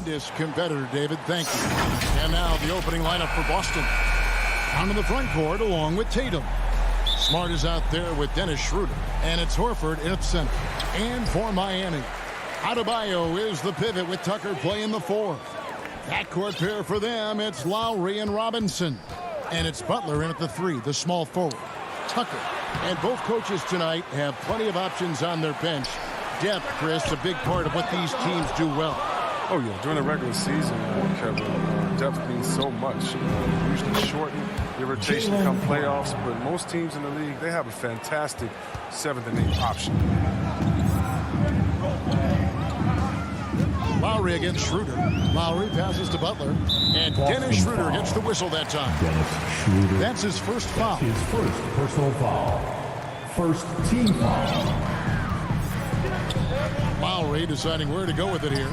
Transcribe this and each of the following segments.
tremendous competitor, David. Thank you. And now the opening lineup for Boston. Down in the front court along with Tatum. Smart is out there with Dennis Schroeder. And it's Horford in center. And for Miami, Adebayo is the pivot with Tucker playing the fourth. Backcourt pair for them, it's Lowry and Robinson. And it's Butler in at the three, the small forward. Tucker. And both coaches tonight have plenty of options on their bench. Depth, Chris, a big part of what these teams do well. Oh, yeah. During the regular season, Kevin, depth means so much. Usually shorten your rotation come playoffs, but most teams in the league, they have a fantastic 7th and 8th option. Lowry against Schroeder. Lowry passes to Butler. And Dennis Schroeder gets the whistle that time. That's his first foul. His first personal foul. First team foul. Lowry deciding where to go with it here.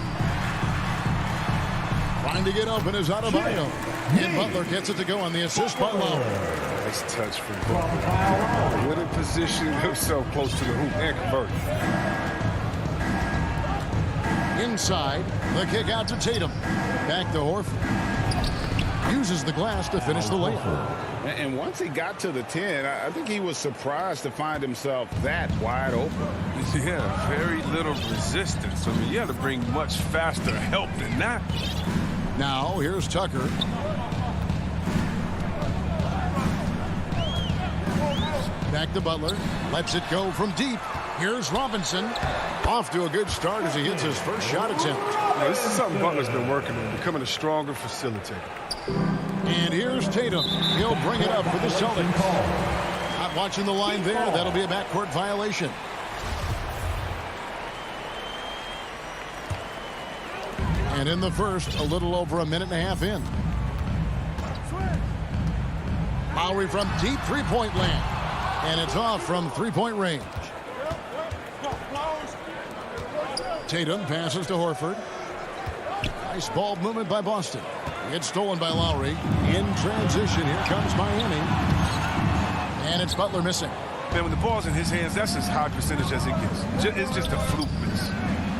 Trying to get open is Adebayo. And Butler gets it to go on the assist by Lowry. Nice touch from Butler. Good in position himself close to the hoop and converting. Inside, the kick out to Tatum. Back to Horford. Uses the glass to finish the layup. And once he got to the 10, I think he was surprised to find himself that wide open. Yeah, very little resistance. I mean, you had to bring much faster help than that. Now, here's Tucker. Back to Butler. Lets it go from deep. Here's Robinson. Off to a good start as he hits his first shot attempt. Now, this is something Butler's been working on, becoming a stronger facilitator. And here's Tatum. He'll bring it up for the Celtics. Not watching the line there. That'll be a backcourt violation. And in the first, a little over a minute and a half in. Lowry from deep three-point land. And it's off from three-point range. Tatum passes to Horford. Nice ball movement by Boston. It's stolen by Lowry. In transition, here comes Miami. And it's Butler missing. Man, when the ball's in his hands, that's as high percentage as it gets. It's just a fluke miss.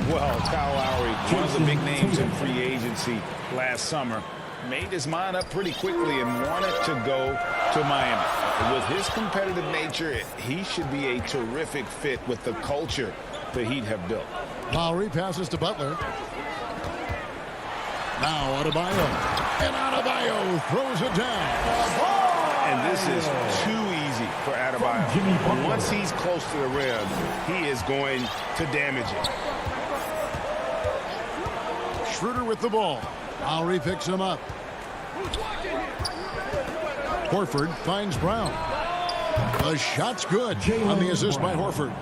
Well, Kyle Lowry, one of the big names in free agency last summer, made his mind up pretty quickly and wanted to go to Miami. With his competitive nature, he should be a terrific fit with the culture that he'd have built. Lowry passes to Butler. Now Adebayo. And Adebayo throws it down. And this is too easy for Adebayo. Once he's close to the rim, he is going to damage it. Schroeder with the ball. Lowry picks him up. Horford finds Brown. The shot's good on the assist by Horford.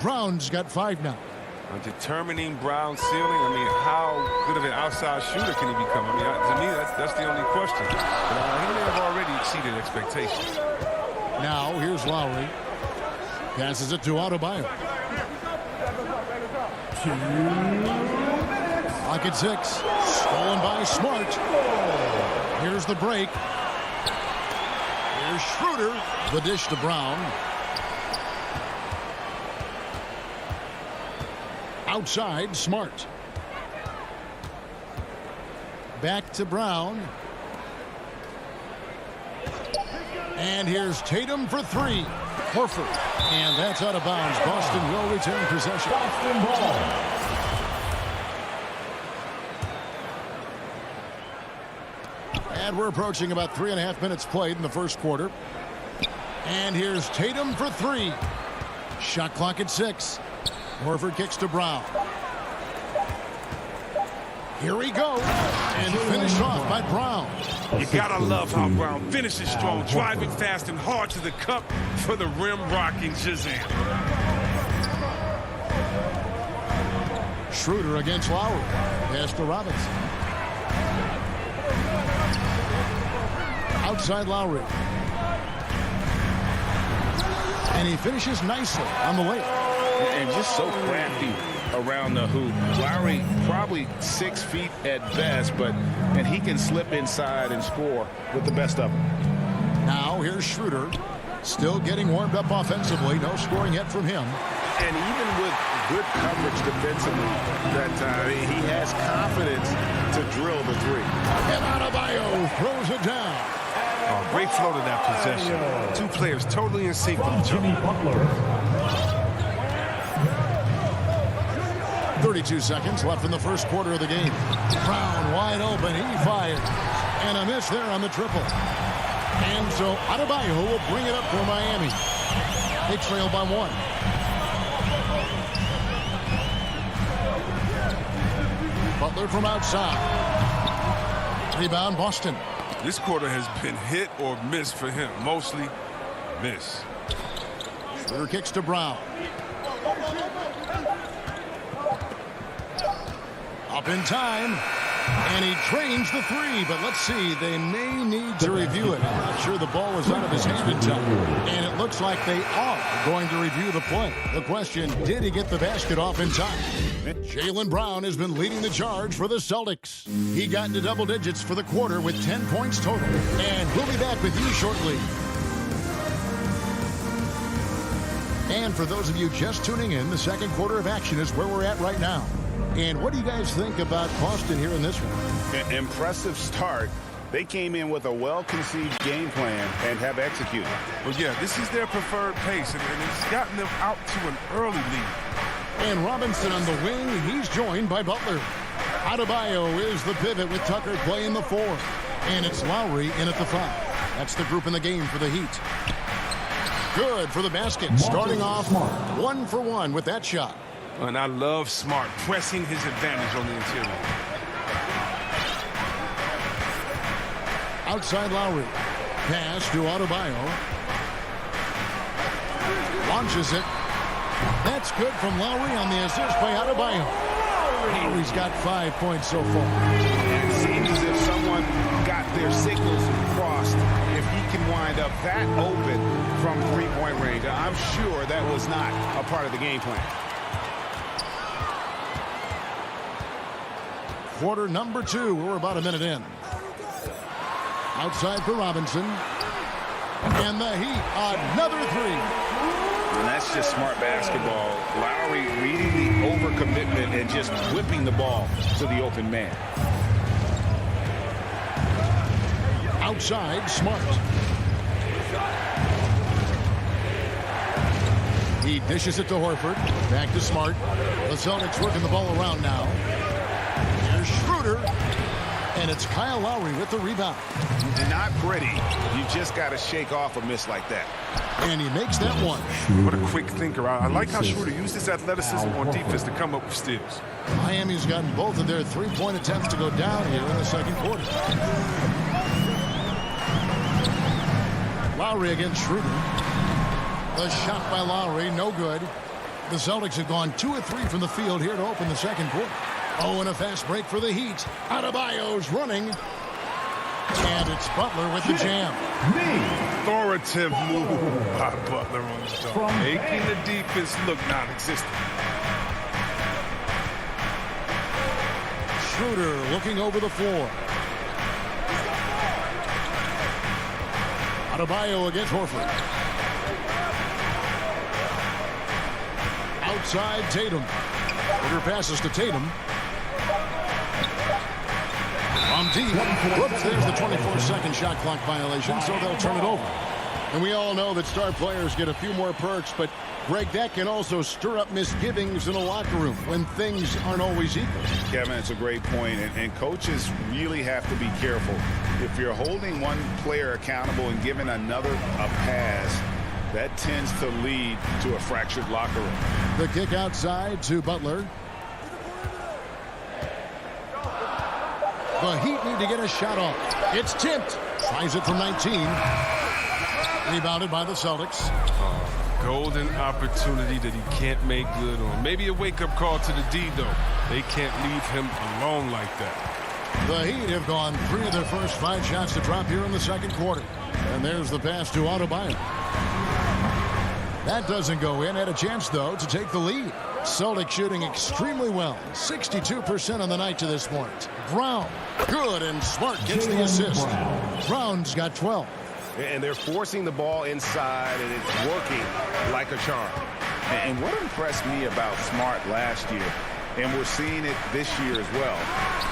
Brown's got 5 now. Determining Brown's ceiling, I mean, how good of an outside shooter can he become? I mean, to me, that's the only question. But he may have already exceeded expectations. Now, here's Lowry. Passes it to Adebayo. Clock at 6. Stolen by Smart. Here's the break. Here's Schroeder. The dish to Brown. Outside, Smart. Back to Brown. And here's Tatum for 3. Horford. And that's out of bounds. Boston will return possession. Boston ball. And we're approaching about 3.5 minutes played in the first quarter. And here's Tatum for 3. Shot clock at 6. Horford kicks to Brown. Here we go. And finished off by Brown. You gotta love how Brown finishes strong, driving fast and hard to the cup for the rim-rocking Shazam. Schroeder against Lowry. Pass to Robinson. Outside Lowry. And he finishes nicely on the layup. And just so crafty around the hoop. Lowry probably 6 feet at best, and he can slip inside and score with the best of them. Now here's Schroeder. Still getting warmed up offensively. No scoring yet from him. And even with good coverage defensively that time, he has confidence to drill the three. And Adebayo throws it down. Oh, great flow to that possession. Two players totally in sync with each Jimmy other. Butler. 32 seconds left in the first quarter of the game. Brown wide open. He fires. And a miss there on the triple. And so Adebayo will bring it up for Miami. They trail by 1. Butler from outside. Rebound, Boston. This quarter has been hit or miss for him. Mostly miss. Schroeder kicks to Brown. Up in time. And he trains the three, but let's see. They may need to review it. I'm not sure the ball was out of his hand in time. And it looks like they are going to review the play. The question, did he get the basket off in time? Jaylen Brown has been leading the charge for the Celtics. He got into double digits for the quarter with 10 points total. And we'll be back with you shortly. And for those of you just tuning in, the second quarter of action is where we're at right now. And what do you guys think about Boston here in this one? An impressive start. They came in with a well-conceived game plan and have executed. Well, yeah, this is their preferred pace, and it's gotten them out to an early lead. And Robinson on the wing. He's joined by Butler. Adebayo is the pivot with Tucker playing the 4. And it's Lowry in at the 5. That's the group in the game for the Heat. Good for the basket. Starting off 1 for 1 with that shot. And I love Smart pressing his advantage on the interior. Outside Lowry. Pass to Adebayo. Launches it. That's good from Lowry on the assist by Adebayo. Lowry's got 5 points so far. It seems as if someone got their signals crossed. If he can wind up that open from three-point range, I'm sure that was not a part of the game plan. Quarter number 2. We're about a minute in. Outside for Robinson. And the Heat, another 3. And that's just smart basketball. Lowry reading the overcommitment and just whipping the ball to the open man. Outside, Smart. He dishes it to Horford. Back to Smart. The Celtics working the ball around now. Here's Schroeder. And it's Kyle Lowry with the rebound. Not pretty. You just got to shake off a miss like that. And he makes that one. What a quick thinker. I like how Schroeder used his athleticism on defense to come up with steals. Miami's gotten both of their three-point attempts to go down here in the second quarter. Lowry against Schroeder. The shot by Lowry, no good. The Celtics have gone 2 of 3 from the field here to open the second quarter. Oh, and a fast break for the Heat. Adebayo's running. And it's Butler with the jam. Authoritative move by Butler on the dunk, making the defense look non-existent. Schroeder looking over the floor. Adebayo against Horford. Outside Tatum. Schroeder passes to Tatum. From deep. Whoops, there's the 24-second shot clock violation, so they'll turn it over. And we all know that star players get a few more perks, but, Greg, that can also stir up misgivings in a locker room when things aren't always equal. Kevin, it's a great point, and coaches really have to be careful. If you're holding one player accountable and giving another a pass, that tends to lead to a fractured locker room. The kick outside to Butler. The Heat need to get a shot off. It's tipped. Tries it from 19. Rebounded by the Celtics. Golden opportunity that he can't make good on. Maybe a wake-up call to the D, though. They can't leave him alone like that. The Heat have gone 3 of their first 5 shots to drop here in the second quarter. And there's the pass to Adebayo. That doesn't go in. Had a chance, though, to take the lead. Celtics shooting extremely well. 62% on the night to this point. Brown, good, and Smart gets the assist. Brown's got 12. And they're forcing the ball inside, and it's working like a charm. And what impressed me about Smart last year, and we're seeing it this year as well,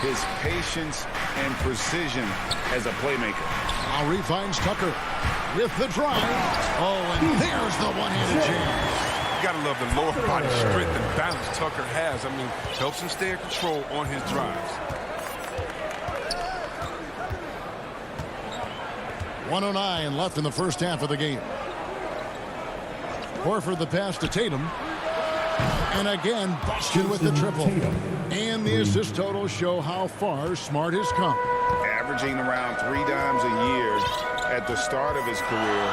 his patience and precision as a playmaker. Lowry finds Tucker with the drive. Oh, and there's the one-handed jam. You got to love the lower body strength and balance Tucker has. I mean, helps him stay in control on his drives. 1:09 left in the first half of the game. Horford the pass to Tatum. And again, Boston with the triple. And the assist totals show how far Smart has come. Averaging around 3 dimes a year at the start of his career.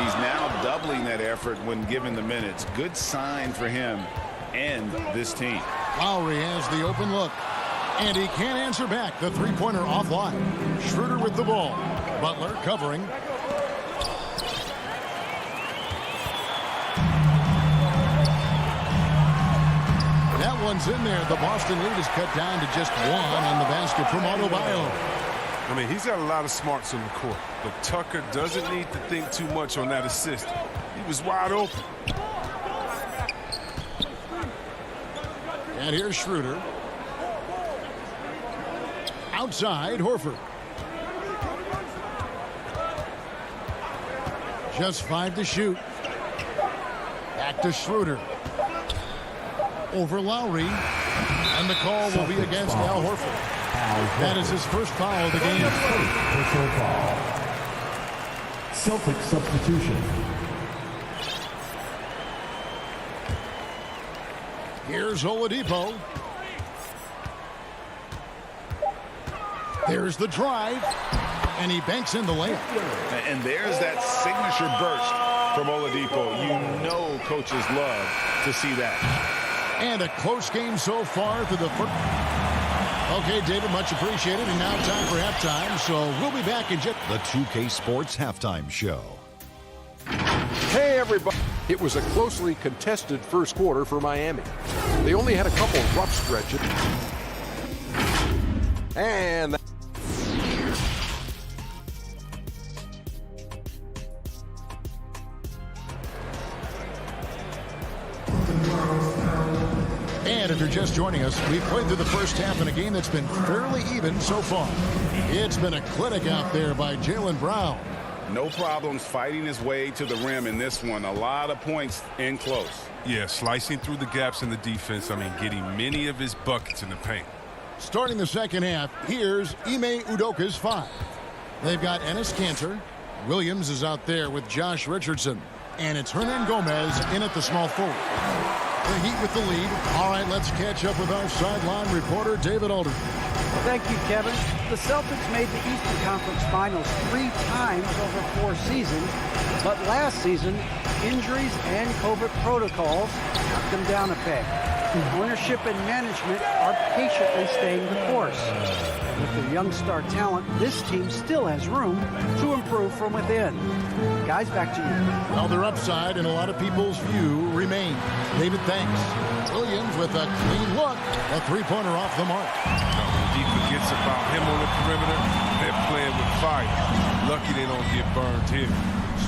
He's now doubling that effort when given the minutes. Good sign for him and this team. Lowry has the open look. And he can't answer back. The three-pointer offline. Schroeder with the ball. Butler covering. That one's in there. The Boston lead is cut down to just 1 on the basket from Adebayo. I mean, he's got a lot of smarts on the court, but Tucker doesn't need to think too much on that assist. He was wide open. And here's Schroeder. Outside, Horford. Just 5 to shoot. Back to Schroeder. Over Lowry. And the call will be against Al Horford. That is his first foul of the game. Personal foul. Celtic substitution. Here's Oladipo. There's the drive. And he banks in the layup. And there's that signature burst from Oladipo. You know coaches love to see that. And a close game so far through the first. Okay, David, much appreciated. And now time for halftime. So we'll be back in just the 2K Sports Halftime Show. Hey, everybody. It was a closely contested first quarter for Miami. They only had a couple rough stretches. And And if you're just joining us, we've played through the first half in a game that's been fairly even so far. It's been a clinic out there by Jaylen Brown. No problems fighting his way to the rim in this one. A lot of points in close. Yeah, slicing through the gaps in the defense. I mean, getting many of his buckets in the paint. Starting the second half, here's Ime Udoka's 5. They've got Enes Kanter. Williams is out there with Josh Richardson. And it's Hernan Gomez in at the small forward. The Heat with the lead. All right, let's catch up with our sideline reporter, David Alder. Thank you, Kevin. The Celtics made the Eastern Conference Finals 3 times over 4 seasons, but last season, injuries and COVID protocols knocked them down a peg. Ownership and management are patiently staying the course. With their young star talent, this team still has room to improve from within. Guys, back to you. Well, their upside in a lot of people's view remains. David, thanks. Williams with a clean look. A three-pointer off the mark. He forgets about him on the perimeter. They're playing with fire. Lucky they don't get burned here.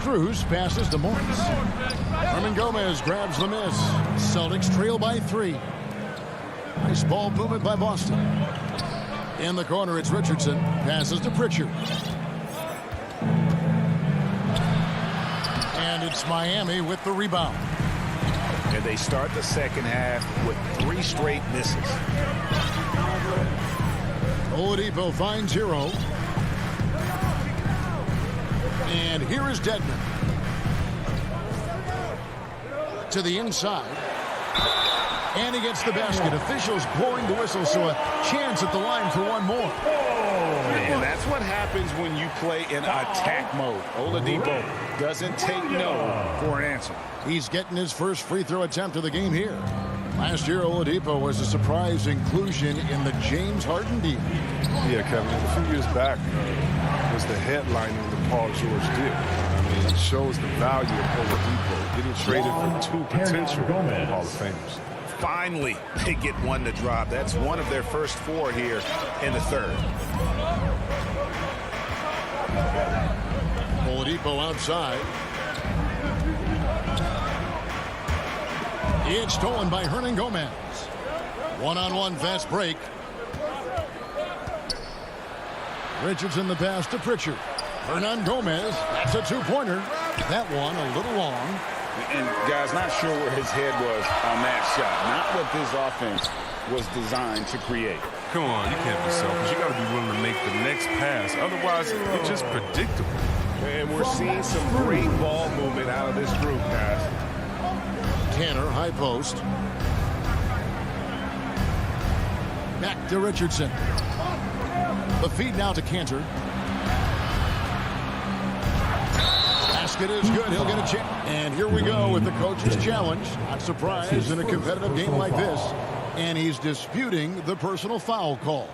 Strus passes to Morris. Hernan Gomez grabs the miss. Celtics trail by 3. Nice ball movement by Boston. In the corner, it's Richardson. Passes to Pritchard. And it's Miami with the rebound. And they start the second half with 3 straight misses. Oladipo finds Hero. And here is Dedmon. To the inside. And he gets the basket. Officials blowing the whistle, so a chance at the line for one more. And that's what happens when you play in attack mode. Oladipo doesn't take no for an answer. He's getting his first free throw attempt of the game here. Last year, Oladipo was a surprise inclusion in the James Harden deal. Yeah, Kevin, a few years back was the headliner of the Paul George deal. I mean, it shows the value of Oladipo getting traded for 2 potential Hall of Famers. Finally, they get one to drop. That's one of their first 4 here in the third. Oladipo outside. It's stolen by Hernan Gomez. One-on-one fast break. Richardson the pass to Pritchard. Hernan Gomez. That's a two-pointer. That one a little long. And guys, not sure where his head was on that shot. Not what this offense was designed to create. Come on, you can't be selfish. You got to be willing to make the next pass. Otherwise, it's just predictable. And we're seeing some great ball movement out of this group, guys. Tanner, high post. Back to Richardson. The feed now to Cantor. Basket is good. He'll get a chance. And here we go with the coach's challenge. Not surprised in a competitive game like this. And he's disputing the personal foul call.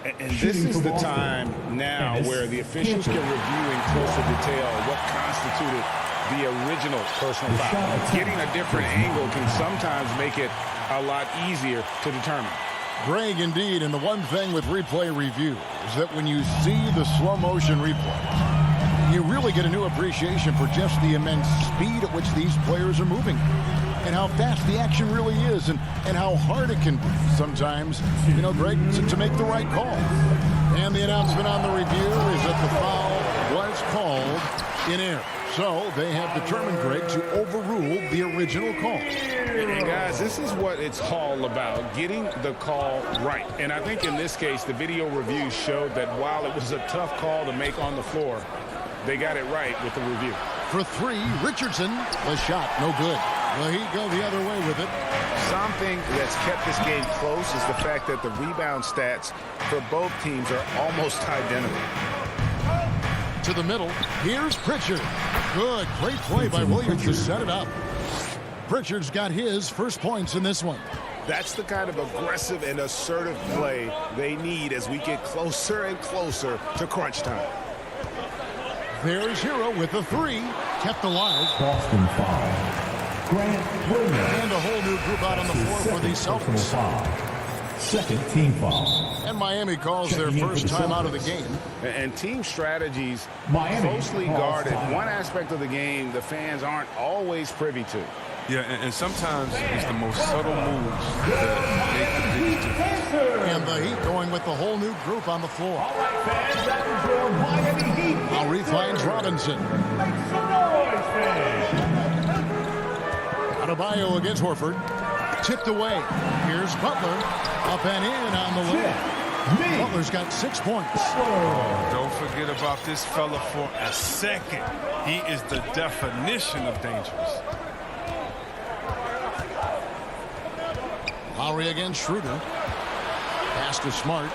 And this is the time now where the officials can review in closer detail what constituted the original personal foul. Getting a different angle can sometimes make it a lot easier to determine. Greg, indeed, and the one thing with replay review is that when you see the slow motion replay, you really get a new appreciation for just the immense speed at which these players are moving and how fast the action really is and how hard it can be sometimes, you know, Greg, to make the right call. And the announcement on the review is that the foul was called in error. So they have determined, Greg, to overrule the original call. And guys, this is what it's all about, getting the call right. And I think in this case, the video review showed that while it was a tough call to make on the floor, they got it right with the review. For three, Richardson, the shot, no good. The Heat go the other way with it. Something that's kept this game close is the fact that the rebound stats for both teams are almost identical. To the middle, here's Pritchard. Good, great play by Williams to set it up. Pritchard's got his first points in this one. That's the kind of aggressive and assertive play they need as we get closer and closer to crunch time. There's Hero with the three. Kept alive. Boston foul. Grant Williams. And a whole new group out on the floor for the Celtics. Second team foul. And Miami calls their first time out of the game. And team strategies Miami closely guarded. One aspect of the game the fans aren't always privy to. Yeah, and sometimes it's the most subtle moves that make the biggest difference. And the Heat going with the whole new group on the floor. All right, fans, that was your Miami Heat. Lowry finds Robinson. Make some noise, fans. Adebayo against Horford. Tipped away. Here's Butler. Up and in on the lane. Butler's got 6 points. Don't forget about this fella for a second. He is the definition of dangerous. Lowry against Schroeder. Pass to Smart.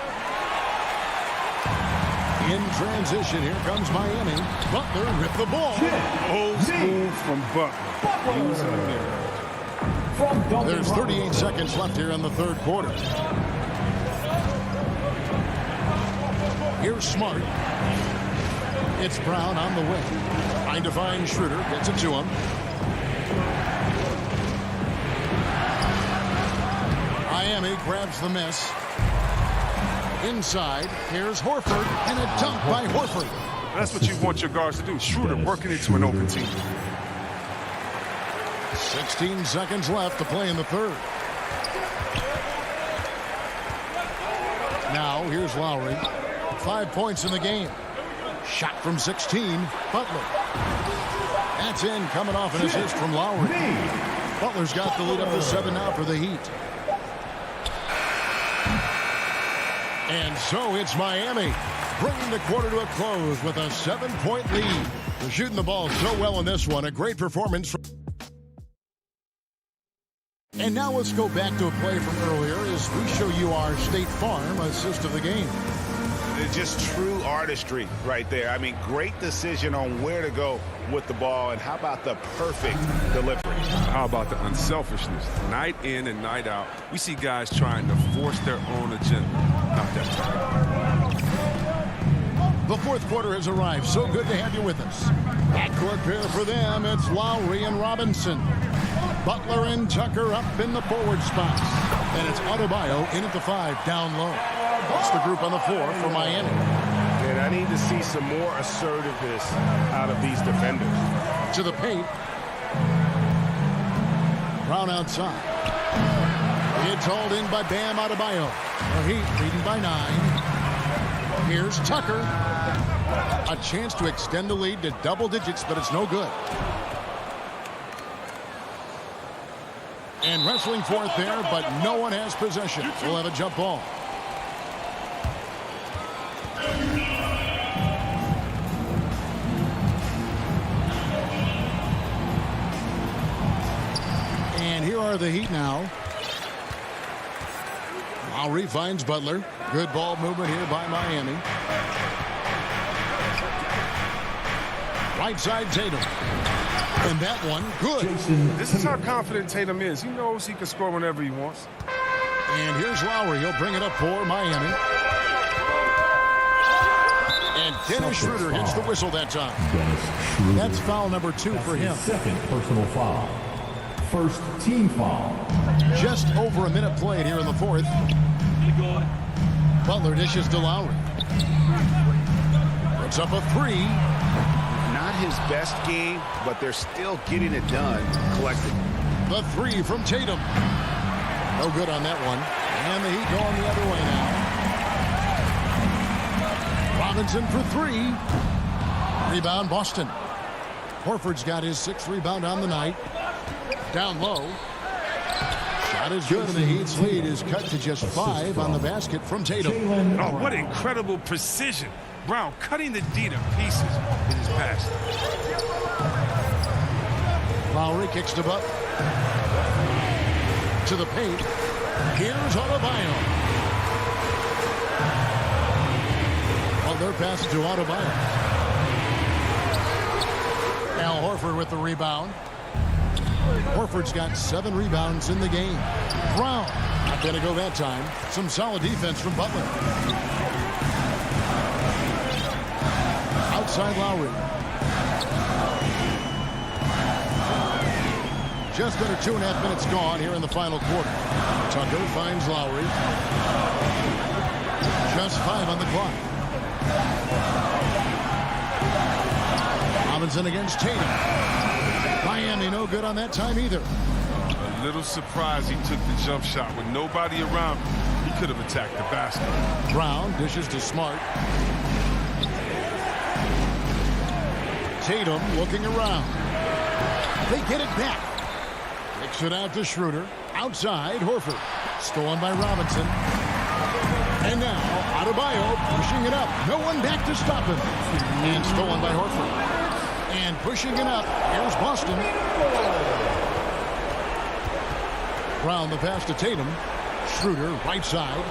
In transition, here comes Miami. Butler with the ball. Old school from Butler. Using the mirror. There's 38 seconds left here in the third quarter. Here's Smart. It's Brown on the way. Trying to find Schroeder. Gets it to him. Miami grabs the miss. Inside, here's Horford, and a dunk by Horford. That's what you want your guards to do. Schroeder working into an open team. 16 seconds left to play in the third. Now, here's Lowry. 5 points in the game. Shot from 16, Butler. That's in, coming off an assist from Lowry. Butler's got the lead up to 7 now for the Heat. And so it's Miami, bringing the quarter to a close with a 7-point lead. They're shooting the ball so well in this one. A great performance from... And now let's go back to a play from earlier as we show you our State Farm assist of the game. It's just true artistry right there. I mean, great decision on where to go with the ball, and how about the perfect delivery? How about the unselfishness? Night in and night out, we see guys trying to force their own agenda. Not that time. The fourth quarter has arrived. So good to have you with us. Backcourt pair for them. It's Lowry and Robinson. Butler and Tucker up in the forward spots. And it's Adebayo in at the 5, down low. That's the group on the floor for Miami. And I need to see some more assertiveness out of these defenders. To the paint. Brown outside. It's hauled in by Bam Adebayo. The Heat leading by 9. Here's Tucker. A chance to extend the lead to double digits, but it's no good. And wrestling for it there, but no one has possession. We'll have a jump ball. And here are the Heat now. Lowry finds Butler. Good ball movement here by Miami. Right side Tatum. And that one, good. This is how confident Tatum is. He knows he can score whenever he wants. And here's Lowry. He'll bring it up for Miami. And Dennis Schroeder hits the whistle that time. That's foul number 2 for him. Second personal foul. First team foul. Just over a minute played here in the 4th. Butler dishes to Lowry. Puts up a 3. Not his best game, but they're still getting it done collectively. The 3 from Tatum. No good on that one. And the Heat going the other way now. Robinson for 3. Rebound Boston. Horford's got his 6th rebound on the night. Down low. Shot is good, and the Heat's lead is cut to just 5 on the basket from Tatum. Oh, what incredible precision. Brown cutting the D to pieces in his pass. Lowry kicks to Butler. To the paint. Here's Adebayo. Butler passes to Adebayo. Al Horford with the rebound. Horford's got 7 rebounds in the game. Brown not going to go that time. Some solid defense from Butler. Outside Lowry. Just under 2.5 minutes gone here in the final quarter. Tucker finds Lowry. Just 5 on the clock. Robinson against Tatum. Miami no good on that time either. A little surprised he took the jump shot with nobody around. He could have attacked the basket. Brown dishes to Smart. Tatum looking around. They get it back. Kicks it out to Schroeder. Outside, Horford. Stolen by Robinson. And now, Adebayo pushing it up. No one back to stop him. And stolen by Horford. And pushing it up. Here's Boston. Brown the pass to Tatum. Schroeder right side.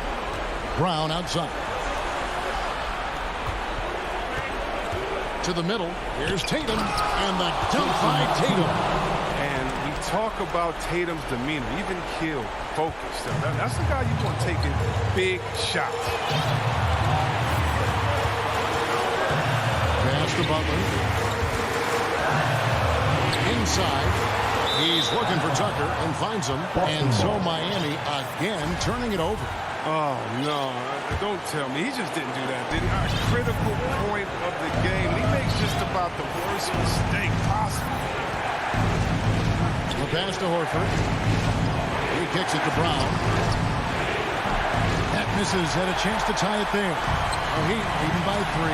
Brown outside. To the middle. Here's Tatum. And the dunk by Tatum. And we talk about Tatum's demeanor, even kill, focus. That's the guy you want taking big shots. Pass to Butler. Inside. He's looking for Tucker and finds him. And so Miami again turning it over. Oh, no. Don't tell me. He just didn't do that, did he? A critical point of the game. He makes just about the worst mistake possible. The pass to Horford. He kicks it to Brown. That misses. Had a chance to tie it there. Oh, Heat leading by 3.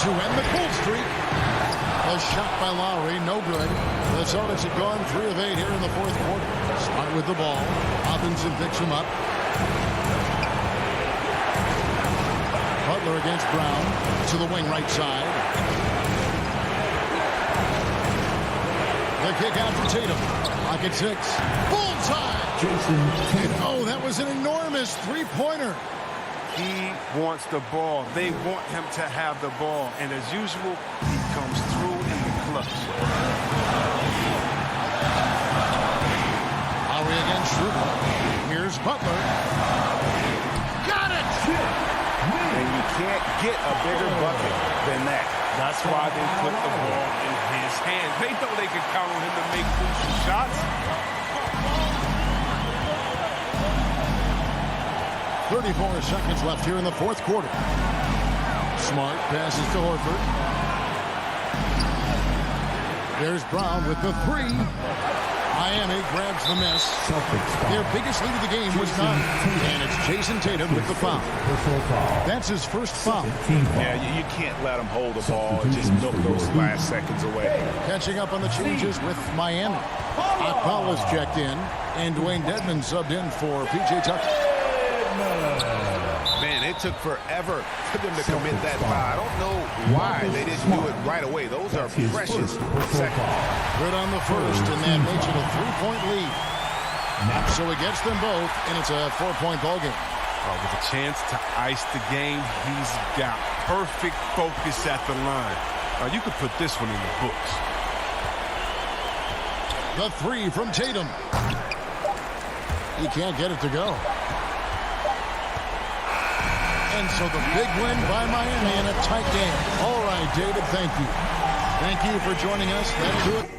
To end the cold streak. A shot by Lowry, no good. The Celtics have gone 3 of 8 here in the 4th quarter. Smart with the ball. Robinson picks him up. Butler against Brown. To the wing right side. The kick out for Tatum. Clock at 6. Bullseye! And, oh, that was an enormous 3-pointer. He wants the ball. They want him to have the ball. And as usual, he comes through in the clutch. Lowry against Schroeder. Here's Butler. Got it! And you can't get a bigger bucket than that. That's why they put the ball in his hands. They know they can count on him to make crucial shots. 34 seconds left here in the fourth quarter. Smart passes to Horford. There's Brown with the three. Miami grabs the miss. Their biggest lead of the game was gone. And it's Jason Tatum with the foul. That's his first foul. Yeah, you can't let him hold the ball and just milk those last seconds away. Catching up on the changes with Miami. Akpala's checked in, and Dwayne Dedmon subbed in for P.J. Tucker. Man, it took forever for them to commit that foul. I don't know why they didn't do it right away. Those are precious seconds. Good on the first, and that makes it a 3-point lead. So it gets them both, and it's a 4-point ball game. With a chance to ice the game, he's got perfect focus at the line. You could put this one in the books. The three from Tatum. He can't get it to go. And so the big win by Miami in a tight game. All right, David, thank you. Thank you for joining us. That'll do it.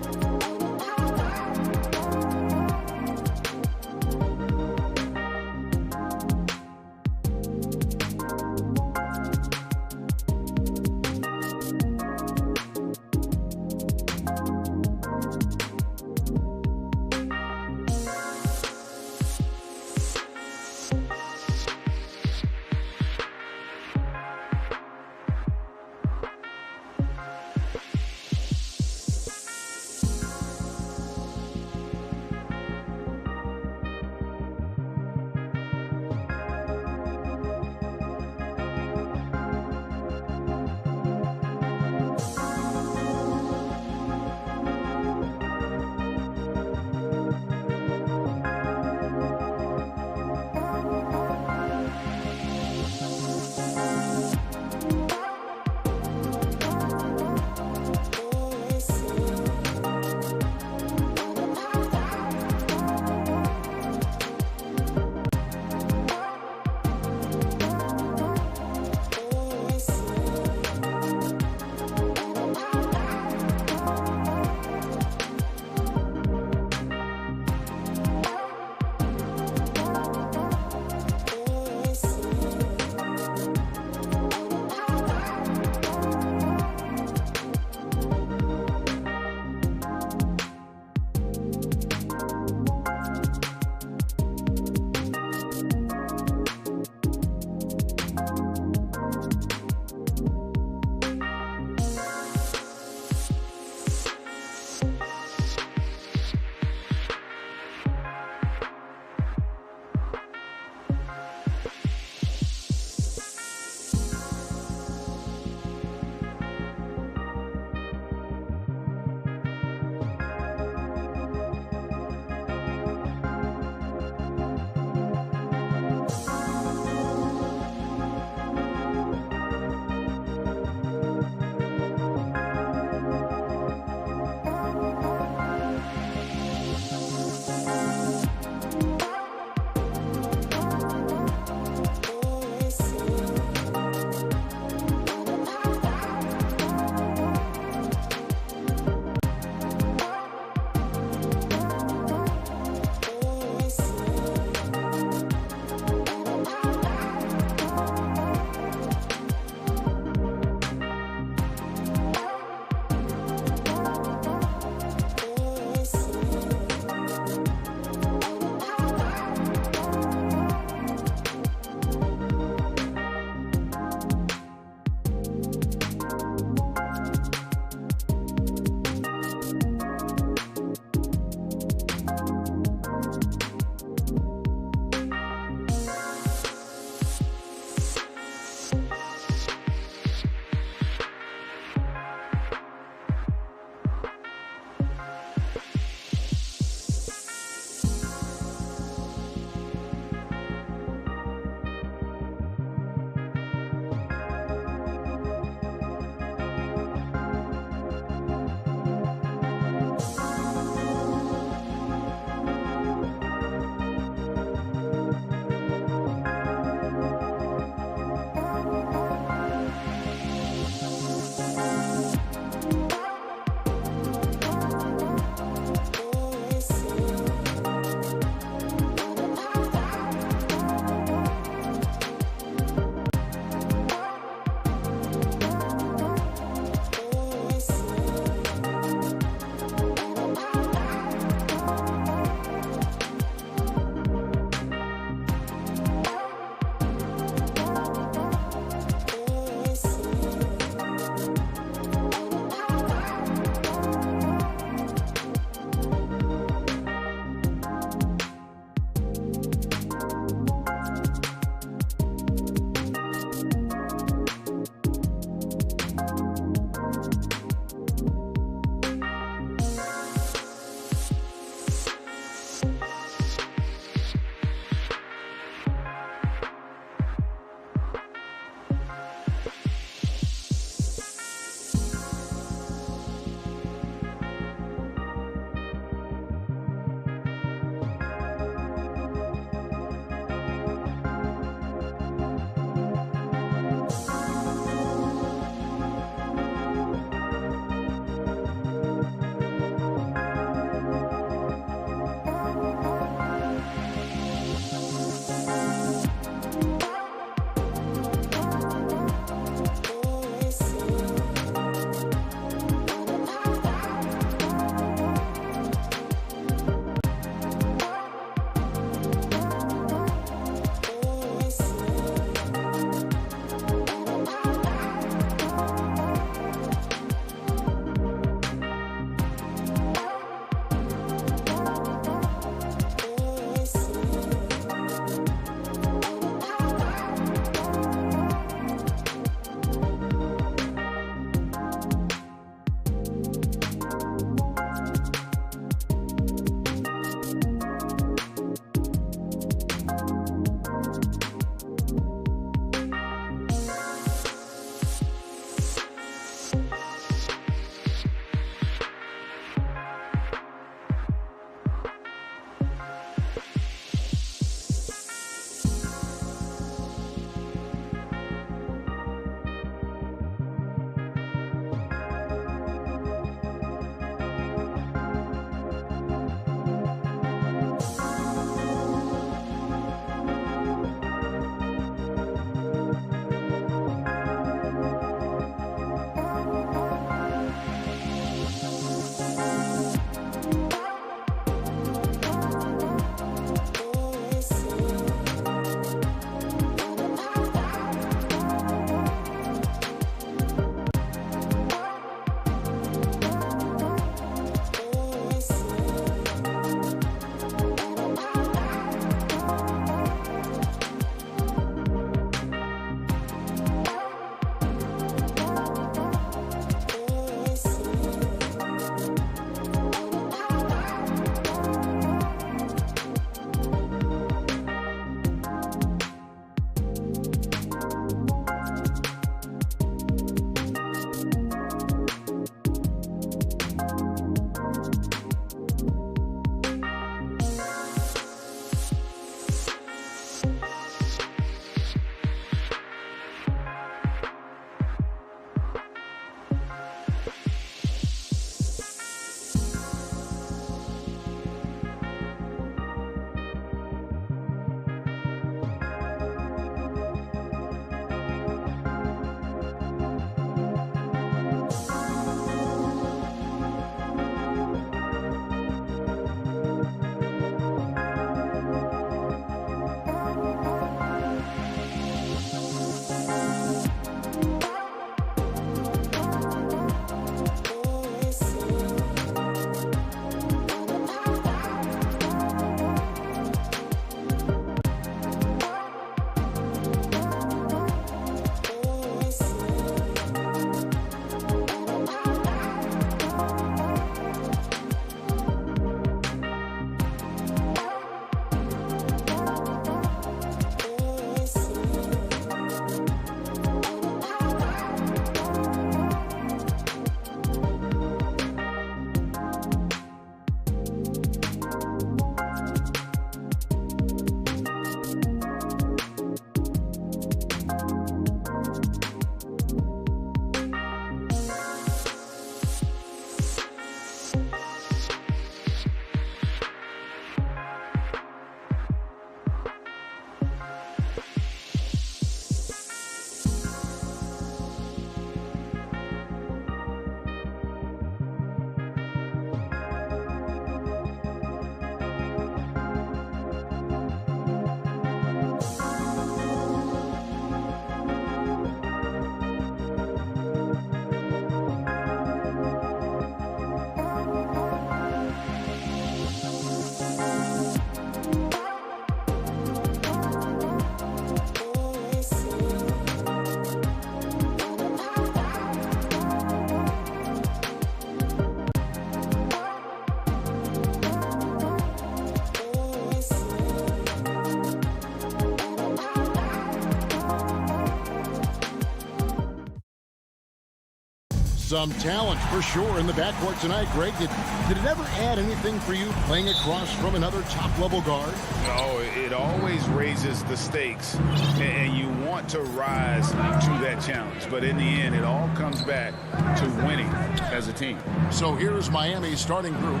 Some talent for sure in the backcourt tonight, Greg. Did it ever add anything for you playing across from another top-level guard? No, it always raises the stakes, and you want to rise to that challenge. But in the end, it all comes back to winning as a team. So here's Miami's starting group.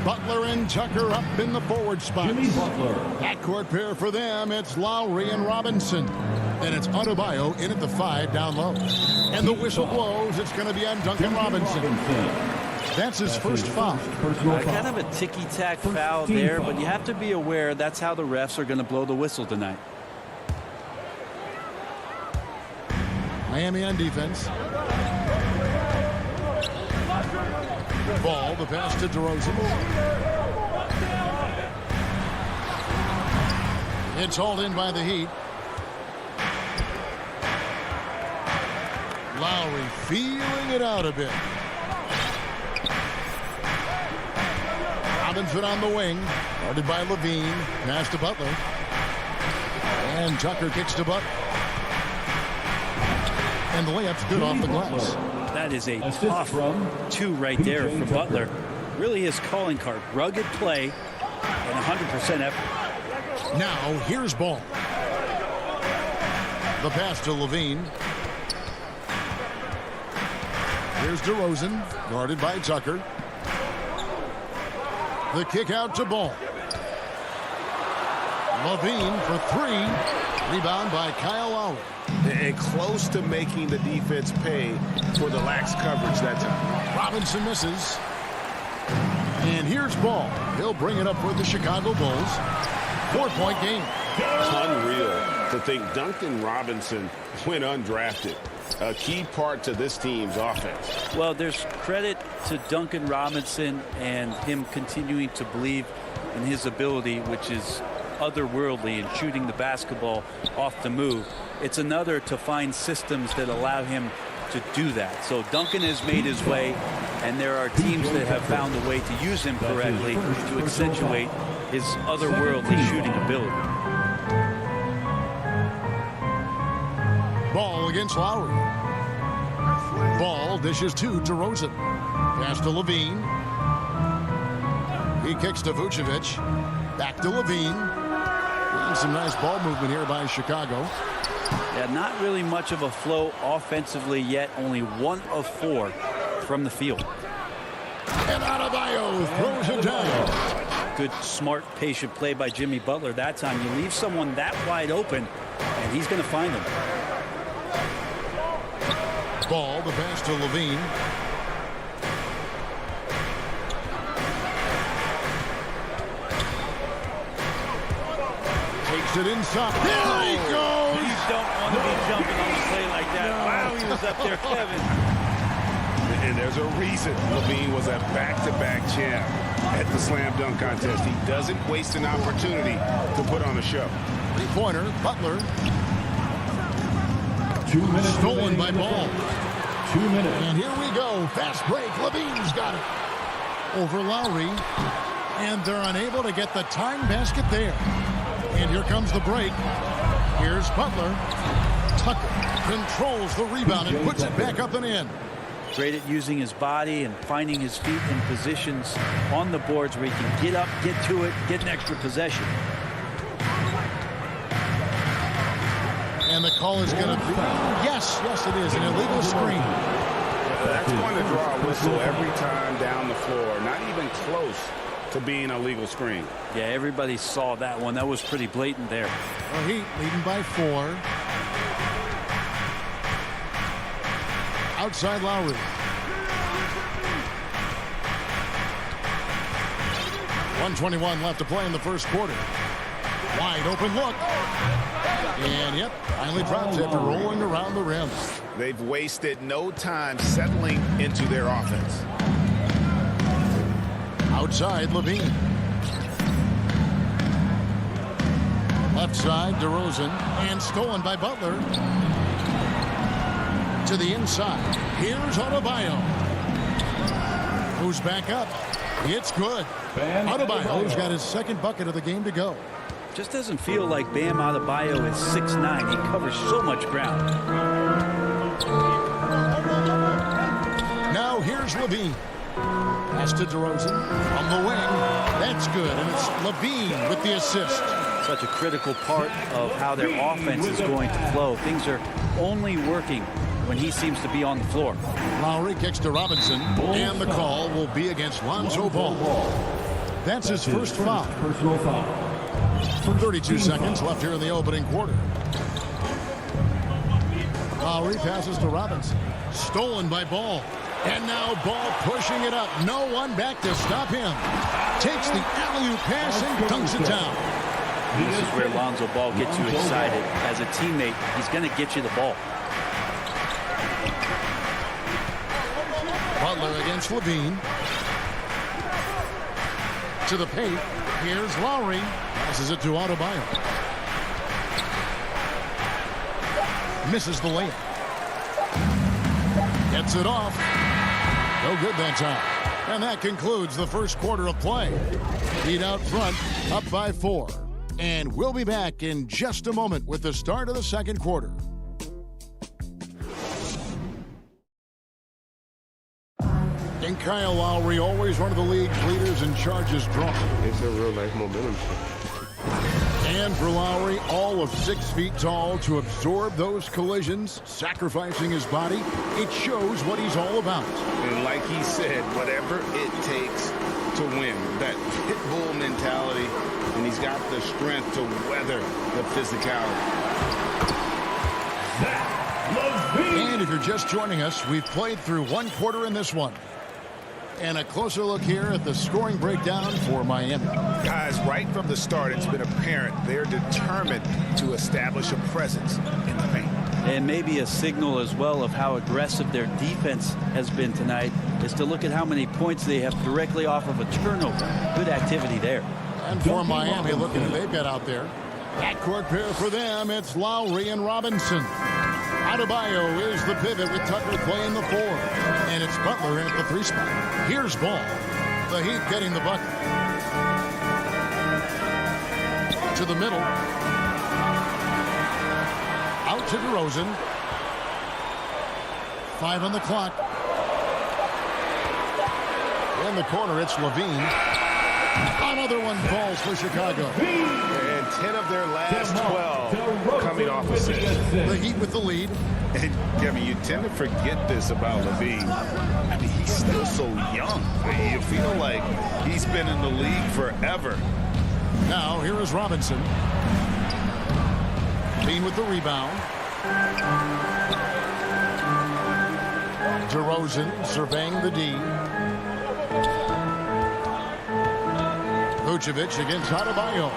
Butler and Tucker up in the forward spot. Jimmy Butler. Backcourt pair for them, it's Lowry and Robinson. And it's Adebayo in at the 5 down low. And the whistle blows. It's going to be on Duncan Robinson. That's his first foul. Kind of a ticky-tack foul there, but you have to be aware that's how the refs are going to blow the whistle tonight. Miami on defense. Ball, the pass to DeRozan. It's hauled in by the Heat. Lowry feeling it out a bit. Robinson on the wing. Guarded by Levine. Pass to Butler. And Tucker kicks to Butler. And the layup's good off the glass. That is a tough 2 right there for Butler. Really his calling card. Rugged play and 100% effort. Now here's Ball. The pass to Levine. Here's DeRozan, guarded by Tucker. The kick out to Ball. Levine for 3. Rebound by Kyle Lowry. And close to making the defense pay for the lax coverage that time. Robinson misses. And here's Ball. He'll bring it up for the Chicago Bulls. 4-point game. Unreal to think Duncan Robinson went undrafted. A key part to this team's offense. Well, there's credit to Duncan Robinson and him continuing to believe in his ability, which is otherworldly in shooting the basketball off the move. It's another to find systems that allow him to do that. So Duncan has made his way, and there are teams that have found a way to use him correctly to accentuate his otherworldly shooting ability. Ball against Lowry. Ball dishes to DeRozan. Pass to Levine. He kicks to Vucevic. Back to Levine. And some nice ball movement here by Chicago. Yeah, not really much of a flow offensively yet. Only 1 of 4 from the field. And Adebayo throws it down. Good, smart, patient play by Jimmy Butler. That time you leave someone that wide open, and he's going to find them. Ball, the pass to Levine. Takes it inside. Here he goes! You don't want to be jumping on a play like that. Wow, he was up there, Kevin. And there's a reason Levine was a back-to-back champ at the slam dunk contest. He doesn't waste an opportunity to put on a show. 3-pointer, Butler. 2 minutes. Stolen by Ball. 2 minutes. And here we go. Fast break. Levine's got it. Over Lowry. And they're unable to get the time basket there. And here comes the break. Here's Butler. Tucker controls the rebound and puts it back up and in. Great at using his body and finding his feet in positions on the boards where he can get up, get to it, get an extra possession. And the call is going to be, yes, it is, an illegal screen. That's going to draw a whistle every time down the floor. Not even close to being a legal screen. Yeah, everybody saw that one. That was pretty blatant there. Well, Heat leading by 4. Outside Lowry. .121 left to play in the first quarter. Wide open look. And yep, finally drops after rolling around the rim. They've wasted no time settling into their offense. Outside Levine. Left side DeRozan, and stolen by Butler. To the inside. Here's Adebayo. Who's back up? It's good. Adebayo's got his second bucket of the game to go. Just doesn't feel like Bam Adebayo is 6'9". He covers so much ground. Here's Levine. Pass to DeRozan from the wing. That's good, and it's Levine with the assist. Such a critical part of how their offense is going to flow. Things are only working when he seems to be on the floor. Lowry kicks to Robinson, and the call will be against Lonzo Ball. That's his first foul. Personal foul. 32 seconds left here in the opening quarter. Lowry passes to Robinson. Stolen by Ball. And now Ball pushing it up. No one back to stop him. Takes the alley-oop pass and dunks it down. This is where Lonzo Ball gets you excited. As a teammate, he's going to get you the ball. Butler against Levine. To the paint. Here's Lowry. Passes it to Adebayo. Misses the layup. Gets it off. No good that time. And that concludes the first quarter of play. Heat out front, up by 4. And we'll be back in just a moment with the start of the second quarter. And Kyle Lowry, always one of the league's leaders in charges drawn. It's a real life momentum. And for Lowry, all of 6 feet tall to absorb those collisions, sacrificing his body, it shows what he's all about. And like he said, whatever it takes to win, that pit bull mentality, and he's got the strength to weather the physicality. And if you're just joining us, we've played through 1 quarter in this one. And a closer look here at the scoring breakdown for Miami. Guys, right from the start, it's been apparent they're determined to establish a presence in the paint. And maybe a signal as well of how aggressive their defense has been tonight is to look at how many points they have directly off of a turnover. Good activity there. And for Miami, looking who they've got out there. Backcourt pair for them, it's Lowry and Robinson. Adebayo is the pivot with Tucker playing the 4. And it's Butler in at the 3 spot. Here's Ball. The Heat getting the bucket. To the middle. Out to DeRozan. 5 on the clock. In the corner, it's Levine. Another one falls for Chicago. And 10 of their last 12 coming off assists. The Heat with the lead. And, Kevin, you tend to forget this about Levine. I mean, he's still so young. You feel like he's been in the league forever. Now, here is Robinson. Levine with the rebound. DeRozan surveying the D. Vucevic against Adebayo.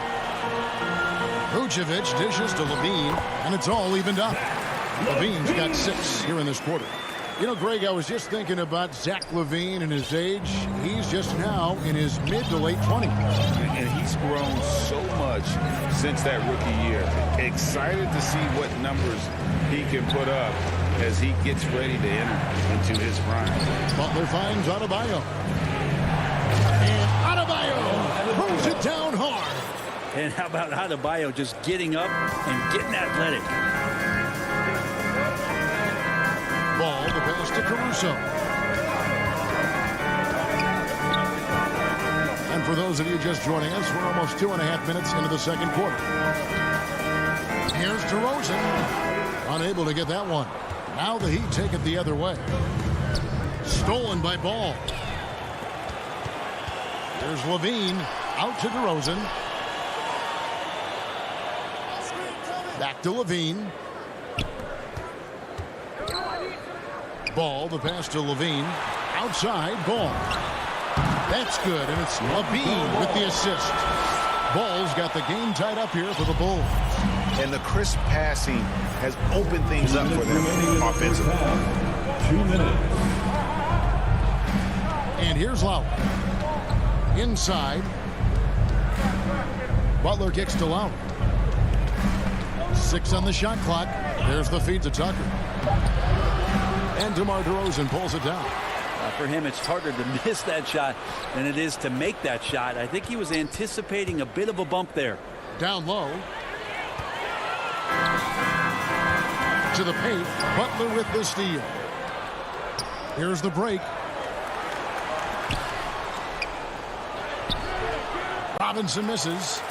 Vucevic dishes to Levine, and it's all evened up. Levine's got 6 here in this quarter. You know, Greg, I was just thinking about Zach LaVine and his age. He's just now in his mid to late 20s. And he's grown so much since that rookie year. Excited to see what numbers he can put up as he gets ready to enter into his prime. Butler finds Adebayo. And Adebayo moves it down hard. And how about Adebayo just getting up and getting athletic? Ball, the pass to Caruso. And for those of you just joining us, we're almost 2.5 minutes into the second quarter. Here's DeRozan. Unable to get that one. Now the Heat take it the other way. Stolen by Ball. There's Levine. Out to DeRozan. Back to Levine. Ball, the pass to Levine. Outside, Ball. That's good, and it's Levine with the assist. Ball's got the game tied up here for the Bulls. And the crisp passing has opened things up for them offensively. 2 minutes. And here's Lowry. Inside. Butler kicks to Lowry. 6 on the shot clock. There's the feed to Tucker. And DeMar DeRozan pulls it down. For him, it's harder to miss that shot than it is to make that shot. I think he was anticipating a bit of a bump there. Down low. To the paint. Butler with the steal. Here's the break. Robinson misses.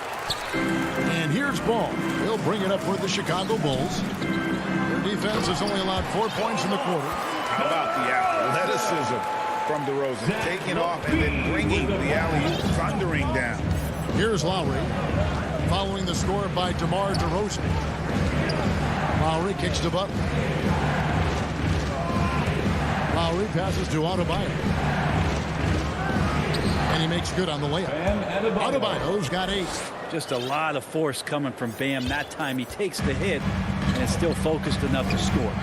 And here's Ball. He'll bring it up for the Chicago Bulls. Their defense has only allowed 4 points in the quarter. How about the athleticism from DeRozan? Taking off and then bringing the alley-oop thundering down. Here's Lowry. Following the score by DeMar DeRozan. Lowry kicks to Butler. Lowry passes to Adebayo. And he makes good on the layup. Adebayo's got 8. Just a lot of force coming from Bam. That time he takes the hit and is still focused enough to score.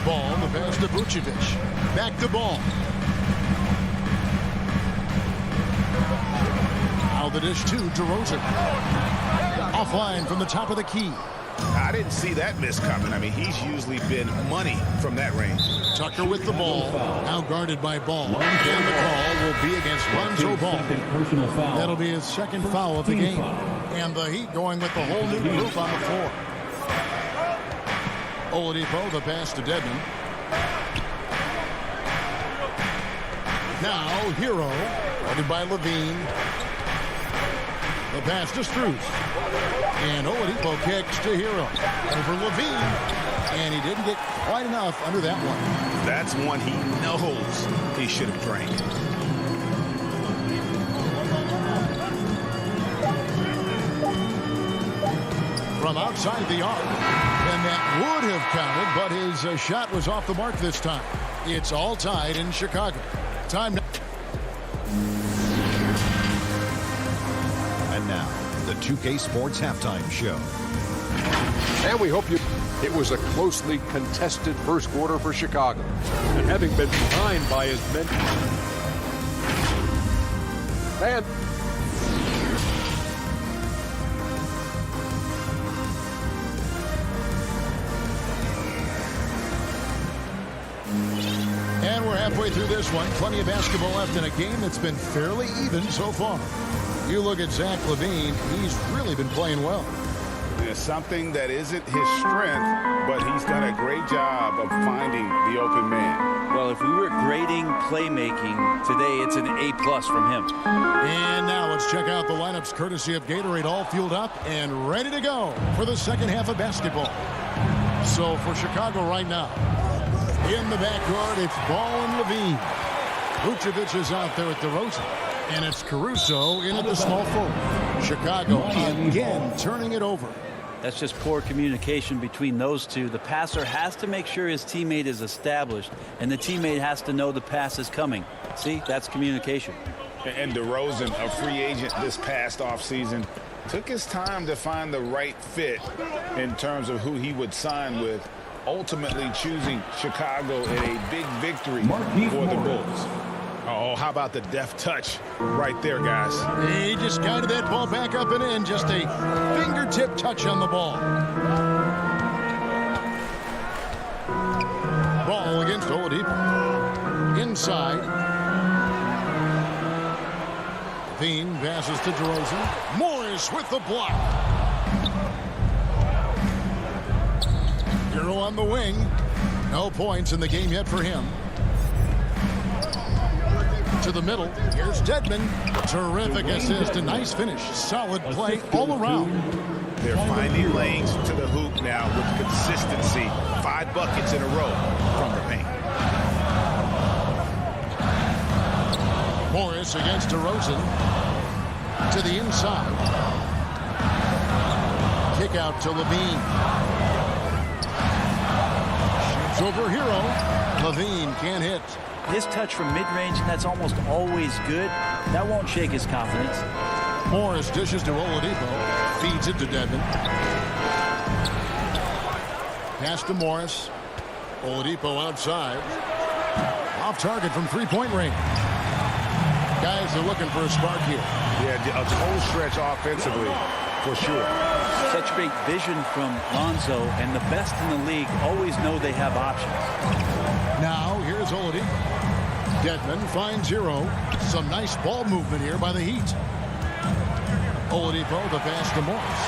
Ball, the pass to Vucevic. Back to Ball. Now the dish to DeRozan. Offline from the top of the key. I didn't see that miss coming. I mean, he's usually been money from that range. Tucker with the ball. Now guarded by Ball. And the call will be against Lonzo Ball. That'll be his second foul of the game. And the Heat going with the whole new group on the floor. Oladipo, the pass to Dedmon. Now, Hero, guarded by Levine. The pass to Strus. And Oladipo kicks to Hero. Over Levine. And he didn't get quite enough under that one. That's one he knows he should have drank. From outside the arc. And that would have counted, but his shot was off the mark this time. It's all tied in Chicago. Time now. And now, the 2K Sports Halftime Show. And we hope you... It was a closely contested first quarter for Chicago. And having been behind by as many... And... And we're halfway through this one. Plenty of basketball left in a game that's been fairly even so far. You look at Zach LaVine, he's really been playing well. There's something that isn't his strength, but he's done a great job of finding the open man. Well, if we were grading playmaking today, it's an A+ from him. And now let's check out the lineups courtesy of Gatorade, all fueled up and ready to go for the second half of basketball. So for Chicago right now, in the backcourt, it's Ball and Levine. Vucevic is out there at DeRozan. And it's Caruso in at the small forward. Chicago again turning it over. That's just poor communication between those two. The passer has to make sure his teammate is established, and the teammate has to know the pass is coming. See, that's communication. And DeRozan, a free agent this past offseason, took his time to find the right fit in terms of who he would sign with, ultimately choosing Chicago in a big victory for the Bulls. Oh, how about the deft touch right there, guys? He just guided that ball back up and in. Just a fingertip touch on the ball. Ball against Oladipo. Inside. Levine passes to DeRozan. Morris with the block. Hero on the wing. No points in the game yet for him. To the middle. Here's Dedmon. Terrific assist. A nice finish. Solid play all around. They're finding lanes to the hoop now with consistency. 5 buckets in a row from the paint. Morris against DeRozan. To the inside. Kick out to Levine. Shoots over Hero. Levine can't hit. His touch from mid-range, that's almost always good. That won't shake his confidence. Morris dishes to Oladipo. Feeds it to Dedmon. Pass to Morris. Oladipo outside. Off target from three-point range. Guys are looking for a spark here. Yeah, a whole stretch offensively, for sure. Such great vision from Lonzo, and the best in the league always know they have options. Now, here's Oladipo. Dedmon finds Hero. Some nice ball movement here by the Heat. Oladipo, the pass to Morris.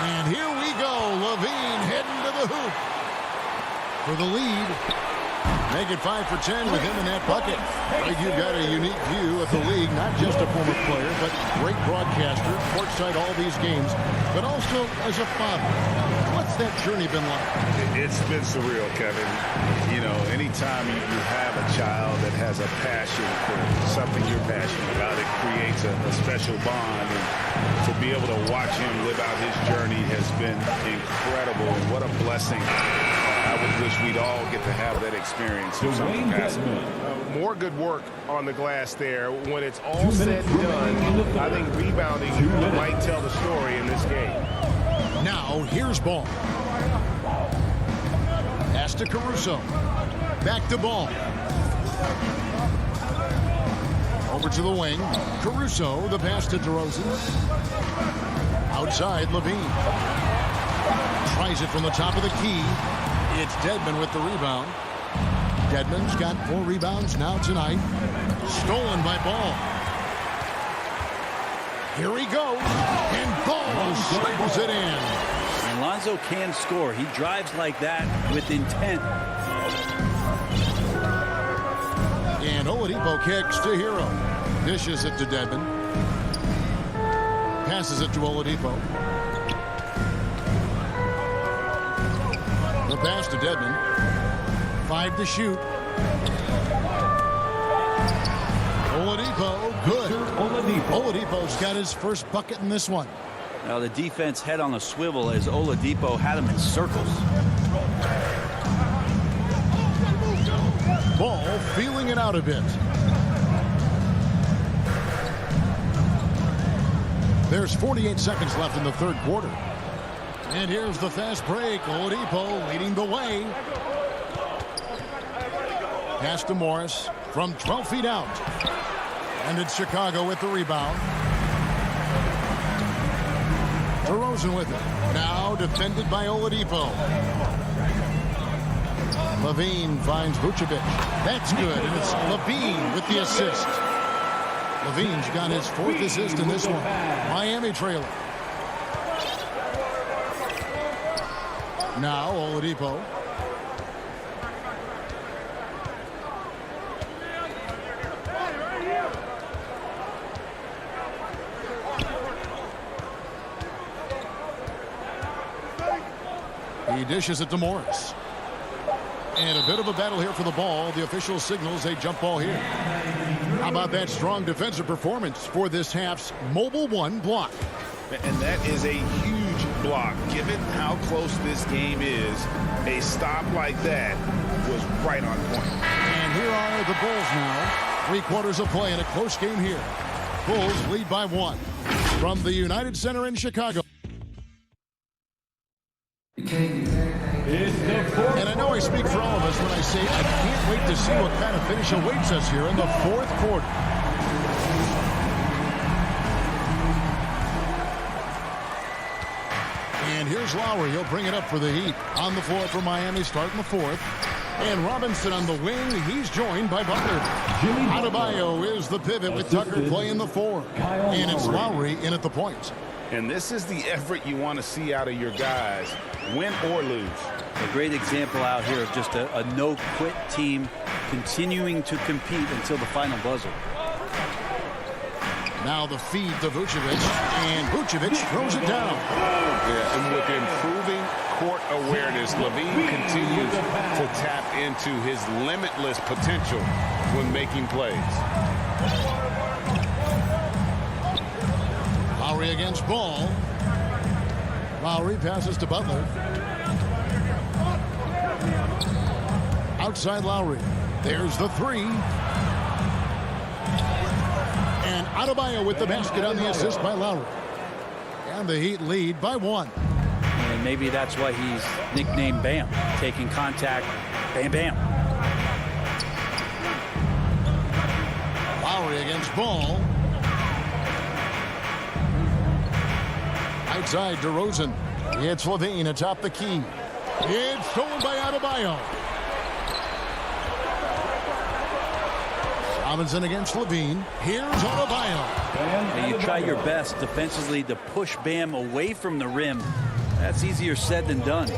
And here we go. Levine heading to the hoop for the lead. Make it 5 for 10 with him in that bucket. Greg, you've got a unique view of the league, not just a former player, but great broadcaster, courtside all these games, but also as a father. What's that journey been like? It's been surreal, Kevin. You know, anytime you have a child that has a passion for something you're passionate about, it creates a special bond. And to be able to watch him live out his journey has been incredible. And what a blessing. I would wish we'd all get to have that experience in some capacity. More good work on the glass there. When it's all said and done, I think rebounding might tell the story in this game. Now, here's Ball. Pass to Caruso. Back to Ball. Over to the wing. Caruso, the pass to DeRozan. Outside, Levine. Tries it from the top of the key. It's Dedmon with the rebound. Dedmon's got 4 rebounds now tonight. Stolen by Ball. Here he goes. And Ball sprinkles it in. And Lonzo can score. He drives like that with intent. And Oladipo kicks to Hero. Dishes it to Dedmon. Passes it to Oladipo. The pass to Dedmon. 5 to shoot. Oladipo, good. Oladipo's got his first bucket in this one. Now the defense head on a swivel as Oladipo had him in circles. Ball feeling it out a bit. There's 48 seconds left in the third quarter. And here's the fast break. Oladipo leading the way. Pass to Morris from 12 feet out. And it's Chicago with the rebound. DeRozan with it. Now defended by Oladipo. Levine finds Vucevic. That's good. And it's Levine with the assist. Levine's got his 4th assist in this one. Miami trailing. Now Oladipo. He dishes it to Morris. And a bit of a battle here for the ball. The official signals a jump ball here. How about that strong defensive performance for this half's Mobile One block? And that is a huge block. Given how close this game is, a stop like that was right on point. And here are the Bulls now. 3 quarters of play in a close game here. Bulls lead by 1. From the United Center in Chicago. And I know I speak for all of us when I say I can't wait to see what kind of finish awaits us here in the fourth quarter. And here's Lowry. He'll bring it up for the Heat. On the floor for Miami starting the 4th. And Robinson on the wing. He's joined by Butler. Adebayo is the pivot with Tucker playing the 4. And it's Lowry in at the point. And this is the effort you want to see out of your guys, win or lose. A great example out here of just a no-quit team continuing to compete until the final buzzer. Now the feed to Vucevic, and Vucevic throws it down. Yeah, and with improving court awareness, Levine continues to tap into his limitless potential when making plays. Lowry against Ball. Lowry passes to Butler. Outside Lowry. There's the 3. And Adebayo with the basket on the assist by Lowry. And the Heat lead by 1. And maybe that's why he's nicknamed Bam. Taking contact, bam, bam. Lowry against Ball. Outside DeRozan. It's Levine atop the key. It's stolen by Adebayo. Robinson against Levine. Here's Adebayo. And you try your best defensively to push Bam away from the rim. That's easier said than done.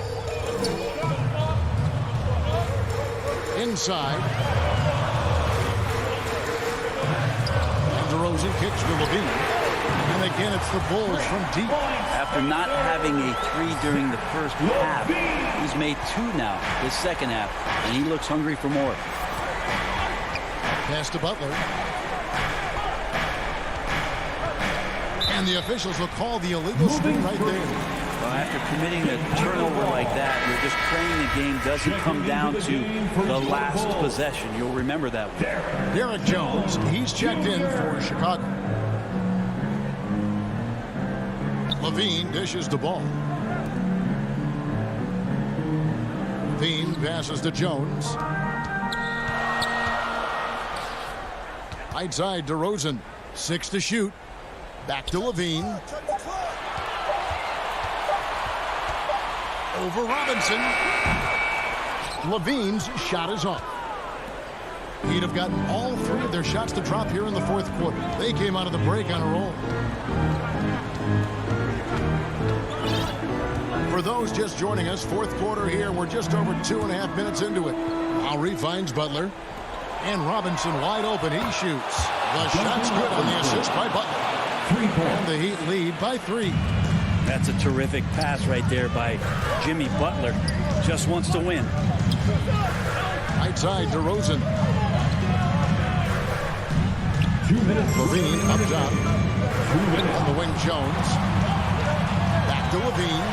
inside. And DeRozan kicks to Levine. And again, it's the Bulls from deep. After not having a three during the first half, he's made two now this second half, and he looks hungry for more. Pass to Butler. And the officials will call the illegal screen right there. Well, after committing a turnover like that, you're just praying the game doesn't come down to the last possession. You'll remember that one. Derek Jones, he's checked in for Chicago. Levine dishes the ball. Levine passes to Jones. Right side, DeRozan. 6 to shoot. Back to Levine. Over Robinson. Levine's shot is off. He'd have gotten all three of their shots to drop here in the fourth quarter. They came out of the break on a roll. For those just joining us, fourth quarter here. We're just over 2.5 minutes into it. Lowry finds Butler. And Robinson wide open. He shoots. The shot's good on the assist by Butler. And the Heat lead by 3. That's a terrific pass right there by Jimmy Butler. Just wants to win. Right side, DeRozan. 2 minutes. Levine up top. 2 minutes. On the wing, Jones. Back to Levine.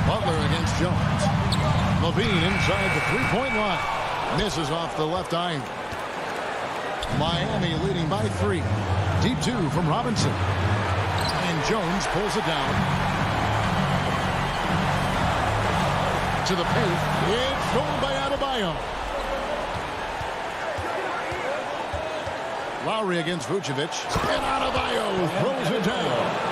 Butler against Jones. Levine inside the three-point line. Misses off the left iron. Miami leading by 3. Deep 2 from Robinson. And Jones pulls it down. To the paint. It's stolen by Adebayo. Lowry against Vucevic. And Adebayo throws it down.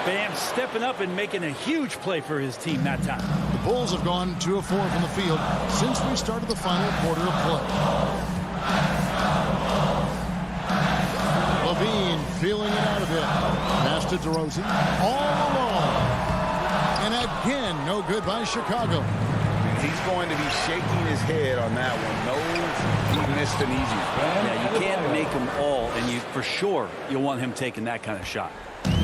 Bam stepping up and making a huge play for his team that time. The Bulls have gone 2 of 4 from the field since we started the final quarter of play. Levine feeling it out of it. Pass to DeRozan. All along. And again, no good by Chicago. He's going to be shaking his head on that one. No, he missed an easy one. Yeah, you can't make them all, and you for sure you'll want him taking that kind of shot.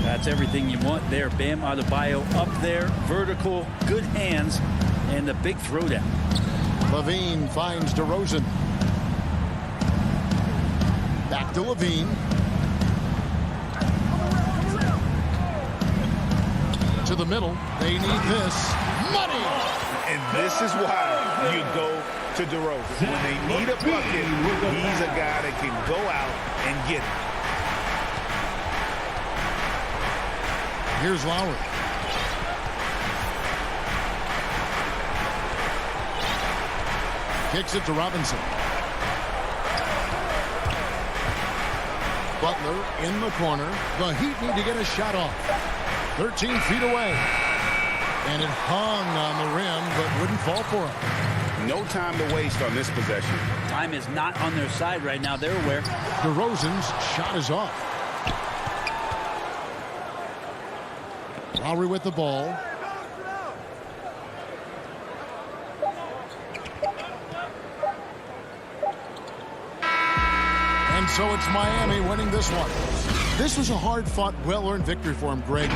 That's everything you want there. Bam Adebayo up there, vertical, good hands, and a big throwdown. Levine finds DeRozan. Back to Levine. To the middle. They need this. Money! And this is why you go to DeRozan. When they need a bucket, he's a guy that can go out and get it. Here's Lowry. Kicks it to Robinson. Butler in the corner. The Heat need to get a shot off. 13 feet away. And it hung on the rim, but wouldn't fall for him. No time to waste on this possession. Time is not on their side right now. They're aware. DeRozan's shot is off. Lowry with the ball. And so it's Miami winning this one. This was a hard-fought, well-earned victory for him, Greg.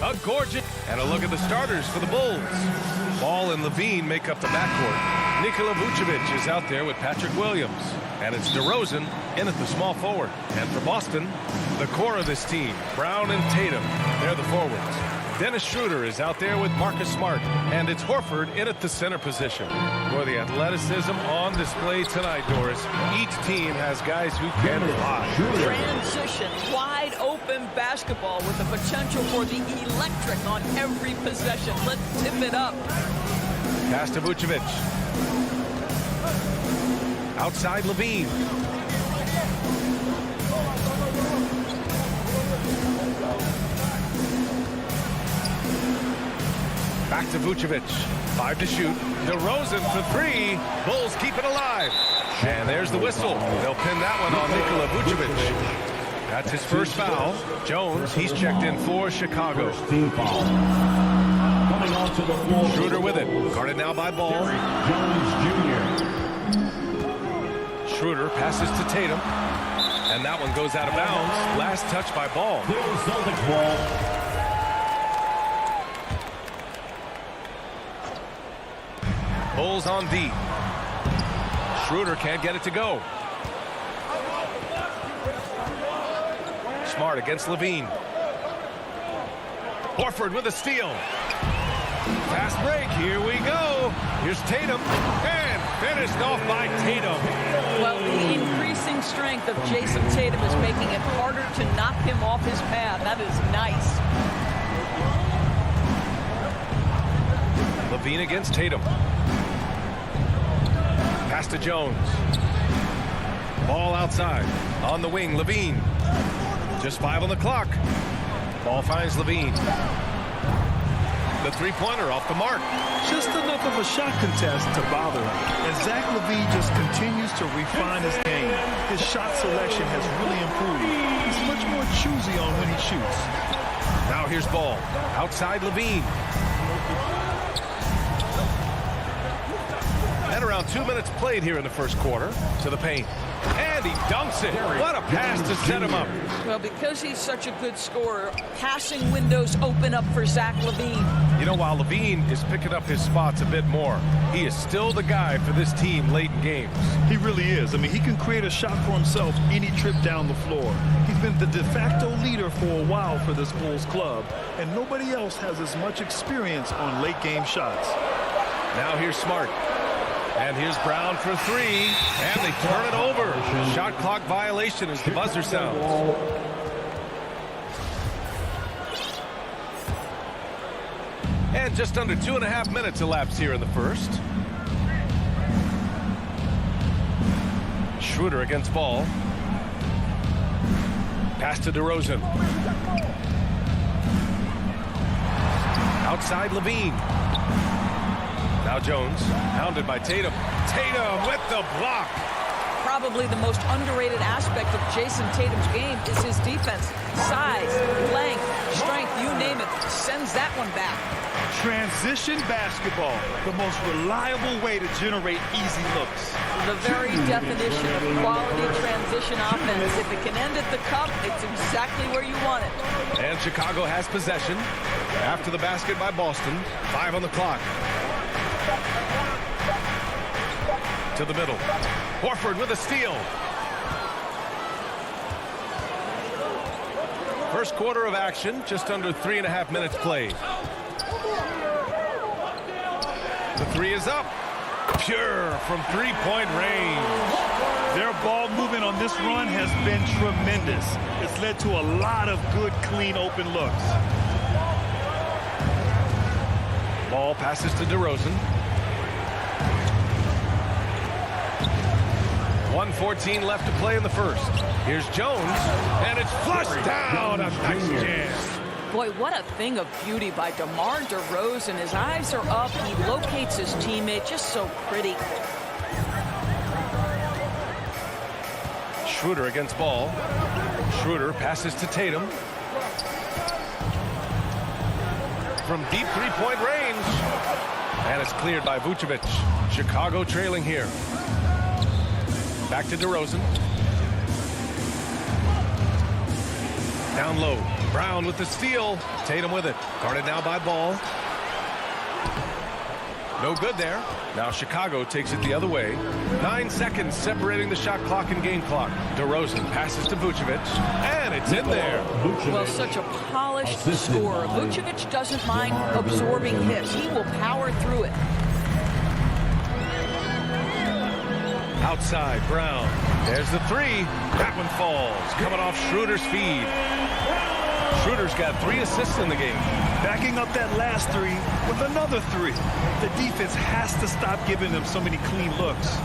A gorgeous. And a look at the starters for the Bulls. Ball and Levine make up the backcourt. Nikola Vucevic is out there with Patrick Williams. And it's DeRozan in at the small forward. And for Boston, the core of this team, Brown and Tatum, they're the forwards. Dennis Schroeder is out there with Marcus Smart. And it's Horford in at the center position. For the athleticism on display tonight, Doris. Each team has guys who can fly. Transition, wide open basketball with the potential for the electric on every possession. Let's tip it up. Pass to Vucevic. Outside Levine. Back to Vucevic. 5 to shoot. DeRozan for 3. Bulls keep it alive. And there's the whistle. They'll pin that one on Nikola Vucevic. That's his first foul. Jones, he's checked in for Chicago. Team foul. Coming onto the floor. Schroeder with it. Guarded now by Ball. Jones Jr. Schroeder passes to Tatum. And that one goes out of bounds. Last touch by Ball. Celtics ball. Bulls on D. Schroeder can't get it to go. Smart against Levine. Horford with a steal. Fast break. Here we go. Here's Tatum. And finished off by Tatum. Well, the increasing strength of Jason Tatum is making it harder to knock him off his path. That is nice. Levine against Tatum. Pass to Jones. Ball outside. On the wing, Levine. Just 5 on the clock. Ball finds Levine. The three-pointer off the mark. Just enough of a shot contest to bother him. And Zach LaVine just continues to refine his game. His shot selection has really improved. He's much more choosy on when he shoots. Now here's Ball. Outside Levine. And around 2 minutes played here in the first quarter. To the paint. And he dunks it. What a pass to set him up. Well, because he's such a good scorer, passing windows open up for Zach LaVine. You know, while Levine is picking up his spots a bit more, he is still the guy for this team late in games. He really is. I mean, he can create a shot for himself any trip down the floor. He's been the de facto leader for a while for this Bulls club, and nobody else has as much experience on late game shots. Now here's Smart. And here's Brown for 3, and they turn it over. Shot clock violation as the buzzer sounds. And just under 2.5 minutes elapsed here in the first. Schroeder against Ball. Pass to DeRozan. Outside Levine. Now Jones, hounded by Tatum. Tatum with the block. Probably the most underrated aspect of Jason Tatum's game is his defense. Size, length, strength, you name it, sends that one back. Transition basketball, the most reliable way to generate easy looks. The very definition of quality transition offense. If it can end at the cup, it's exactly where you want it. And Chicago has possession after the basket by Boston. 5 on the clock. To the middle. Horford with a steal. First quarter of action, just under 3.5 minutes played. The 3 is up. Pure from three-point range. Their ball movement on this run has been tremendous. It's led to a lot of good, clean, open looks. Ball passes to DeRozan. 1:14 left to play in the first. Here's Jones, and it's flushed down. A nice jam. Boy, what a thing of beauty by DeMar DeRozan. His eyes are up. He locates his teammate just so pretty. Schroeder against Ball. Schroeder passes to Tatum. From deep three-point range. And it's cleared by Vucevic. Chicago trailing here. Back to DeRozan. Down low. Brown with the steal. Tatum with it. Guarded now by Ball. No good there. Now Chicago takes it the other way. 9 seconds separating the shot clock and game clock. DeRozan passes to Vucevic, and it's in there. Well, such a polished scorer. Vucevic doesn't mind absorbing hits. He will power through it. Outside, Brown. There's the three. That one falls. Coming off Schroeder's feed. Schroeder's got 3 assists in the game. Backing up that last three with another 3. The defense has to stop giving them so many clean looks.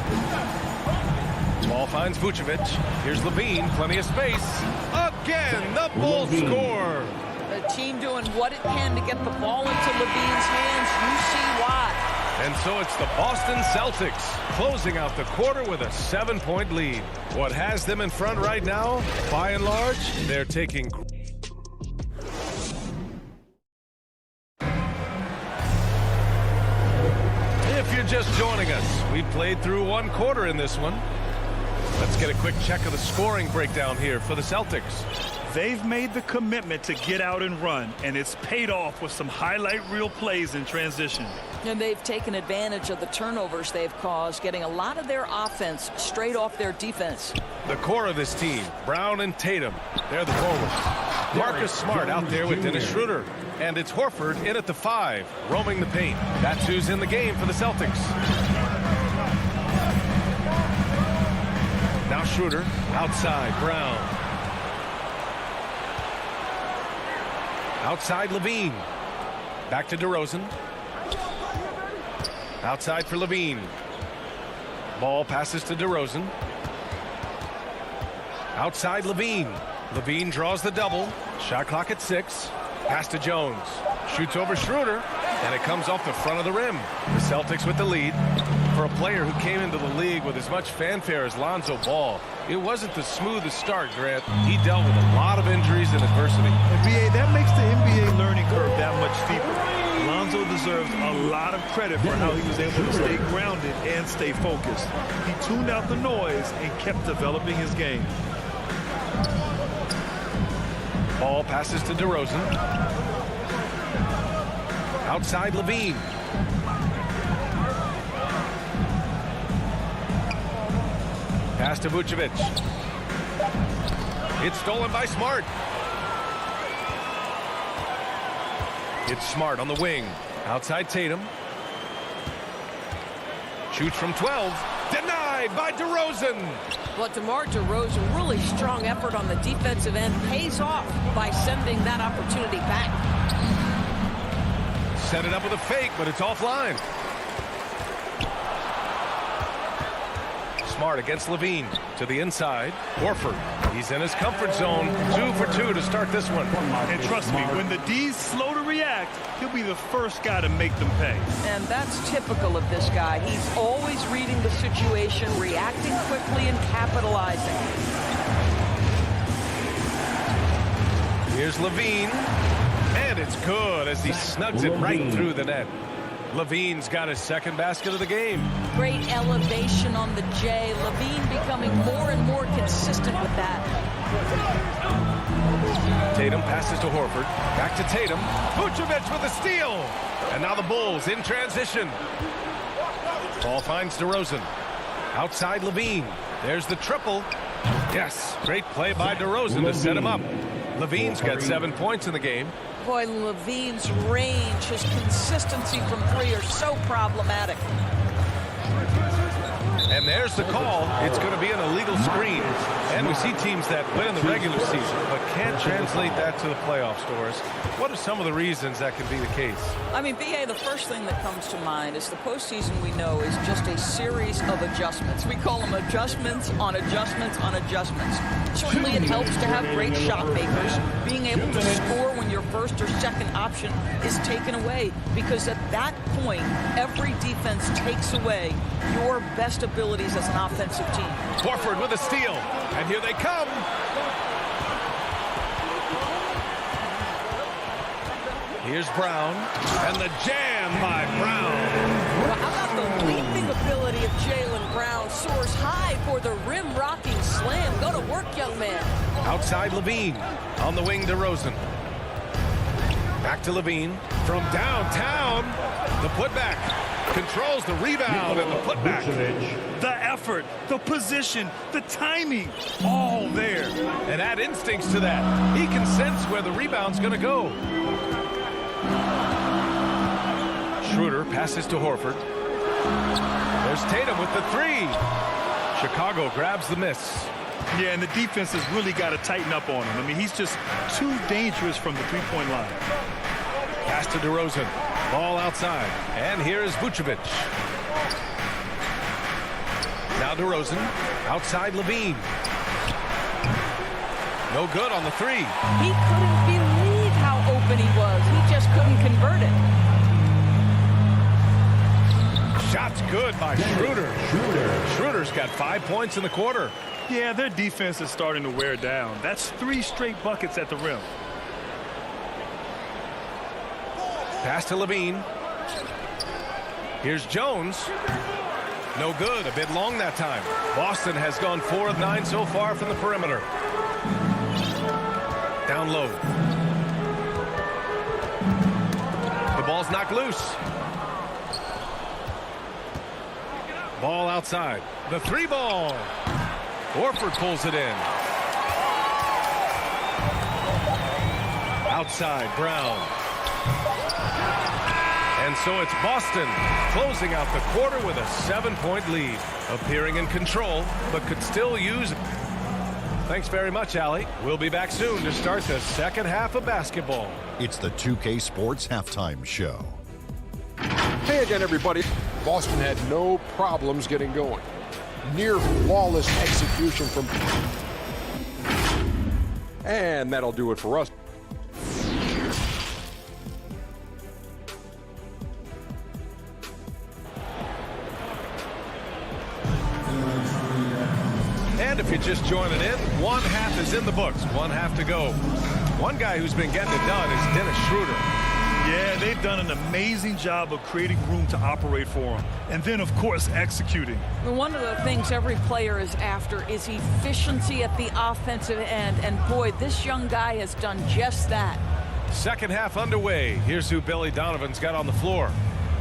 Ball finds Vucevic. Here's Levine. Plenty of space. Again, the Bulls score. The team doing what it can to get the ball into Levine's hands. You see why. And so it's the Boston Celtics closing out the quarter with a 7-point lead. What has them in front right now, by and large, they're taking... If you're just joining us, we played through 1 quarter in this one. Let's get a quick check of the scoring breakdown here for the Celtics. They've made the commitment to get out and run, and it's paid off with some highlight reel plays in transition. And they've taken advantage of the turnovers they've caused, getting a lot of their offense straight off their defense. The core of this team, Brown and Tatum, they're the forwards. Marcus Smart out there with Dennis Schroeder. And it's Horford in at the 5, roaming the paint. That's who's in the game for the Celtics. Now Schroeder, outside, Brown. Outside Levine. Back to DeRozan. Outside for Levine. Ball passes to DeRozan. Outside Levine. Levine draws the double. Shot clock at 6. Pass to Jones. Shoots over Schroeder. And it comes off the front of the rim. The Celtics with the lead. For a player who came into the league with as much fanfare as Lonzo Ball, it wasn't the smoothest start, Grant. He dealt with a lot of injuries and adversity. And BA, that makes the NBA learning curve that much steeper. Lonzo deserves a lot of credit for how he was able to stay grounded and stay focused. He tuned out the noise and kept developing his game. Ball passes to DeRozan. Outside Levine. Pass to Vucevic. It's stolen by Smart. It's Smart on the wing. Outside Tatum. Shoots from 12. Denied by DeRozan. But DeMar DeRozan, really strong effort on the defensive end, pays off by sending that opportunity back. Set it up with a fake, but it's offline. Smart against Levine to the inside. Horford, he's in his comfort zone. 2 for 2 to start this one. And trust me, when the D's slow to react, he'll be the first guy to make them pay. And that's typical of this guy. He's always reading the situation, reacting quickly, and capitalizing. Here's Levine. And it's good as he snugs it right through the net. Levine's got his 2nd basket of the game. Great elevation on the J. Levine becoming more and more consistent with that. Tatum passes to Horford. Back to Tatum. Vucevic with a steal. And now the Bulls in transition. Ball finds DeRozan. Outside Levine. There's the triple. Yes, great play by DeRozan to set him up. Levine's got 7 points in the game. Boy, Levine's range, his consistency from 3 are so problematic. And there's the call. It's going to be an illegal screen. And we see teams that win in the regular season but can't translate that to the playoffs, Doris. What are some of the reasons that can be the case? I mean, BA, the first thing that comes to mind is the postseason, we know, is just a series of adjustments. We call them adjustments on adjustments on adjustments. Certainly it helps to have great shot makers. Being able to score when your first or second option is taken away, because at that point, every defense takes away your best abilities as an offensive team. Horford with a steal, and here they come. Here's Brown, and the jam by Brown. Well, how about the leaping ability of Jaylen Brown? Brown soars high for the rim-rocking slam. Go to work, young man. Outside Levine. On the wing, DeRozan. Back to Levine. From downtown, the putback. Controls the rebound and the putback. The effort, the position, the timing, all there. And add instincts to that. He can sense where the rebound's going to go. Schroeder passes to Horford. There's Tatum with the three. Chicago grabs the miss. Yeah, and the defense has really got to tighten up on him. I mean, he's just too dangerous from the three-point line. Pass to DeRozan. Ball outside. And here is Vucevic. Now DeRozan. Outside Levine. No good on the three. He couldn't believe how open he was. He just couldn't convert it. Shot's good by Schroeder. Schroeder's got 5 points in the quarter. Yeah, their defense is starting to wear down. That's 3 straight buckets at the rim. Pass to Levine. Here's Jones. No good. A bit long that time. Boston has gone 4 of 9 so far from the perimeter. Down low. The ball's knocked loose. Ball outside. The three ball. Horford pulls it in. Outside, Brown. And so it's Boston closing out the quarter with a 7-point lead. Appearing in control, but could still use it. Thanks very much, Allie. We'll be back soon to start the second half of basketball. It's the 2K Sports Halftime Show. Hey again, everybody. Boston had no problems getting going. Near flawless execution from... And that'll do it for us. And if you're just joining in, one half is in the books. One half to go. One guy who's been getting it done is Dennis Schroeder. Yeah, they've done an amazing job of creating room to operate for him. And then, of course, executing. One of the things every player is after is efficiency at the offensive end. And, boy, this young guy has done just that. Second half underway. Here's who Billy Donovan's got on the floor.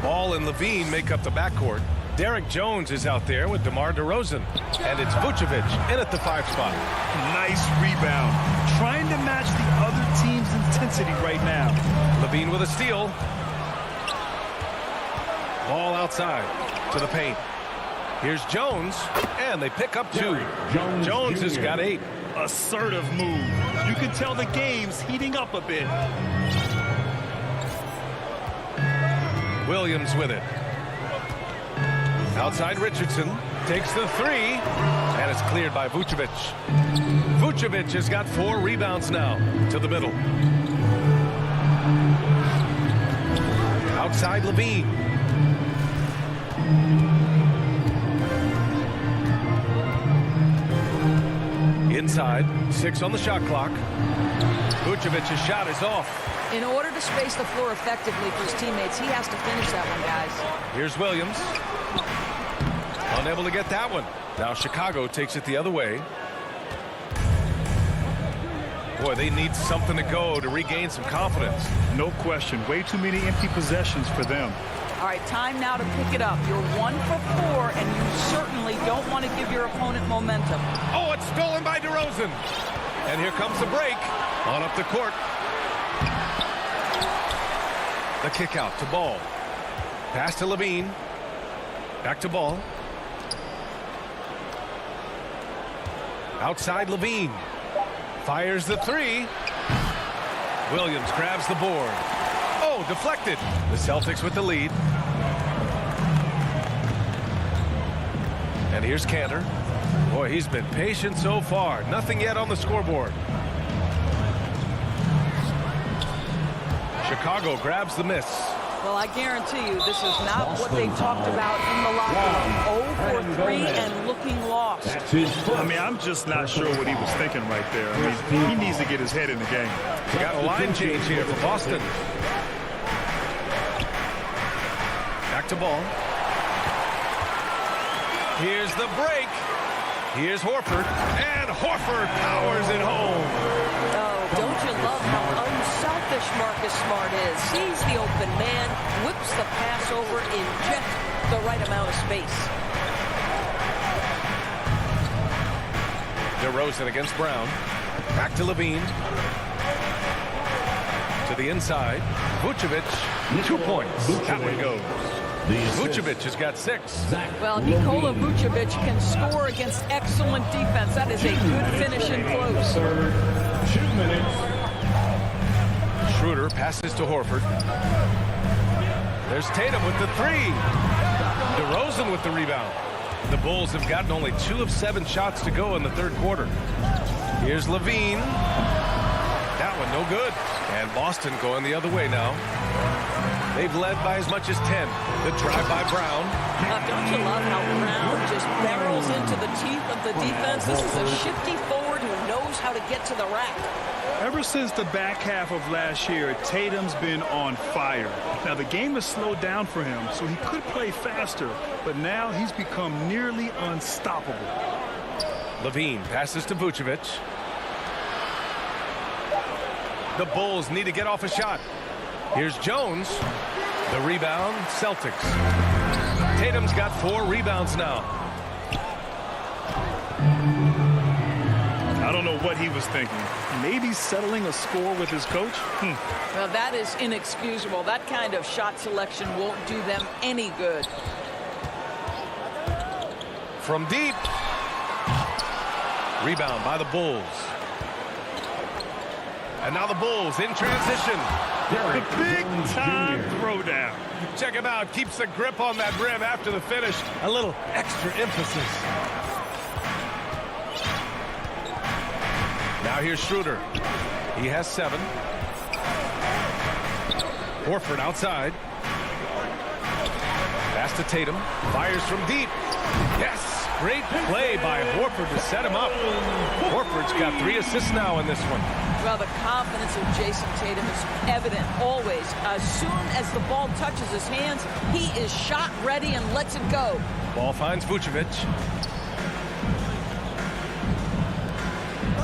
Ball and Levine make up the backcourt. Derek Jones is out there with DeMar DeRozan. And it's Vucevic in at the 5 spot. Nice rebound. Trying to match the other team's intensity right now. Levine with a steal. Ball outside to the paint. Here's Jones, and they pick up 2. Jones has got 8. Assertive move. You can tell the game's heating up a bit. Williams with it. Outside Richardson takes the 3, and it's cleared by Vucevic. Vucevic has got 4 rebounds now to the middle. Outside Levine. Inside, 6 on the shot clock. Vucevic's shot is off. In order to space the floor effectively for his teammates, he has to finish that one, guys. Here's Williams. Unable to get that one. Now Chicago takes it the other way. Boy, they need something to go to regain some confidence. No question. Way too many empty possessions for them. All right, time now to pick it up. You're 1 for 4, and you certainly don't want to give your opponent momentum. Oh, it's stolen by DeRozan. And here comes the break. On up the court. The kick out to Ball. Pass to Levine. Back to Ball. Outside Levine. Fires the 3. Williams grabs the board. Oh, deflected. The Celtics with the lead. And here's Cantor. Boy, he's been patient so far. Nothing yet on the scoreboard. Chicago grabs the miss. Well, I guarantee you this is not what they talked about in the locker room. 0 for 3 and looking lost. I mean, I'm just not sure what he was thinking right there. I mean, he needs to get his head in the game. We got a line change here for Boston. Back to Ball. Here's the break. Here's Horford, and Horford powers it home. Oh, don't you love how unselfish Marcus Smart is? Sees the open man, whips the pass over in just the right amount of space. DeRozan against Brown. Back to Levine. To the inside. Vucevic, 2 points. That one goes. Vucevic has got 6. Well, Nikola Vucevic can score against excellent defense. That is a good finish in close. 2 minutes. Schroeder passes to Horford. There's Tatum with the 3. DeRozan with the rebound. The Bulls have gotten only 2 of 7 shots to go in the third quarter. Here's Levine. That one no good. And Boston going the other way now. They've led by as much as 10. The drive by Brown. Don't you love how Brown just barrels into the teeth of the defense? This is a shifty forward who knows how to get to the rack. Ever since the back half of last year, Tatum's been on fire. Now, the game has slowed down for him, so he could play faster, but now he's become nearly unstoppable. Levine passes to Vucevic. The Bulls need to get off a shot. Here's Jones. The rebound, Celtics. Tatum's got 4 rebounds now. I don't know what he was thinking. Maybe settling a score with his coach? Well, that is inexcusable. That kind of shot selection won't do them any good. From deep. Rebound by the Bulls. And now the Bulls in transition. The big-time throwdown. Check him out. Keeps the grip on that rim after the finish. A little extra emphasis. Now here's Schroeder. He has 7. Horford outside. Pass to Tatum. Fires from deep. Yes! Great play by Horford to set him up. Horford's got 3 assists now in this one. Well, the confidence of Jason Tatum is evident always. As soon as the ball touches his hands, he is shot ready and lets it go. Ball finds Vucevic.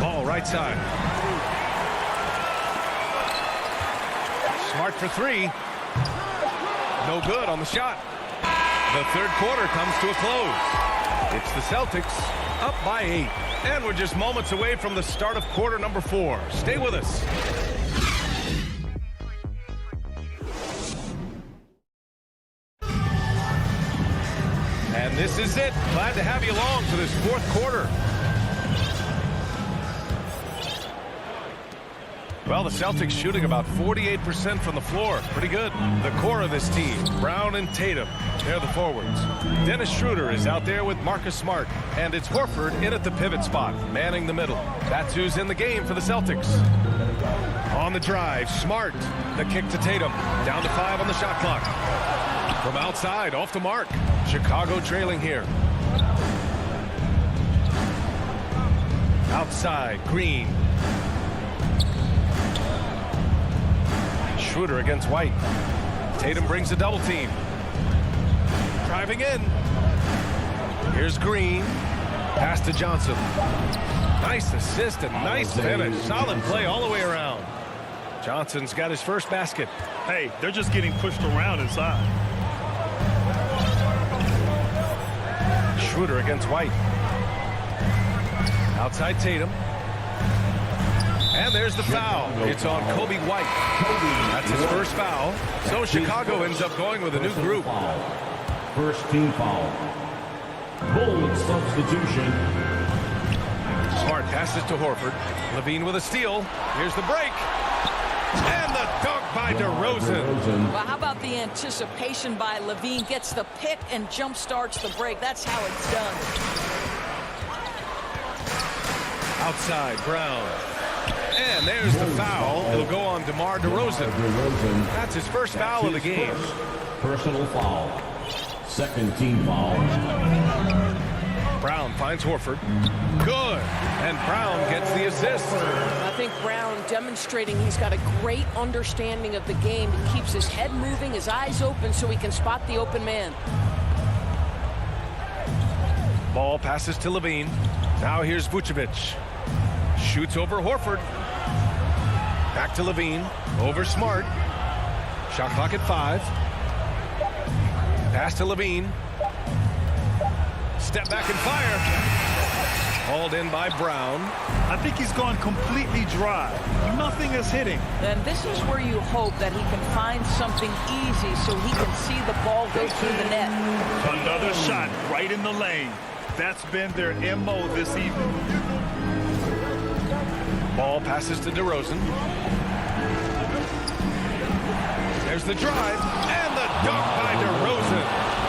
Ball right side. Smart for 3. No good on the shot. The third quarter comes to a close. It's the Celtics up by 8. And we're just moments away from the start of quarter number 4. Stay with us. And this is it. Glad to have you along for this fourth quarter. Well, the Celtics shooting about 48% from the floor. Pretty good. The core of this team, Brown and Tatum, they're the forwards. Dennis Schroeder is out there with Marcus Smart. And it's Horford in at the pivot spot, manning the middle. That's who's in the game for the Celtics. On the drive, Smart. The kick to Tatum. Down to 5 on the shot clock. From outside, off the mark. Chicago trailing here. Outside, Green. Schroeder against White. Tatum brings a double team. Driving in. Here's Green. Pass to Johnson. Nice assist and nice finish. Solid play all the way around. Johnson's got his first basket. Hey, they're just getting pushed around inside. Schroeder against White. Outside Tatum. And there's the foul. It's on Kobe White. That's his first foul. So Chicago ends up going with a new group. First team foul. Bulls substitution. Smart passes to Horford. Levine with a steal. Here's the break. And the dunk by DeRozan. Well, how about the anticipation by Levine? Gets the pick and jump starts the break. That's how it's done. Outside, Brown. And there's the foul. It'll go on DeMar DeRozan. That's his first foul of the game. Personal foul. Second team foul. Brown finds Horford. Good. And Brown gets the assist. I think Brown demonstrating he's got a great understanding of the game. He keeps his head moving, his eyes open so he can spot the open man. Ball passes to Levine. Now here's Vucevic. Shoots over Horford. Back to Levine. Over Smart. Shot clock at 5. Pass to Levine. Step back and fire. Hauled in by Brown. I think he's gone completely dry. Nothing is hitting. And this is where you hope that he can find something easy so he can see the ball go through the net. Another shot right in the lane. That's been their MO this evening. Ball passes to DeRozan. There's the drive and the dunk by DeRozan.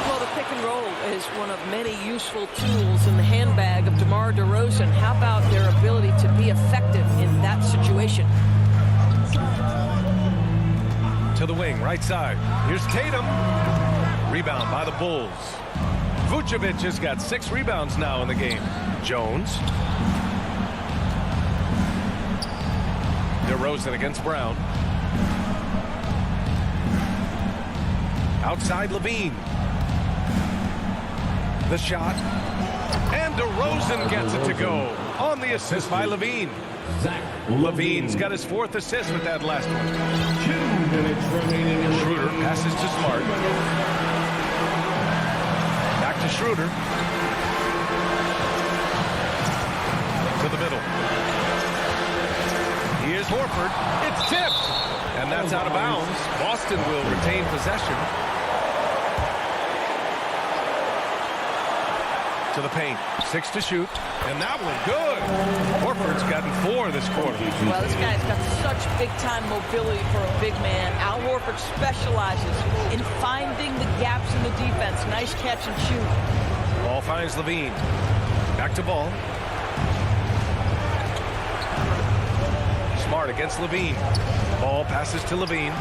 Well, the pick and roll is one of many useful tools in the handbag of DeMar DeRozan. How about their ability to be effective in that situation? To the wing, right side. Here's Tatum. Rebound by the Bulls. Vucevic has got 6 rebounds now in the game. Jones. DeRozan against Brown. Outside Levine. The shot. And DeRozan gets it to go. On the assist by Levine. Levine's got his 4th assist with that last one. 2 minutes remaining. Schroeder passes to Smart. Back to Schroeder. To the middle. Here's Horford. It's tipped. And that's out of bounds. Boston will retain possession. To the paint. 6 to shoot. And that one good. Horford's gotten 4 this quarter. Well, this guy's got such big-time mobility for a big man. Al Horford specializes in finding the gaps in the defense. Nice catch and shoot. Ball finds Levine. Back to Ball. Smart against Levine. Ball passes to Levine.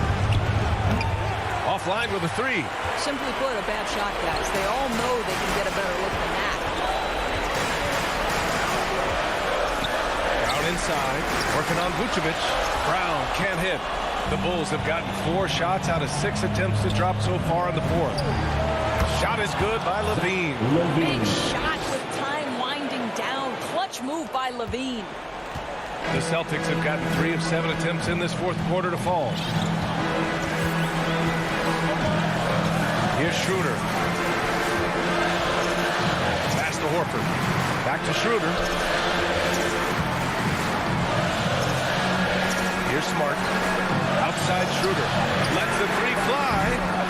Offline with a 3. Simply put, a bad shot, guys. They all know they can get a better look than that. Down inside. Working on Vucevic. Brown can't hit. The Bulls have gotten 4 shots out of 6 attempts to drop so far in the 4th. Shot is good by Levine. Big shot with time winding down. Clutch move by Levine. The Celtics have gotten 3 of 7 attempts in this 4th quarter to fall. Here's Schroeder. Pass to Horford. Back to Schroeder. Here's Smart. Outside Schroeder. Lets the 3 fly.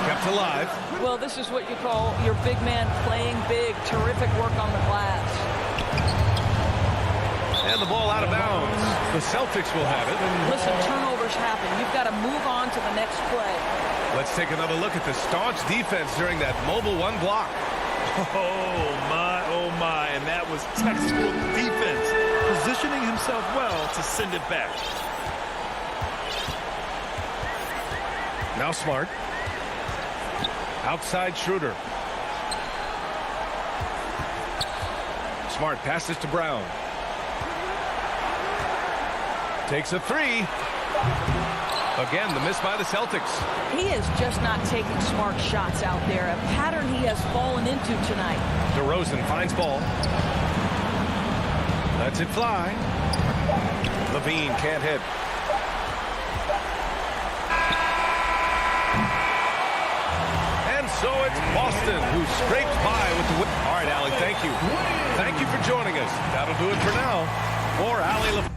Kept alive. Well, this is what you call your big man playing big. Terrific work on the glass. And the ball out of bounds. The Celtics will have it. Listen, turnovers happen. You've got to move on to the next play. Let's take another look at the staunch defense during that mobile 1 block. Oh my, and that was textbook defense. Positioning himself well to send it back. Now Smart. Outside Schroeder. Smart passes to Brown. Takes a 3. Again, the miss by the Celtics. He is just not taking smart shots out there. A pattern he has fallen into tonight. DeRozan finds Ball. Lets it fly. Levine can't hit. And so it's Boston who scrapes by with the win. All right, Allie, thank you. Thank you for joining us. That'll do it for now. For Allie LeVine.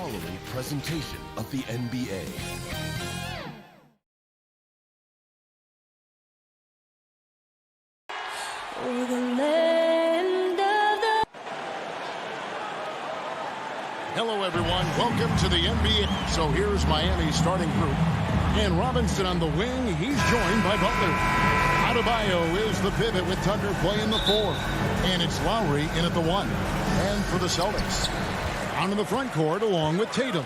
following presentation of the NBA. Hello, everyone. Welcome to the NBA. So here's Miami's starting group. And Robinson on the wing. He's joined by Butler. Adebayo is the pivot with Tucker playing the 4. And it's Lowry in at the 1. And for the Celtics, down in the front court along with Tatum.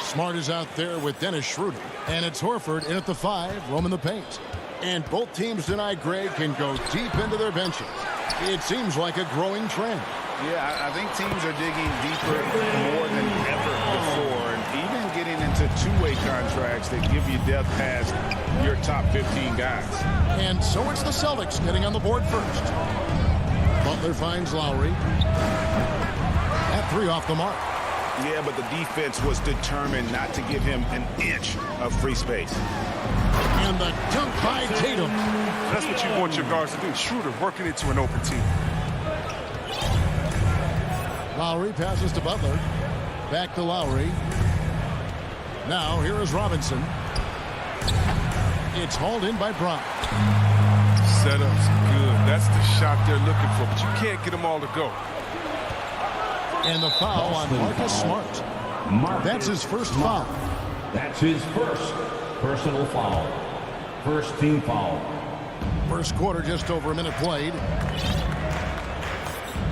Smart is out there with Dennis Schroeder. And it's Horford in at the 5, roaming the paint. And both teams tonight, Greg, can go deep into their benches. It seems like a growing trend. Yeah, I think teams are digging deeper more than ever before, and even getting into two-way contracts that give you depth past your top 15 guys. And so it's the Celtics getting on the board first. Butler finds Lowry. At 3 off the mark. Yeah, but the defense was determined not to give him an inch of free space. And the dunk by Tatum. That's what you want your guards to do. Schroeder working into an open team. Lowry passes to Butler. Back to Lowry. Now here is Robinson. It's hauled in by Brown. Setup's good. That's the shot they're looking for, but you can't get them all to go. And the foul on Marcus Smart. That's his first foul. That's his first personal foul. First team foul. First quarter, just over a minute played.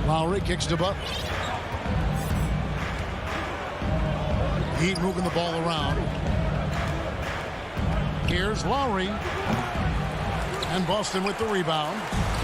Lowry kicks to Butler. Heat moving the ball around. Here's Lowry. And Boston with the rebound.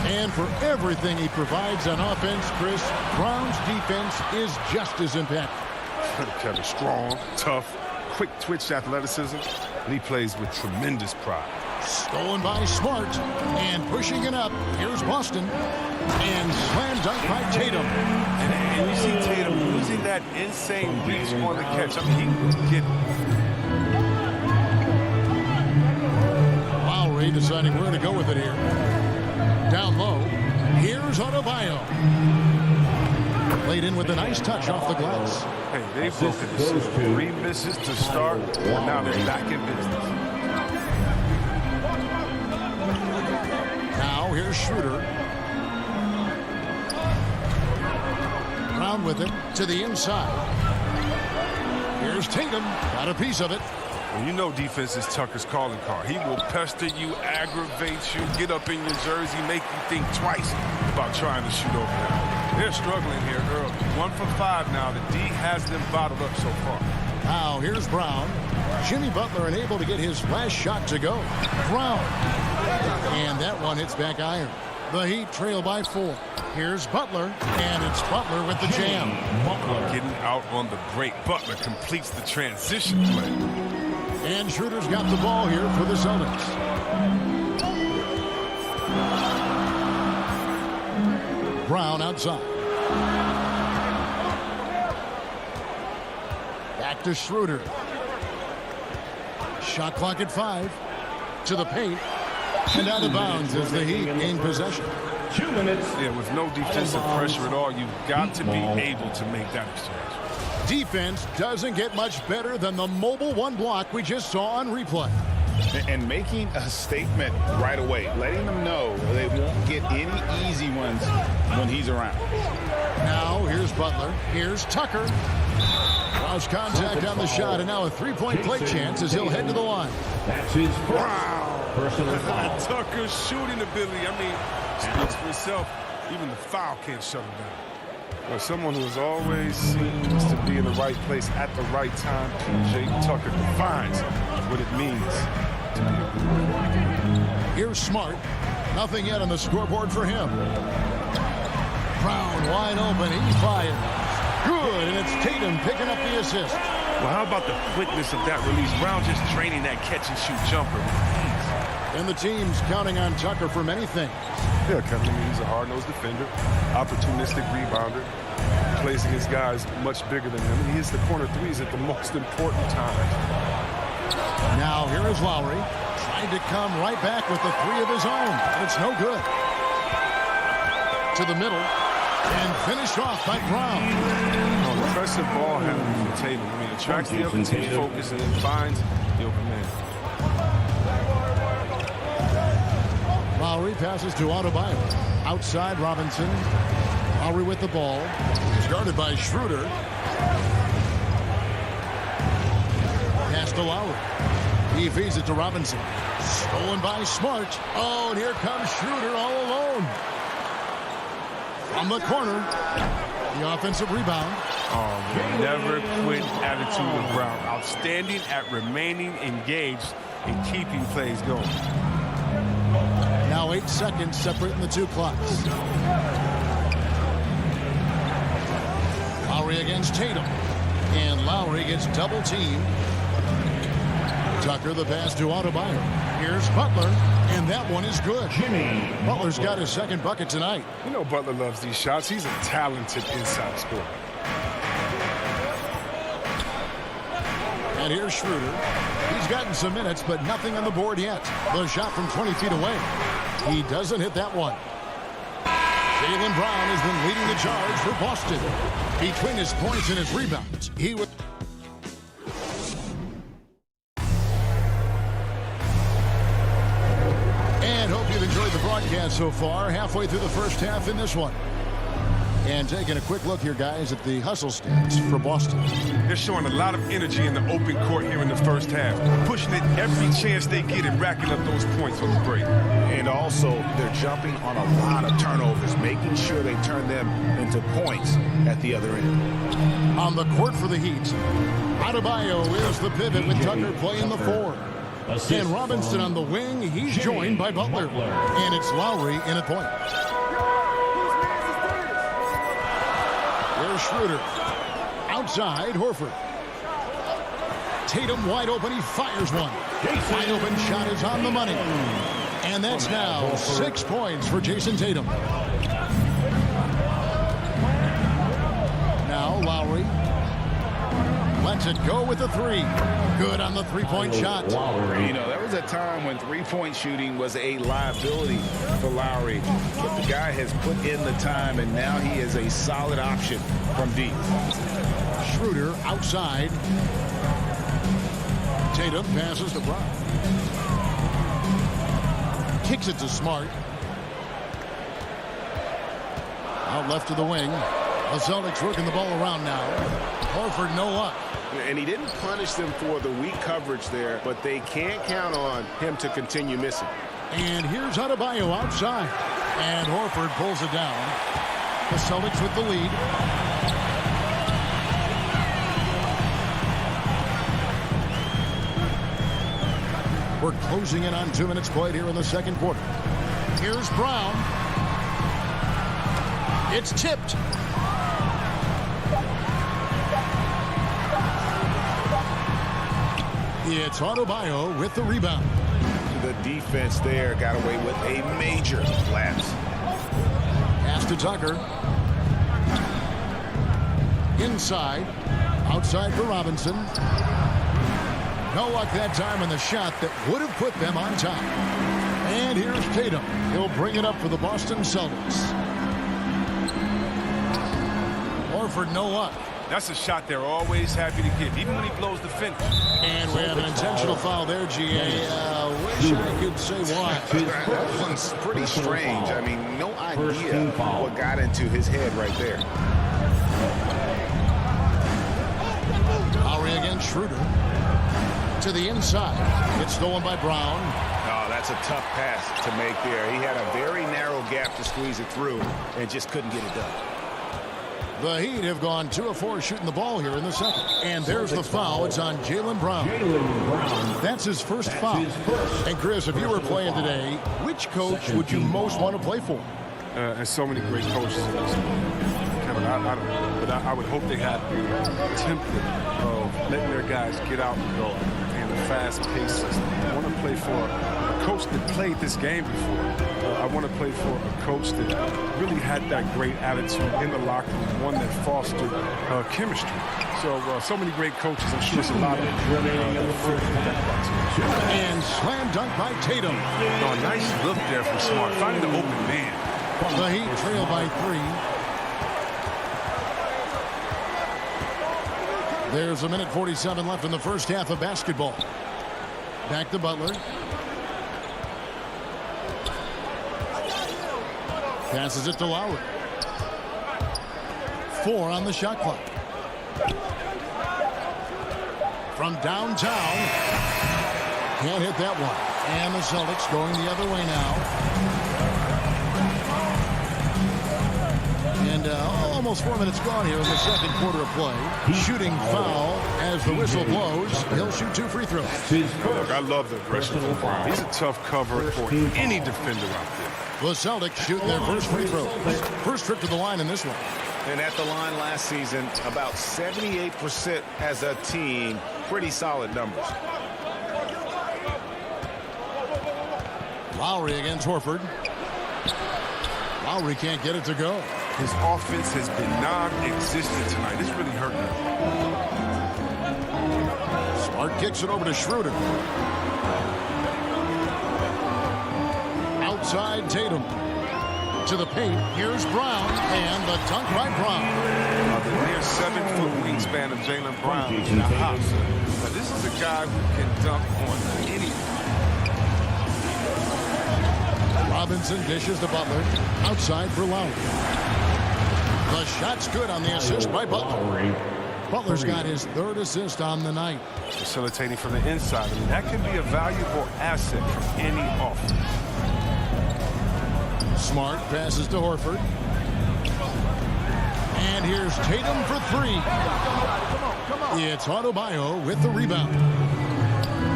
And for everything he provides on offense, Chris, Brown's defense is just as impactful. Kevin, strong, tough, quick twitch athleticism, and he plays with tremendous pride. Stolen by Smart, and pushing it up. Here's Boston, and slam dunk by Tatum. And you see Tatum losing that insane reach on the catch. I mean, he can get it. Lowry deciding where to go with it here. Down low, here's Adebayo. Played in with a nice touch off the glass. Hey, they've broken this. 3 misses to start, and now they're back in business. Now here's Schroeder. Brown with it to the inside. Here's Tatum. Got a piece of it. And you know defense is Tucker's calling card. He will pester you, aggravate you, get up in your jersey, make you think twice about trying to shoot over there. They're struggling here early. 1 for 5 now. The D has them bottled up so far. Now here's Brown. Jimmy Butler unable to get his last shot to go. Brown. And that one hits back iron. The Heat trail by 4. Here's Butler, and it's Butler with the jam. Butler getting out on the break. Butler completes the transition play. And Schroeder's got the ball here for the Celtics. Brown outside. Back to Schroeder. Shot clock at 5. To the paint. And out of bounds as the Heat gain possession. 2 minutes. Yeah, with no defensive pressure at all, you've got to be able to make that exchange. Defense doesn't get much better than the mobile 1 block we just saw on replay. And making a statement right away, letting them know they won't get any easy ones when he's around. Now here's Butler. Here's Tucker. Lost contact on the shot, and now a 3-point play chance as he'll head to the line. That's his personal foul. Tucker's shooting ability, I mean, speaks for itself. Even the foul can't shut him down. Well, someone who has always seems to be in the right place at the right time, P.J. Tucker defines what it means to be a good player. Here's Smart. Nothing yet on the scoreboard for him. Brown wide open. He fires. Good, and it's Tatum picking up the assist. Well, how about the quickness of that release? Brown just training that catch-and-shoot jumper. And the team's counting on Tucker for many things. Yeah, Kevin, he's a hard-nosed defender, opportunistic rebounder, plays against guys much bigger than him, and he hits the corner threes at the most important times. Now here is Lowry, trying to come right back with the 3 of his own. It's no good. To the middle, And finished off by Brown. Impressive ball handling from Tatum. I mean, attracts the other team's focus and then finds the open man. Lowry passes to Adebayo. Outside Robinson. Lowry with the ball. He's guarded by Schroeder. Pass to Lowry. He feeds it to Robinson. Stolen by Smart. Oh, and here comes Schroeder all alone. From the corner. The offensive rebound. Oh, the never quit attitude of Brown. Outstanding at remaining engaged and keeping plays going. Now 8 seconds separating the two clocks. Lowry against Tatum. And Lowry gets double teamed. Tucker the pass to Adebayo. Here's Butler. And that one is good. Butler's got his second bucket tonight. You know Butler loves these shots. He's a talented inside scorer. And here's Schroeder. He's gotten some minutes, but nothing on the board yet. The shot from 20 feet away. He doesn't hit that one. Jaylen Brown has been leading the charge for Boston. Between his points and his rebounds, he was... And hope you've enjoyed the broadcast so far. Halfway through the first half in this one. And taking a quick look here, guys, at the hustle stats for Boston. They're showing a lot of energy in the open court here in the first half. Pushing it every chance they get and racking up those points on the break. And also, they're jumping on a lot of turnovers, making sure they turn them into points at the other end. On the court for the Heat, Adebayo is the pivot with Tucker playing the 4. And Robinson on the wing, he's joined by Butler. And it's Lowry in at point. There's Schroeder. Outside, Horford. Tatum wide open, he fires one. Wide open shot is on the money. And that's now 6 points for Jason Tatum. Now Lowry lets it go with the 3. Good on the three-point shot. You know, there was a time when three-point shooting was a liability for Lowry. But the guy has put in the time, and now he is a solid option from deep. Schroeder outside. Tatum passes to Brown. Kicks it to Smart. Out left to the wing. The Celtics working the ball around now. Horford no luck. And he didn't punish them for the weak coverage there, but they can't count on him to continue missing. And here's Adebayo outside. And Horford pulls it down. The Celtics with the lead. We're closing in on 2 minutes played here in the second quarter. Here's Brown. It's tipped. It's Adebayo with the rebound. The defense there got away with a major lapse. Pass to Tucker. Inside. Outside for Robinson. No luck that time on the shot that would have put them on top. And here's Tatum. He'll bring it up for the Boston Celtics. Horford no luck. That's a shot they're always happy to give, even when he blows the finish. And we have an intentional foul there, GA. Wish I could say why. That one's pretty strange. I mean, no idea what got into his head right there. Lowry against Schroeder. To the inside. It's stolen by Brown. Oh, that's a tough pass to make there. He had a very narrow gap to squeeze it through and just couldn't get it done. The Heat have gone 2 of 4 shooting the ball here in the second. And there's the foul. It's on Jaylen Brown. That's his first foul. And Chris, if you were playing today, which coach would you most want to play for? And so many great coaches in this. Kevin, I don't know. But I would hope they had a template of letting their guys get out and go in a fast-paced system. I want to play for a coach that played this game before. I want to play for a coach that really had that great attitude in the locker room, one that fostered chemistry. So many great coaches. I'm sure there's a lot of them. And slam dunk by Tatum. Oh, nice look there from Smart, finding the open man. The Heat trail by 3. There's 1:47 left in the first half of basketball. Back to Butler. Passes it to Lowry. 4 on the shot clock. From downtown. Can't hit that one. And the Celtics going the other way now. And almost 4 minutes gone here in the second quarter of play. Shooting foul as the whistle blows. He'll shoot 2 free throws. Look, I love the aggression from Brown. He's a tough cover for any defender out there. The Celtics shooting their first free throws. First trip to the line in this one. And at the line last season, about 78% as a team. Pretty solid numbers. Lowry against Horford. Lowry can't get it to go. His offense has been non-existent tonight. It's really hurting him. Smart kicks it over to Schroeder. Outside Tatum. To the paint. Here's Brown. And the dunk by Brown. The near 7-foot wingspan of Jaylen Brown in the house. Now, this is a guy who can dunk on anything. Robinson dishes to Butler. Outside for Lowry. The shot's good on the assist by Butler. Butler's got his 3rd assist on the night. Facilitating from the inside. I mean, that can be a valuable asset for any offense. Smart passes to Horford. And here's Tatum for 3. It's Adebayo with the rebound.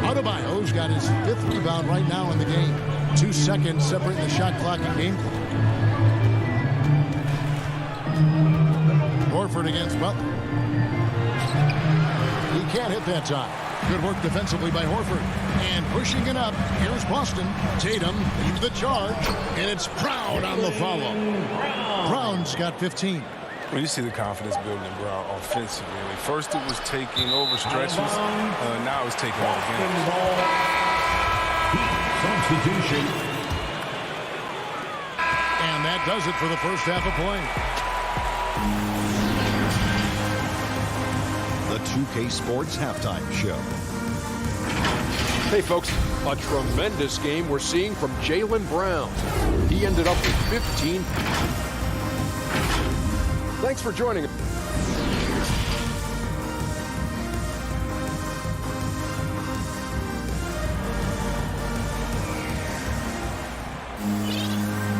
Adebayo's got his 5th rebound right now in the game. 2 seconds separating the shot clock and game clock. Horford against Butler. He can't hit that time. Good work defensively by Horford. And pushing it up, here's Boston. Tatum leads the charge, and it's Brown on the follow. Brown's got 15. When you see the confidence building in Brown offensively, I mean, first it was taking over stretches, now it's taking over games. Substitution. And that does it for the first half of play. The 2K Sports Halftime Show. Hey, folks, a tremendous game we're seeing from Jaylen Brown. He ended up with 15. Thanks for joining us.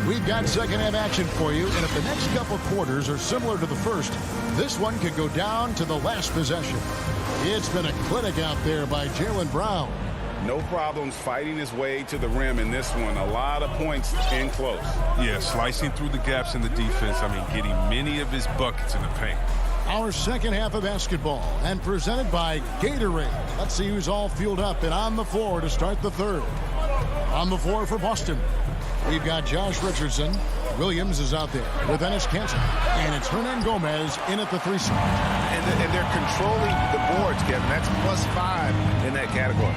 We've got second half action for you, and if the next couple quarters are similar to the first, this one could go down to the last possession. It's been a clinic out there by Jaylen Brown. No problems fighting his way to the rim in this one. A lot of points in close. Yeah, slicing through the gaps in the defense. I mean, getting many of his buckets in the paint. Our second half of basketball, and presented by Gatorade. Let's see who's all fueled up and on the floor to start the third. On the floor for Boston, we've got Josh Richardson. Williams is out there with Enes Kanter. And it's Hernan Gomez in at the 3 spot. And they're controlling the boards, Kevin. That's +5 in that category.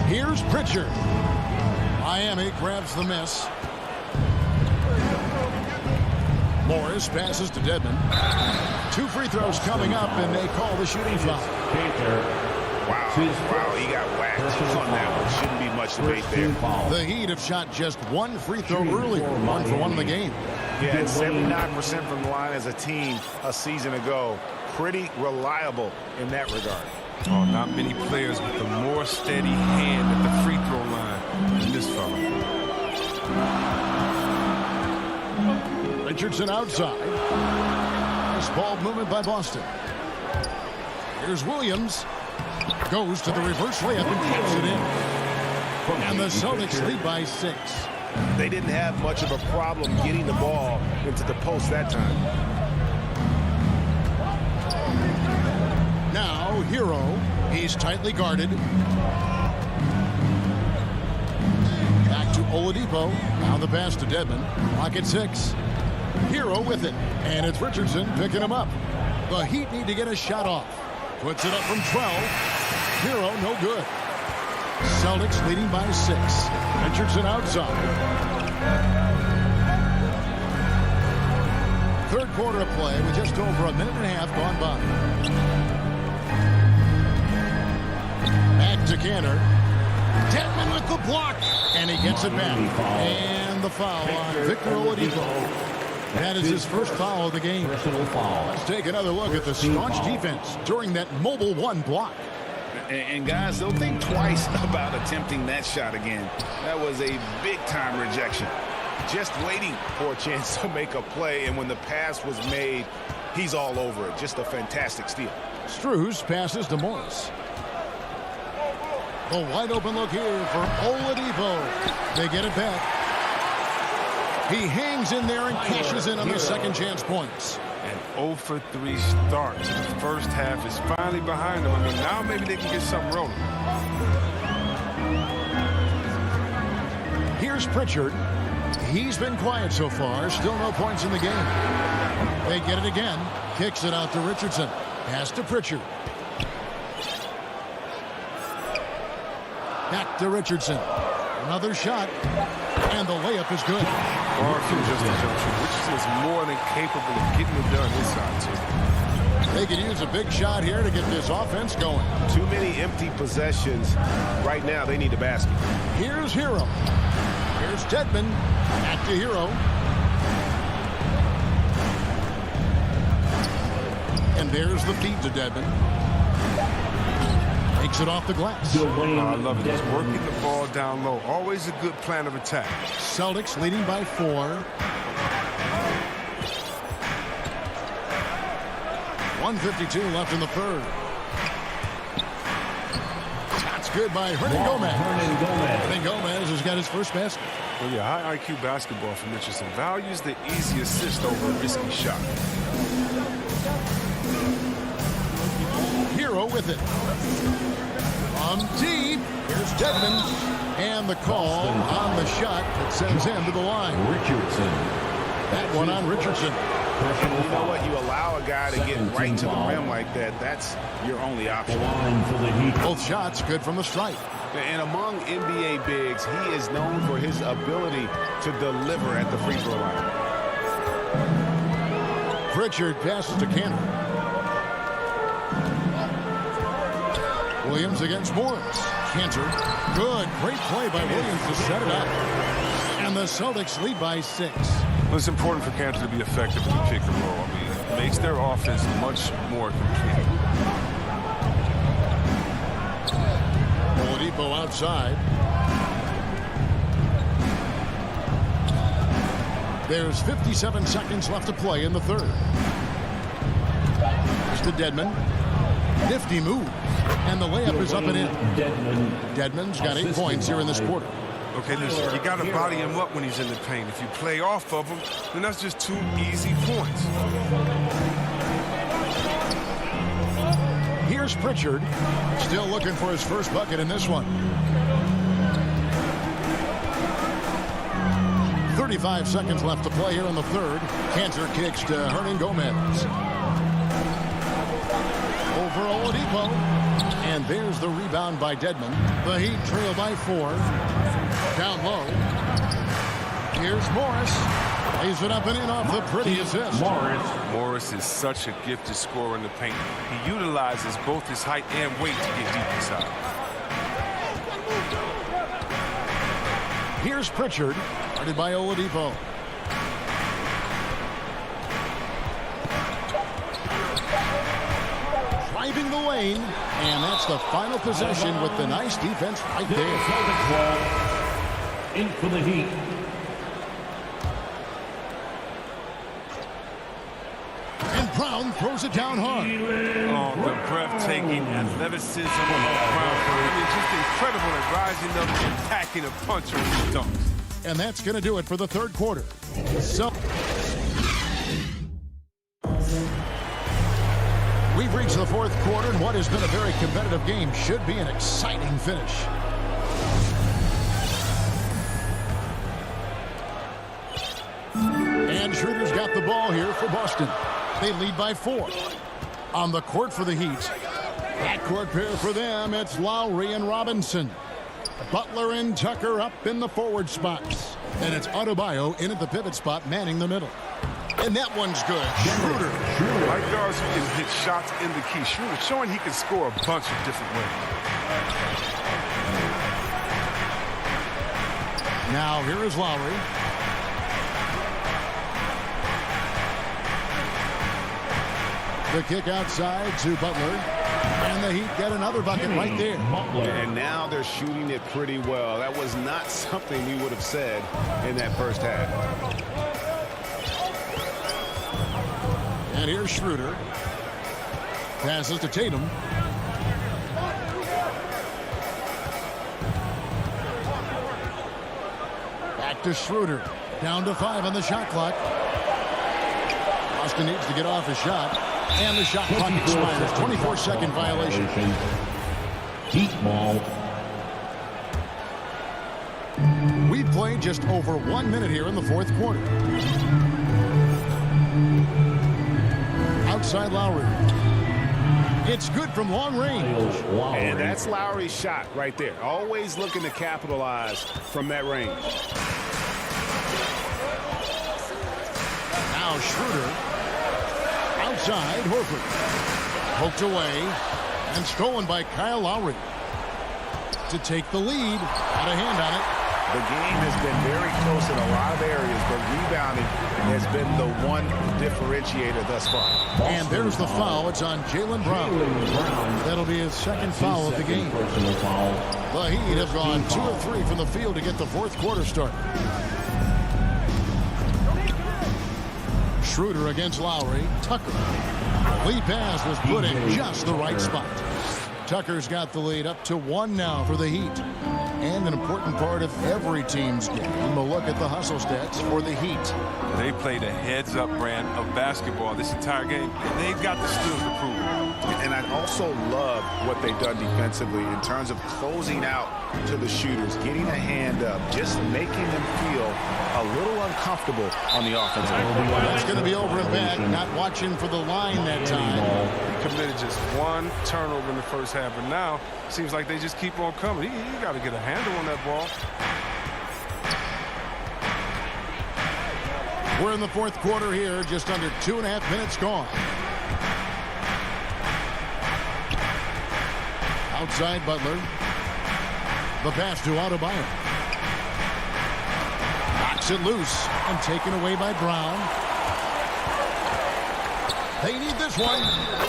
Here's Pritchard. Miami grabs the miss. Morris passes to Dedmon. 2 free throws coming up, and they call the shooting foul. Wow, he got whacked on that one. Shouldn't be much debate there. The Heat have shot just 1 free throw earlier, 1 for 1 in the game. Yeah, and 79% from the line as a team a season ago. Pretty reliable in that regard. Oh, not many players with a more steady hand at the free throw line than this fella. Richardson outside. Nice ball movement by Boston. Here's Williams. Goes to the reverse layup and puts it in. And the Celtics lead by 6. They didn't have much of a problem getting the ball into the post that time. Now, Hero. He's tightly guarded. Back to Oladipo. Now the pass to Dedmon. Clock at 6. Hero with it. And it's Richardson picking him up. The Heat need to get a shot off. Puts it up from 12. Hero, no good. Celtics leading by 6. Richardson outside. Third quarter of play with just over a minute and a half gone by. to Cantor. Dedmon with the block, and he gets it back. And the foul on Victor Oladipo. That is his first foul of the game. Let's take another look at the staunch defense during that mobile one block. And guys, don't think twice about attempting that shot again. That was a big-time rejection. Just waiting for a chance to make a play, and when the pass was made, he's all over it. Just a fantastic steal. Struz passes to Morris. A wide open look here for Oladipo. They get it back. He hangs in there and cashes in on the second chance points. An 0 for 3 start. The first half is finally behind them. I mean, now maybe they can get something rolling. Here's Pritchard. He's been quiet so far. Still no points in the game. They get it again. Kicks it out to Richardson. Pass to Pritchard. Back to Richardson. Another shot. And the layup is good. Far from just a jump shot. Richardson is more than capable of getting it done inside, too. They could use a big shot here to get this offense going. Too many empty possessions. Right now, they need a basket. Here's Hero. Here's Dedmon. Back to Hero. And there's the feed to Dedmon. Takes it off the glass. I love it. He's working the ball down low. Always a good plan of attack. Celtics leading by 4. .152 left in the third. That's good by Hernan Gomez. Hernan Gomez has got his first basket. Well, yeah, high IQ basketball from Richardson. Values the easy assist over a risky shot. Hero with it. From deep. Here's Dedmon. And the call on the shot that sends him to the line. Richardson. That one on Richardson. You know what? You allow a guy to get right to the rim like that. That's your only option. Both shots good from the stripe. And among NBA bigs, he is known for his ability to deliver at the free throw line. Pritchard passes to Cantor. Williams against Morris. Cantor. Good. Great play by Williams to set it up. And the Celtics lead by 6. Well, it's important for Cantor to be effective in the pick and roll. I mean, it makes their offense much more complete. Oladipo outside. There's 57 seconds left to play in the third. Here's to Dedmon. Nifty move. And the layup is up and in. Dedmon's got 8 points here in this quarter. Okay, listen, you got to body him up when he's in the paint. If you play off of him, then that's just 2 easy points. Here's Pritchard. Still looking for his first bucket in this one. 35 seconds left to play here in the third. Cantor kicks to Hernan Gomez. Over Oladipo. And there's the rebound by Dedmon. The Heat trail by 4. Down low. Here's Morris. Lays it up and in off the pretty assist. Morris is such a gifted scorer in the paint. He utilizes both his height and weight to get deep inside. Here's Pritchard. Guarded by Oladipo. Driving the lane. And that's the final possession with the nice defense right there. In for the Heat. And Brown throws it down hard. Oh, the breathtaking athleticism of Brown. I mean, just incredible at rising up and packing a punch on his dunks. And that's going to do it for the third quarter. So we've reached the fourth quarter, and what has been a very competitive game should be an exciting finish. And Schroeder's got the ball here for Boston. They lead by 4. On the court for the Heat. Backcourt pair for them, it's Lowry and Robinson. Butler and Tucker up in the forward spots. And it's Adebayo in at the pivot spot, manning the middle. And that one's good. Schroeder. Like guards who can hit shots in the key. Schroeder showing he can score a bunch of different ways. Now here is Lowry. The kick outside to Butler. And the Heat get another bucket right there. And now they're shooting it pretty well. That was not something we would have said in that first half. And here's Schroeder. Passes to Tatum. Back to Schroeder. Down to 5 on the shot clock. Boston needs to get off a shot. And the shot clock expires. 24-second violation. Heat ball. We played just over 1 minute here in the fourth quarter. Outside Lowry. It's good from long range. And that's Lowry's shot right there. Always looking to capitalize from that range. Now Schroeder. Outside Horford. Poked away. And stolen by Kyle Lowry. To take the lead. Had a hand on it. The game has been very close in a lot of areas, but rebounding has been the one differentiator thus far. And there's the foul. It's on Jaylen Brown. That'll be his second foul of the game. The Heat have gone 2 of 3 from the field to get the fourth quarter started. Schroeder against Lowry. Tucker. Lead pass was put in just the right spot. Tucker's got the lead up to 1 now for the Heat. And an important part of every team's game. We'll look at the hustle stats for the Heat. They played a heads-up brand of basketball this entire game. They've got the skills to prove it. And I also love what they've done defensively in terms of closing out to the shooters, getting a hand up, just making them feel a little uncomfortable on the offensive end. That's going to be over and back, not watching for the line that time. He committed just 1 turnover in the first half, but now it seems like they just keep on coming. He got to get a handle on that ball. We're in the fourth quarter here, just under 2.5 minutes gone. Outside Butler. The pass to Adebayo. Knocks it loose and taken away by Brown. They need this one,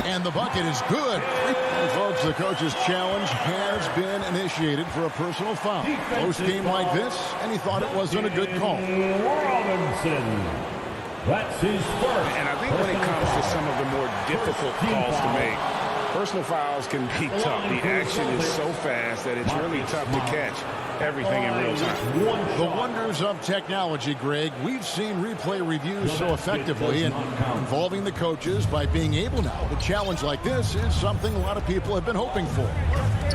and the bucket is good. And folks, the coach's challenge has been initiated for a personal foul. Close game like this, and he thought it wasn't a good call. Robinson. That's his first. And I think when it comes to some of the more difficult calls to make, personal fouls can be tough. The action is so fast that it's really tough to catch everything in real time. The wonders of technology, Greg. We've seen replay reviews so effectively and involving the coaches by being able now to challenge like this is something a lot of people have been hoping for.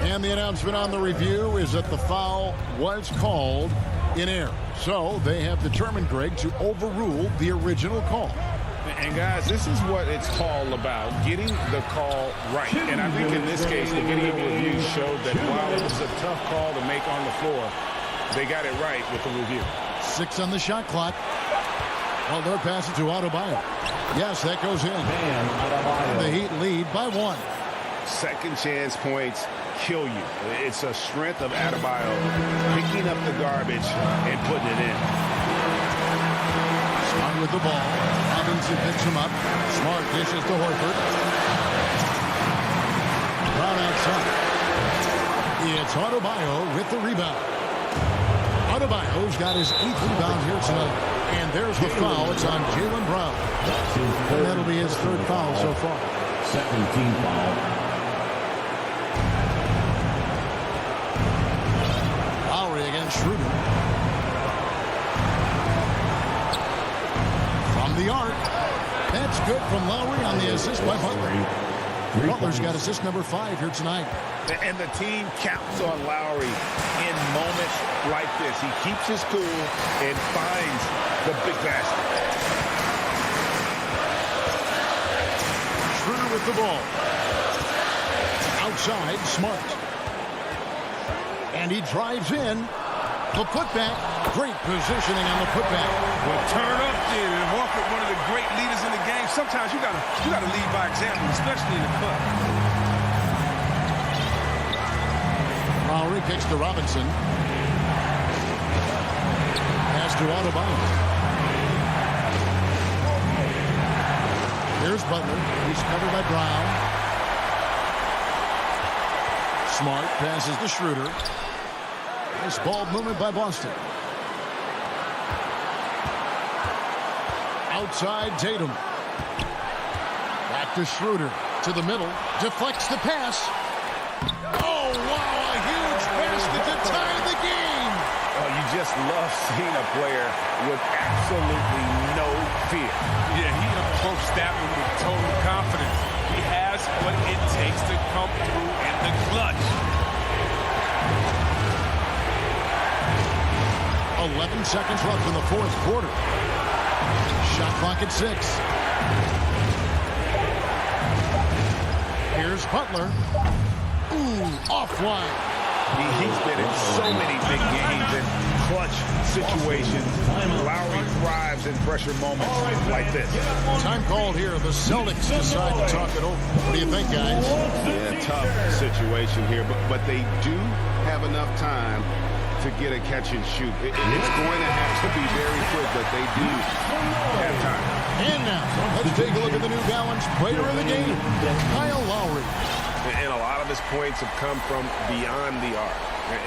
And the announcement on the review is that the foul was called in error. So they have determined, Greg, to overrule the original call. And guys, this is what it's all about, getting the call right. And I think in this case, the video review showed that while it was a tough call to make on the floor, they got it right with the review. 6 on the shot clock. Well, they're passing to Adebayo. Yes, that goes in. And the Heat lead by 1. Second chance points kill you. It's a strength of Adebayo picking up the garbage and putting it in. Smart with the ball. Robinson picks him up. Smart dishes to Horford. Brown outside. It's Adebayo with the rebound. Adebayo's got his 8th rebound here tonight. And there's the foul. It's on Jaylen Brown. And that'll be his 3rd foul so far. Second team foul. Lowry against Schroeder. The arc. That's good from Lowry on the assist by Butler. Butler's got assist number 5 here tonight. And the team counts on Lowry in moments like this. He keeps his cool and finds the big basket. Schroeder with the ball. Outside, Smart. And he drives in. The putback. Great positioning on the putback. Well, turn up then and Horford, one of the great leaders in the game. Sometimes you gotta lead by example, especially in the cut. Lowry kicks to Robinson. Pass to Adebayo. Here's Butler. He's covered by Brown. Smart passes to Schroeder. Nice ball movement by Boston. Outside Tatum. Back to Schroeder. To the middle. Deflects the pass. Oh, wow. A huge basket to tie the game. Oh, you just love seeing a player with absolutely no fear. Yeah, he approached that one with total confidence. He has what it takes to come through in the clutch. 11 seconds left in the fourth quarter. Shot clock at 6. Here's Butler. Ooh, offline. He's been in so many big games and clutch situations. Lowry thrives in pressure moments like this. Time called here. The Celtics decide to talk it over. What do you think, guys? Yeah, tough situation here, but they do have enough time to get a catch and shoot. It's going to have to be very quick, but they do have time. And now, let's take a look at the New Balance player of the game, Kyle Lowry. And a lot of his points have come from beyond the arc.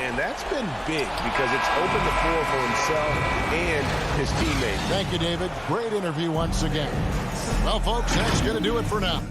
And that's been big because it's opened the floor for himself and his teammates. Thank you, David. Great interview once again. Well, folks, that's going to do it for now.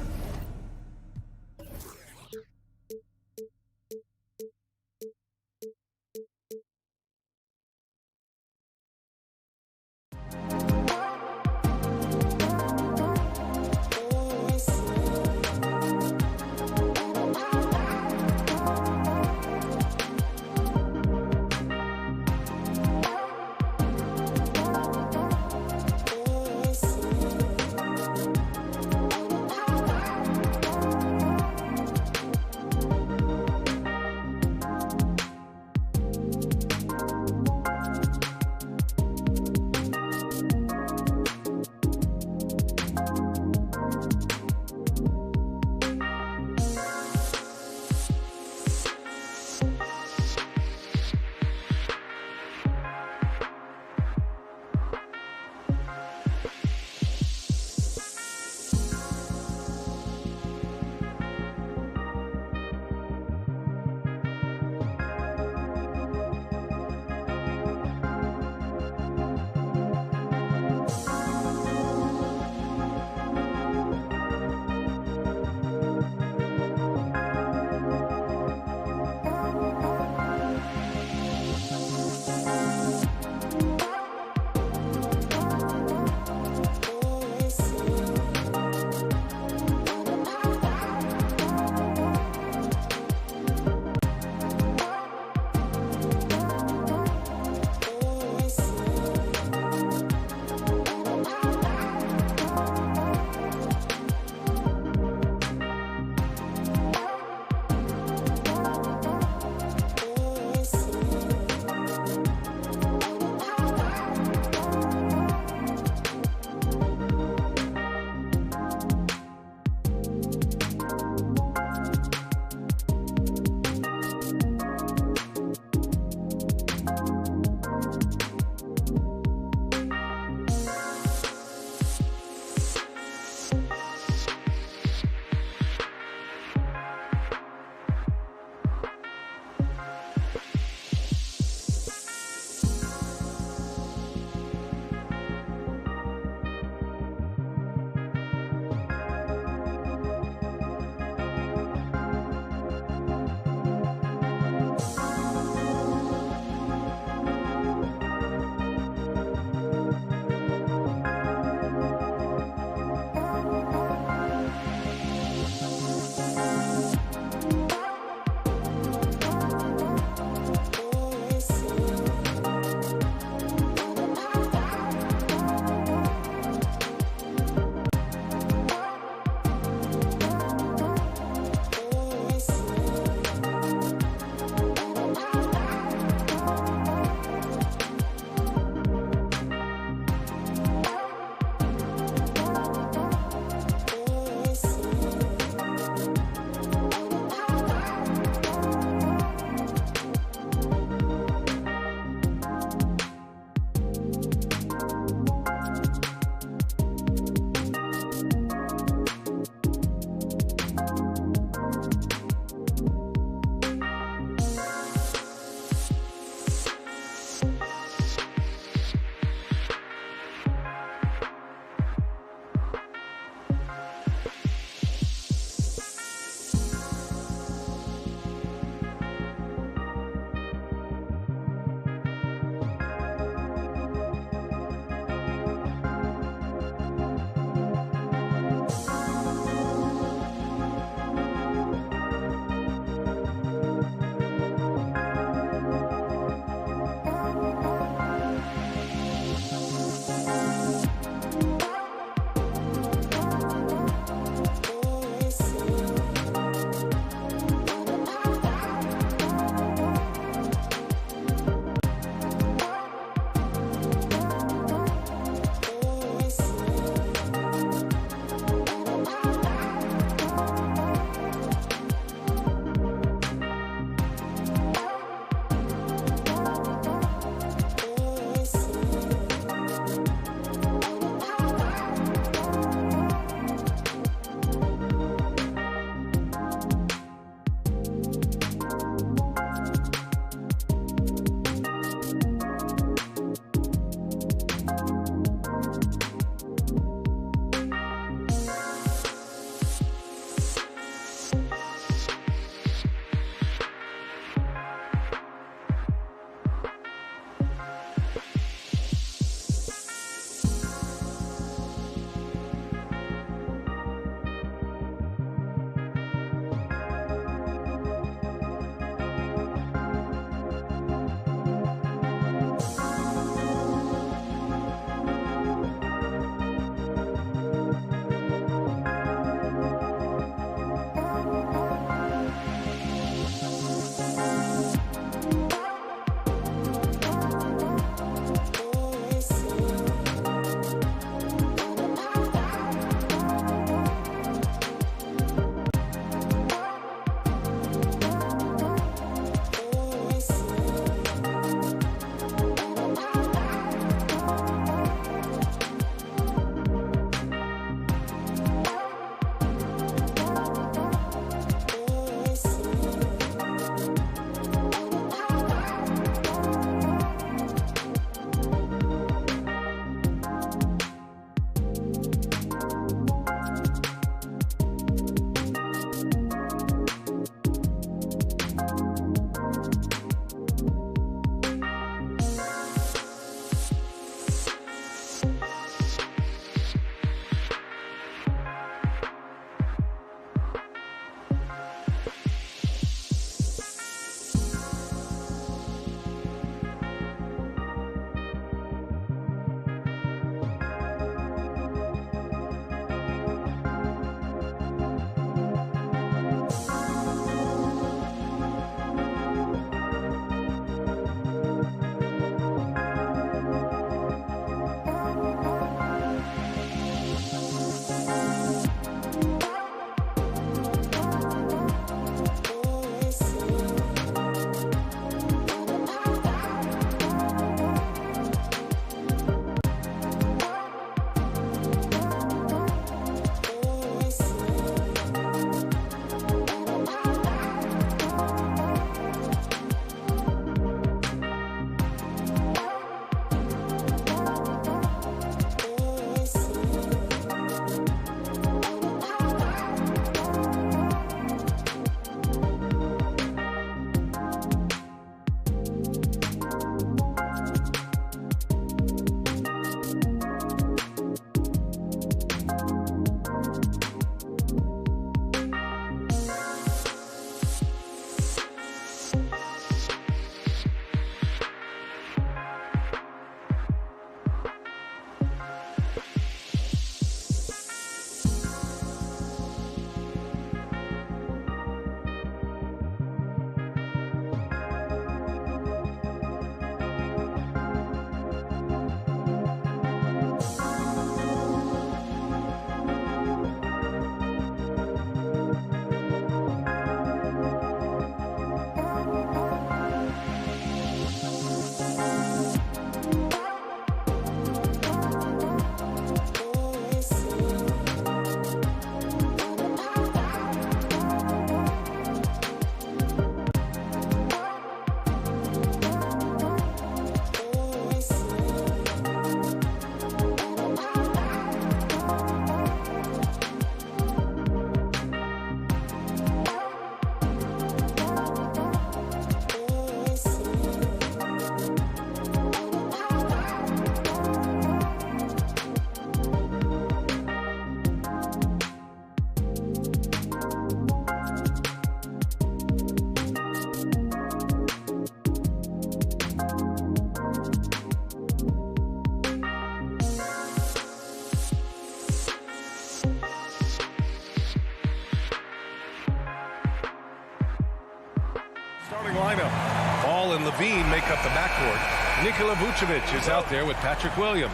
Starting lineup. Ball and Levine make up the backcourt. Nikola Vucevic is out there with Patrick Williams.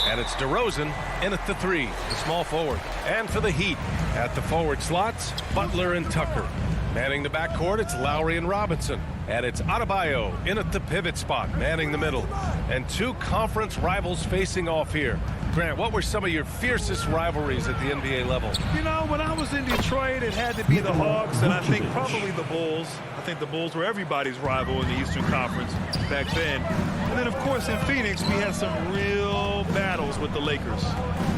And it's DeRozan in at the 3, the small forward. And for the Heat, at the forward slots, Butler and Tucker. Manning the backcourt, it's Lowry and Robinson. And it's Adebayo in at the pivot spot, manning the middle. And 2 conference rivals facing off here. Grant, what were some of your fiercest rivalries at the NBA level? You know, when I was in Detroit, it had to be the Hawks, and I think probably the Bulls. I think the Bulls were everybody's rival in the Eastern Conference back then. And then, of course, in Phoenix, we had some real battles with the Lakers.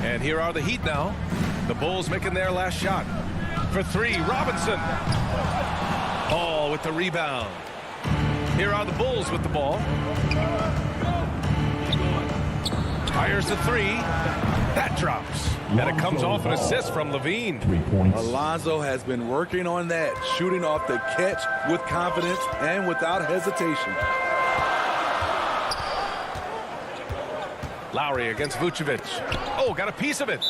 And here are the Heat now. The Bulls making their last shot. For 3, Robinson. Ball with the rebound. Here are the Bulls with the ball. Fires the 3. That drops. And it comes off an assist from Levine. Alonzo has been working on that, shooting off the catch with confidence and without hesitation. Lowry against Vucevic. Oh, got a piece of it.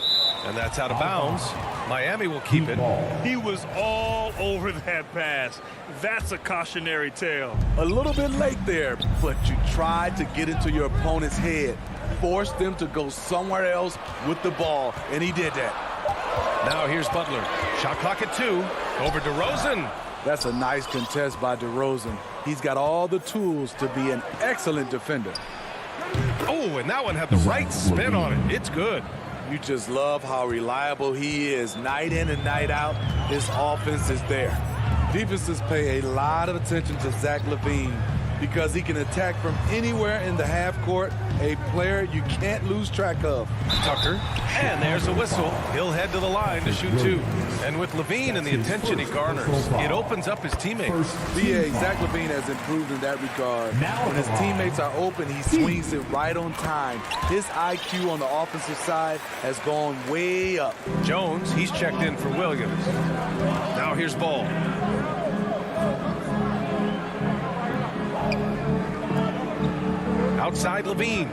And that's out of bounds. Miami will keep it. He was all over that pass. That's a cautionary tale. A little bit late there, but you tried to get into your opponent's head. Force them to go somewhere else with the ball, and he did that. Now here's Butler. Shot clock at 2. Over DeRozan. That's a nice contest by DeRozan. He's got all the tools to be an excellent defender. Oh, and that one had the right spin on it. It's good. You just love how reliable he is. Night in and night out, his offense is there. Defenses pay a lot of attention to Zach LaVine because he can attack from anywhere in the half court, a player you can't lose track of. Tucker, and there's a whistle. He'll head to the line to shoot 2. And with LaVine and the attention he garners, it opens up his teammates. Yeah, Zach LaVine has improved in that regard. When his teammates are open, he swings it right on time. His IQ on the offensive side has gone way up. Jones, he's checked in for Williams. Now here's Ball. Outside Levine.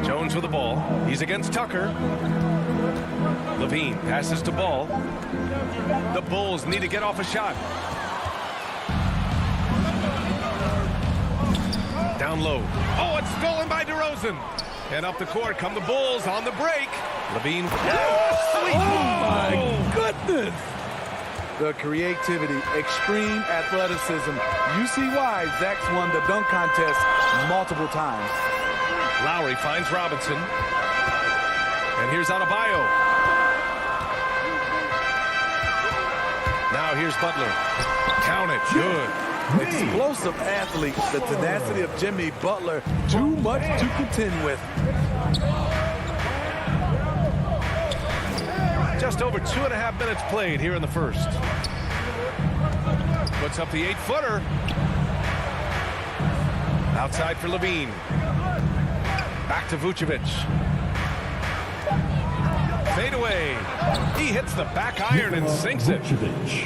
Jones with the ball. He's against Tucker. Levine passes to Ball. The Bulls need to get off a shot. Down low. Oh, it's stolen by DeRozan. And up the court come the Bulls on the break. Levine. Oh, my goodness. The creativity, extreme athleticism. You see why Zach's won the dunk contest multiple times. Lowry finds Robinson. And here's Adebayo. Now here's Butler. Count it. Good. Explosive athlete. The tenacity of Jimmy Butler. Too much to contend with. Just over 2.5 minutes played here in the first. Puts up the 8-footer. Outside for Levine. Back to Vucevic. Fade away. He hits the back iron and sinks it.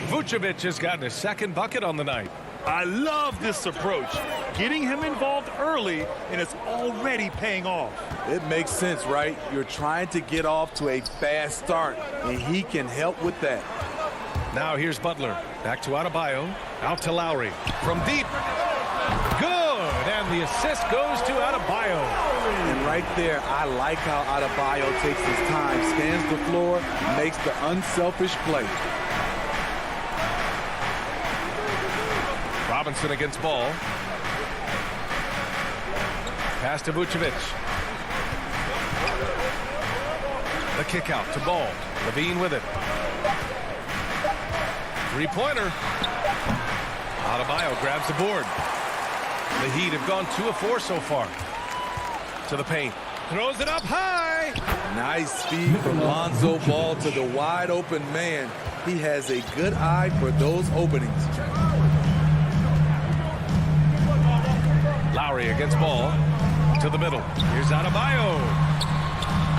Vucevic has gotten his second bucket on the night. I love this approach. Getting him involved early, and it's already paying off. It makes sense, right? You're trying to get off to a fast start, and he can help with that. Now here's Butler. Back to Adebayo. Out to Lowry. From deep. Good. And the assist goes to Adebayo. And right there, I like how Adebayo takes his time, scans the floor, makes the unselfish play. Robinson against Ball. Pass to Vucevic. The kick out to Ball. Levine with it. Three-pointer. Adebayo grabs the board. The Heat have gone 2 of 4 so far. To the paint. Throws it up high. Nice speed from Lonzo Ball to the wide open man. He has a good eye for those openings. Lowry against Ball. To the middle. Here's Adebayo.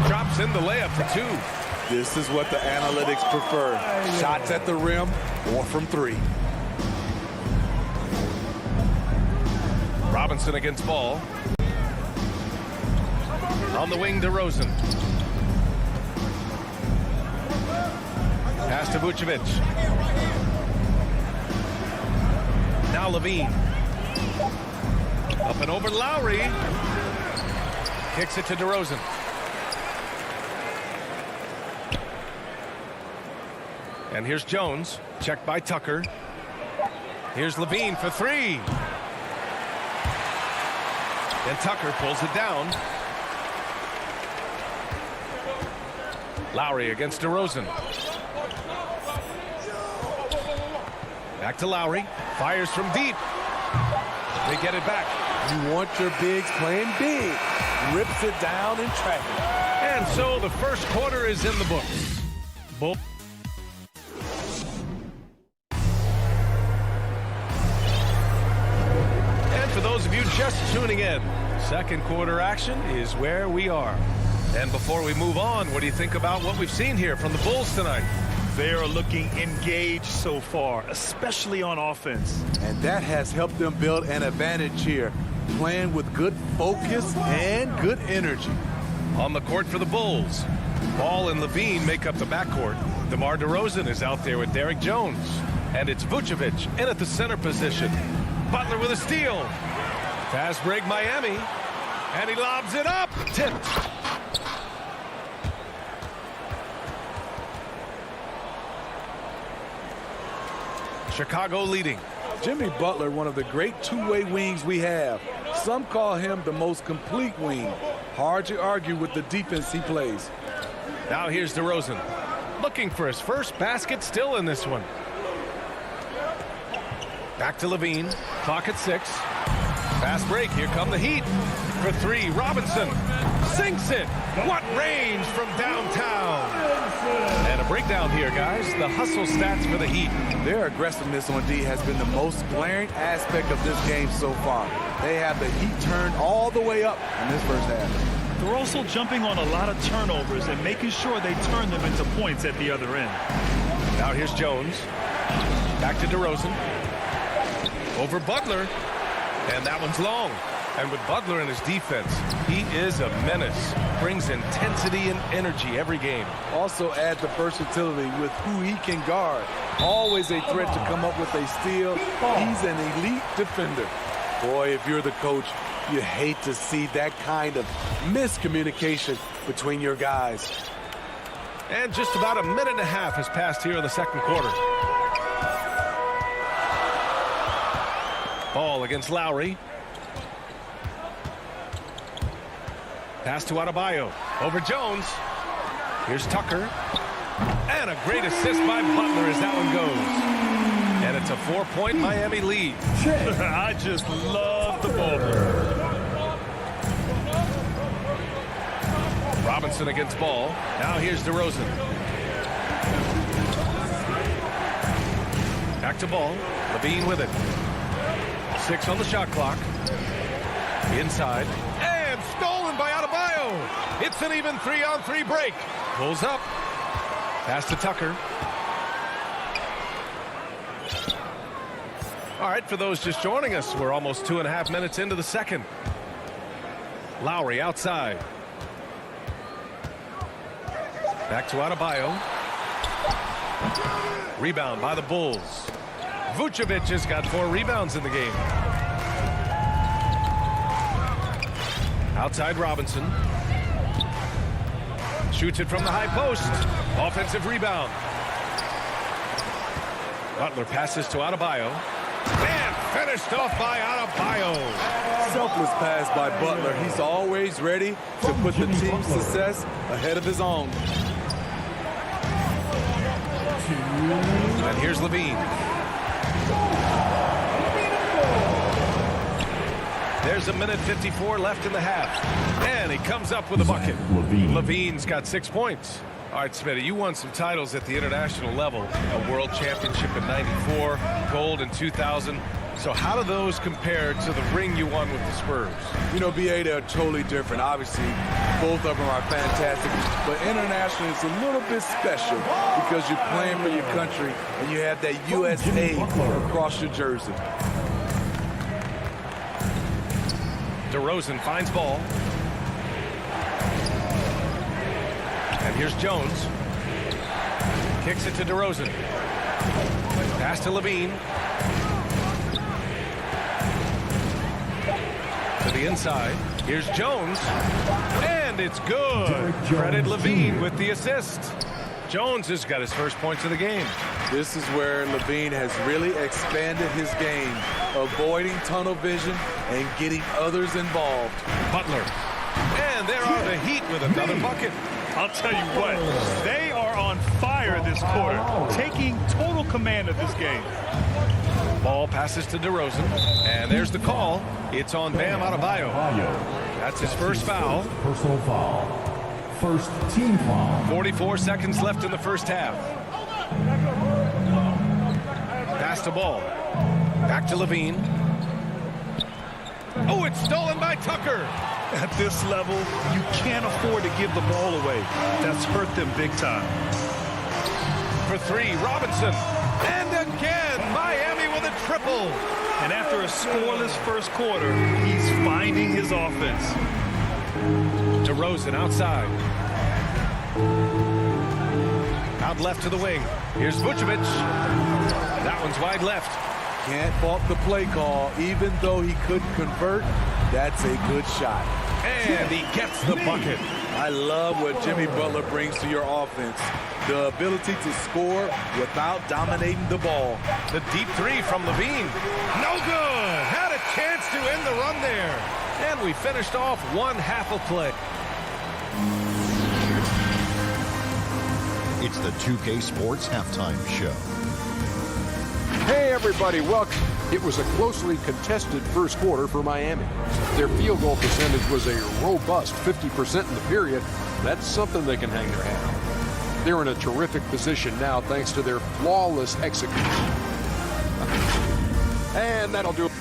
Drops in the layup for 2. This is what the analytics prefer. Shots at the rim or from 3. Robinson against Ball. On the wing, DeRozan. Pass to Vucevic. Now Levine. Up and over Lowry. Kicks it to DeRozan. And here's Jones. Checked by Tucker. Here's Levine for three. And Tucker pulls it down. Lowry against DeRozan. Back to Lowry. Fires from deep. They get it back. You want your bigs playing big. Rips it down in traffic. And so the first quarter is in the books. Both. And for those of you just tuning in, second quarter action is where we are. And before we move on, what do you think about what we've seen here from the Bulls tonight? They are looking engaged so far, especially on offense. And that has helped them build an advantage here, playing with good focus and good energy. On the court for the Bulls, Ball and Levine make up the backcourt. DeMar DeRozan is out there with Derek Jones. And it's Vucevic in at the center position. Butler with a steal. Fast break Miami. And he lobs it up. Tipped. Chicago leading. Jimmy Butler, one of the great two-way wings we have. Some call him the most complete wing. Hard to argue with the defense he plays. Now here's DeRozan. Looking for his first basket still in this one. Back to Levine. Clock at 6. Fast break. Here come the Heat. For three, Robinson sinks it. What range from downtown. And a breakdown here, guys. The hustle stats for the Heat. Their aggressiveness on D has been the most glaring aspect of this game so far. They have the Heat turned all the way up in this first half. They're also jumping on a lot of turnovers and making sure they turn them into points at the other end. Now here's Jones. Back to DeRozan. Over Butler. And that one's long. And with Butler in his defense, he is a menace. Brings intensity and energy every game. Also add the versatility with who he can guard. Always a threat to come up with a steal. He's an elite defender. Boy, if you're the coach, you hate to see that kind of miscommunication between your guys. And just about a minute and a half has passed here in the second quarter. Ball against Lowry. Pass to Adebayo. Over Jones. Here's Tucker. And a great assist by Butler as that one goes. And it's a 4-point Miami lead. I just love the ball. Robinson against Ball. Now here's DeRozan. Back to Ball. Levine with it. 6 on the shot clock. Inside. And stolen by Adebayo. It's an even 3-on-3 break. Pulls up. Pass to Tucker. All right, for those just joining us, we're almost 2.5 minutes into the second. Lowry outside. Back to Adebayo. Rebound by the Bulls. Vucevic has got 4 rebounds in the game. Outside Robinson. Shoots it from the high post. Offensive rebound. Butler passes to Adebayo. And finished off by Adebayo. Selfless pass by Butler. He's always ready to put the team's success ahead of his own. And here's Levine. There's a minute 54 left in the half. And he comes up with a bucket. Levine's got 6 points. All right, Smitty, you won some titles at the international level. A world championship in '94, gold in 2000. So how do those compare to the ring you won with the Spurs? You know, BA, they're totally different. Obviously, both of them are fantastic. But internationally, it's a little bit special because you're playing for your country and you have that USA across your jersey. DeRozan finds Ball. And here's Jones. Kicks it to DeRozan. Pass to Levine. the inside. Here's Jones. And it's good. Credit Levine with the assist. Jones has got his first points of the game. This is where Levine has really expanded his game, avoiding tunnel vision and getting others involved. Butler. And there are the Heat with another bucket. I'll tell you what, they are on fire this quarter, taking total command of this game. Ball passes to DeRozan, and there's the call. It's on Bam Adebayo. That's his first foul. Personal foul. First team foul. 44 seconds left in the first half. Pass the ball. Back to Levine. Oh, it's stolen by Tucker. At this level, you can't afford to give the ball away. That's hurt them big time. For three, Robinson. And again, Miami with a triple. And after a scoreless first quarter, he's finding his offense. DeRozan outside. Out left to the wing. Here's Vucevic. That one's wide left. Can't fault the play call. Even though he couldn't convert, that's a good shot. And he gets the bucket. I love what Jimmy Butler brings to your offense. The ability to score without dominating the ball. The deep three from Levine. No good. Had a chance to end the run there. And we finished off one half of play. It's the 2K Sports Halftime Show. Hey, everybody, welcome. It was a closely contested first quarter for Miami. Their field goal percentage was a robust 50% in the period. That's something they can hang their hat on. They're in a terrific position now thanks to their flawless execution. And that'll do it.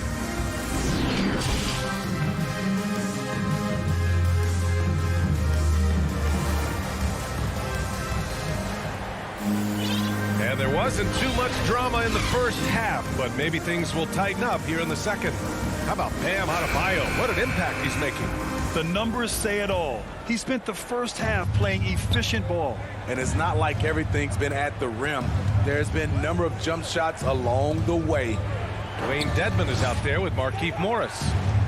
And there wasn't too much drama in the first half, but maybe things will tighten up here in the second. How about Bam Adebayo? What an impact he's making. The numbers say it all. He spent the first half playing efficient ball. And it's not like everything's been at the rim. There's been a number of jump shots along the way. Dwayne Dedmon is out there with Markieff Morris.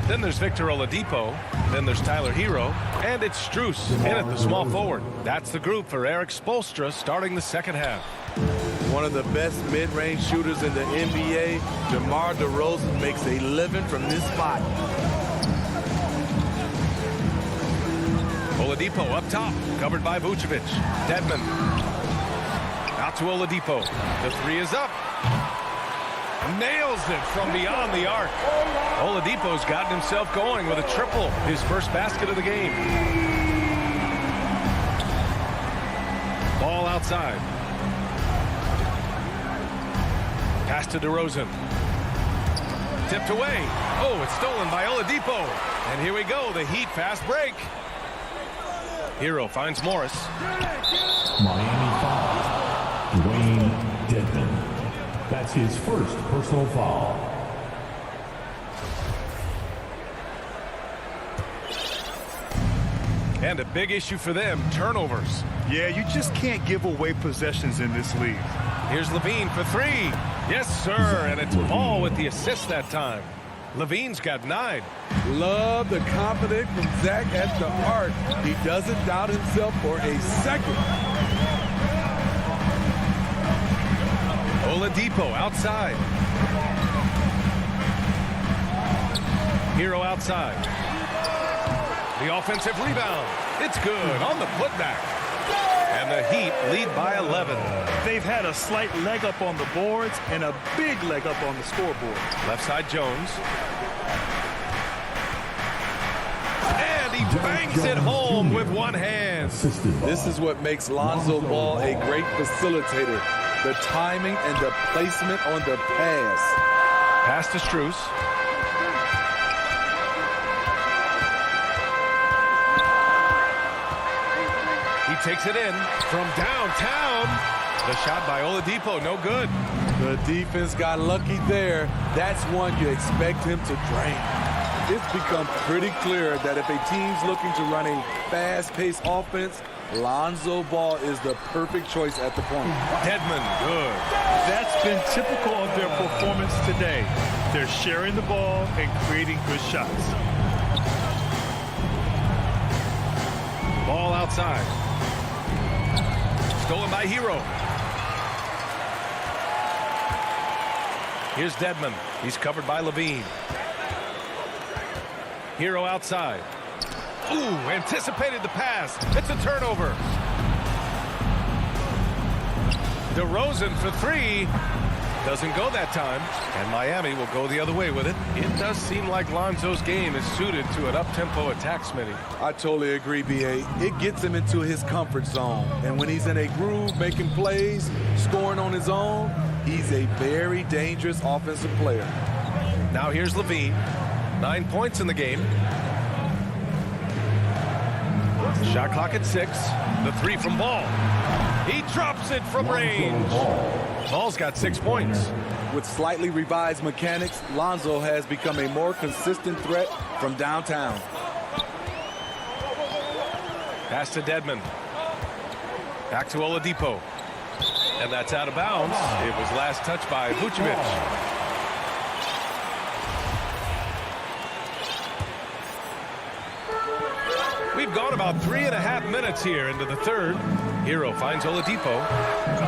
Then there's Victor Oladipo. Then there's Tyler Hero. And it's Strus in at the small forward. That's the group for Eric Spoelstra starting the second half. One of the best mid-range shooters in the NBA, DeMar DeRozan makes a living from this spot. Oladipo up top, covered by Vucevic. Dedmon. Out to Oladipo. The three is up. Nails it from beyond the arc. Oladipo's gotten himself going with a triple. His first basket of the game. Ball outside. Pass to DeRozan. Tipped away. Oh, it's stolen by Oladipo. And here we go, the Heat fast break. Hero finds Morris. Miami foul. Dwayne Dedmon. That's his first personal foul. And a big issue for them, turnovers. Yeah, you just can't give away possessions in this league. Here's Levine for three. Yes, sir, and it's Paul with the assist that time. Levine's got 9. Love the confidence from Zach at the arc. He doesn't doubt himself for a second. Oladipo outside. Hero outside. The offensive rebound. It's good on the putback. And the Heat lead by 11. They've had a slight leg up on the boards and a big leg up on the scoreboard. Left side Jones. And he bangs it home with one hand. This is what makes Lonzo Ball a great facilitator. The timing and the placement on the pass. Pass to Strus. He takes it in from downtown. The shot by Oladipo, no good. The defense got lucky there. That's one you expect him to drain. It's become pretty clear that if a team's looking to run a fast-paced offense, Lonzo Ball is the perfect choice at the point. Dedmon, good. That's been typical of their performance today. They're sharing the ball and creating good shots. outside. Stolen by Hero. Here's Dedmon. He's covered by Levine. Hero outside. Ooh, anticipated the pass. It's a turnover. DeRozan for three. Doesn't go that time, and Miami will go the other way with it. It does seem like Lonzo's game is suited to an up-tempo attack, Smitty. I totally agree, B.A. It gets him into his comfort zone, and when he's in a groove making plays, scoring on his own, he's a very dangerous offensive player. Now here's Levine. 9 points in the game. Shot clock at 6. The three from Ball. He drops it from range. Ball's got 6 points. With slightly revised mechanics, Lonzo has become a more consistent threat from downtown. Pass to Dedmon. Back to Oladipo. And that's out of bounds. It was last touched by Vucevic. We've gone about 3.5 minutes here into the third. Hero finds Oladipo.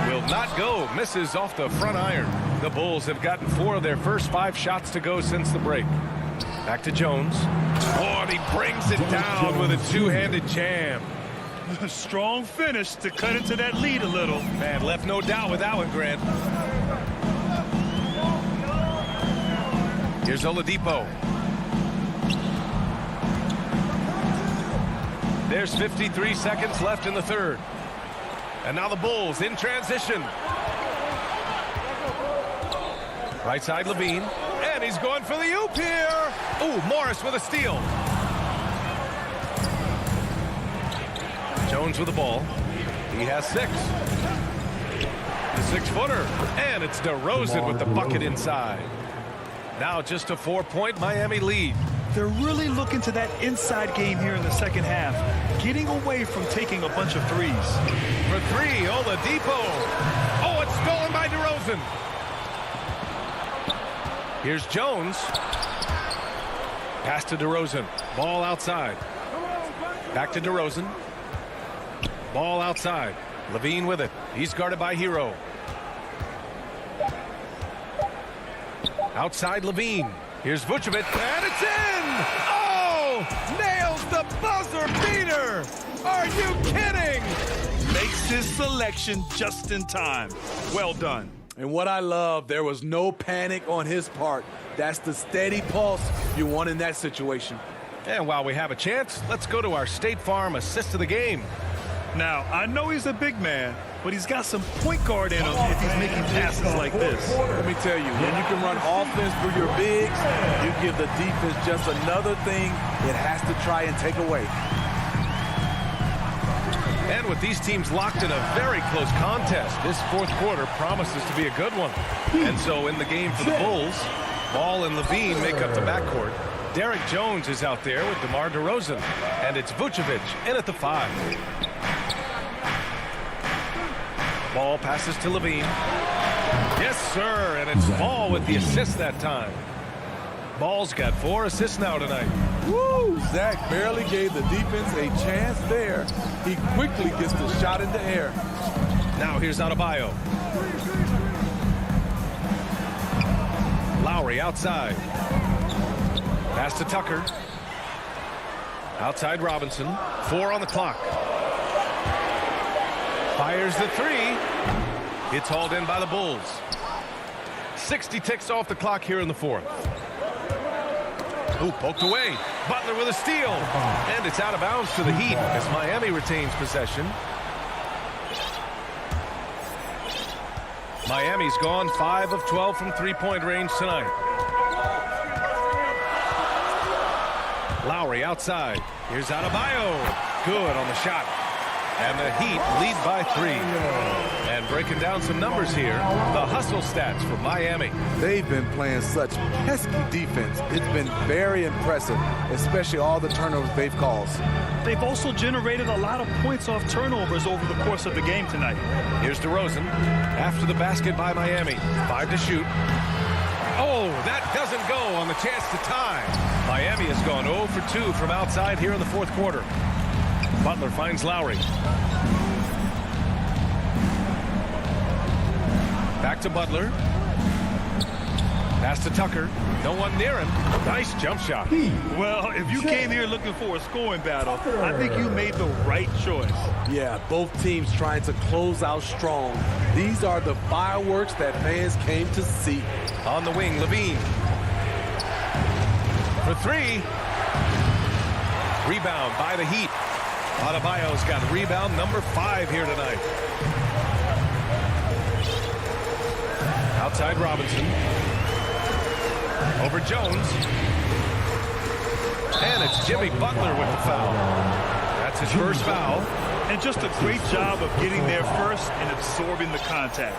Will not go. Misses off the front iron. The Bulls have gotten 4 of their first 5 shots to go since the break. Back to Jones. Oh, and he brings it down with a two-handed jam. Strong finish to cut into that lead a little. Man, left no doubt with that one, Grant. Here's Oladipo. There's 53 seconds left in the third. And now the Bulls in transition. Right side, Levine. And he's going for the oop here. Ooh, Morris with a steal. Jones with the ball. He has 6. The 6-footer. And it's DeRozan with the bucket inside. Now just a 4-point Miami lead. They're really looking to that inside game here in the second half, getting away from taking a bunch of threes. For 3, Oladipo. Oh, it's stolen by DeRozan. Here's Jones. Pass to DeRozan. Ball outside. Back to DeRozan. Ball outside. Levine with it. He's guarded by Hero. Outside Levine. Here's Vucevic, and it's in! Oh! Nails the buzzer beater! Are you kidding? Makes his selection just in time. Well done. And what I love, there was no panic on his part. That's the steady pulse you want in that situation. And while we have a chance, let's go to our State Farm assist of the game. Now, I know he's a big man, but he's got some point guard in him if he's making passes like this. Let me tell you, when you can run offense through your bigs, you give the defense just another thing it has to try and take away. And with these teams locked in a very close contest, this fourth quarter promises to be a good one. And so in the game for the Bulls, Ball and Levine make up the backcourt. Derek Jones is out there with DeMar DeRozan. And it's Vucevic in at the 5. Ball passes to Levine. Yes, sir, and it's Ball with the assist that time. Ball's got 4 assists now tonight. Woo! Zach barely gave the defense a chance there. He quickly gets the shot in the air. Now here's Adebayo. Lowry outside. Pass to Tucker. Outside Robinson. 4 on the clock. Fires the 3. It's hauled in by the Bulls. 60 ticks off the clock here in the fourth. Ooh, poked away. Butler with a steal. And it's out of bounds to the Heat as Miami retains possession. Miami's gone 5 of 12 from three-point range tonight. Lowry outside. Here's Adebayo. Good on the shot. And the Heat lead by 3. And breaking down some numbers here, the hustle stats for Miami. They've been playing such pesky defense. It's been very impressive, especially all the turnovers they've caused. They've also generated a lot of points off turnovers over the course of the game tonight. Here's DeRozan after the basket by Miami. 5 to shoot. Oh, that doesn't go on the chance to tie. Miami has gone 0 for 2 from outside here in the fourth quarter. Butler finds Lowry. Back to Butler. Pass to Tucker. No one near him. Nice jump shot. Well, if you came here looking for a scoring battle, I think you made the right choice. Yeah, both teams trying to close out strong. These are the fireworks that fans came to see. On the wing, Levine. For three. Rebound by the Heat. Adebayo's got rebound number 5 here tonight. Outside Robinson. Over Jones. And it's Jimmy Butler with the foul. That's his first foul. And just a great job of getting there first and absorbing the contact.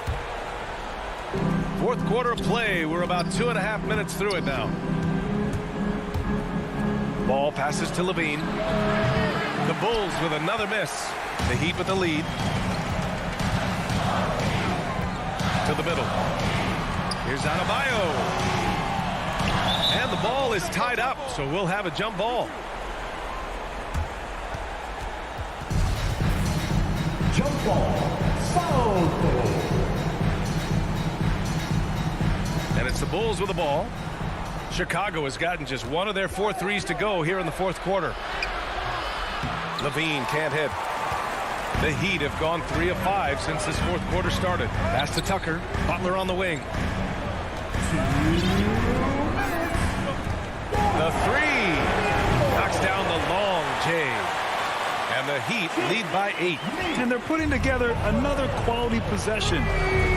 Fourth quarter of play. We're about 2.5 minutes through it now. Ball passes to Levine. The Bulls with another miss. The Heat with the lead. To the middle. Here's Adebayo. And the ball is tied up, so we'll have a jump ball. Jump ball. Foul goal. And it's the Bulls with the ball. Chicago has gotten just one of their 4 threes to go here in the fourth quarter. Levine can't hit. The Heat have gone 3 of 5 since this fourth quarter started. Pass to Tucker. Butler on the wing. The three. Knocks down the long J. And the Heat lead by 8. And they're putting together another quality possession,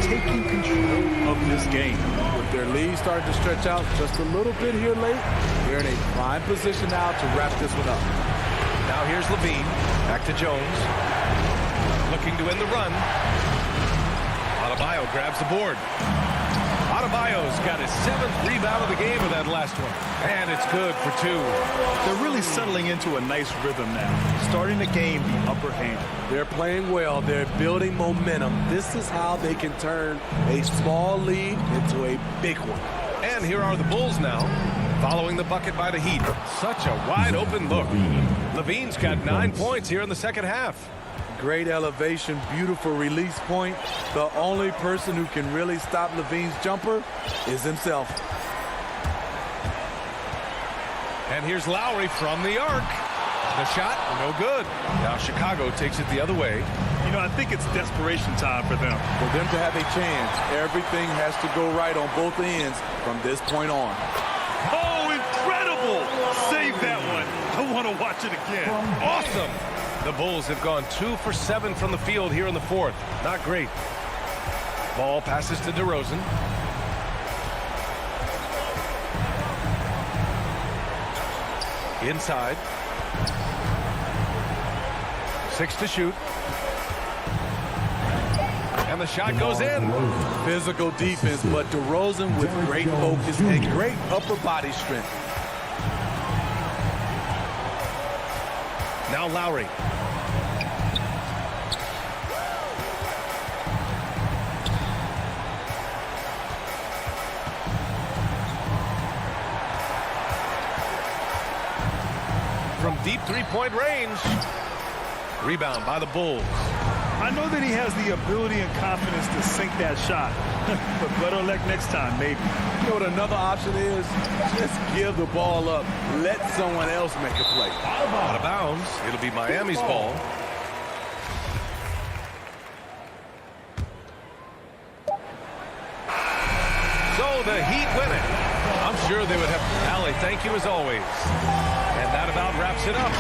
taking control of this game. With their lead starting to stretch out just a little bit here late, they're in a prime position now to wrap this one up. Now here's Levine. Back to Jones. Looking to win the run. Adebayo grabs the board. Adebayo's got his 7th rebound of the game with that last one. And it's good for 2. They're really settling into a nice rhythm now, starting to gain the upper hand. They're playing well. They're building momentum. This is how they can turn a small lead into a big one. And here are the Bulls now, following the bucket by the Heat. Such a wide open look. Levine's got 9 points here in the second half. Great elevation, beautiful release point. The only person who can really stop Levine's jumper is himself. And here's Lowry from the arc. The shot, no good. Now Chicago takes it the other way. You know, I think it's desperation time for them. For them to have a chance, everything has to go right on both ends from this point on. Oh, incredible! Save that one. I want to watch it again. Awesome! The Bulls have gone 2 for 7 from the field here in the fourth. Not great. Ball passes to DeRozan. Inside. 6 to shoot. And the shot goes in. Physical defense, but DeRozan with great focus and great upper body strength. Now Lowry. From deep three-point range. Rebound by the Bulls. I know that he has the ability and confidence to sink that shot. But better luck next time, maybe. You know what another option is? Just give the ball up. Let someone else make a play. Out of bounds. It'll be Miami's ball. So the Heat win it. I'm sure they would have Ali. Thank you as always. And that about wraps it up.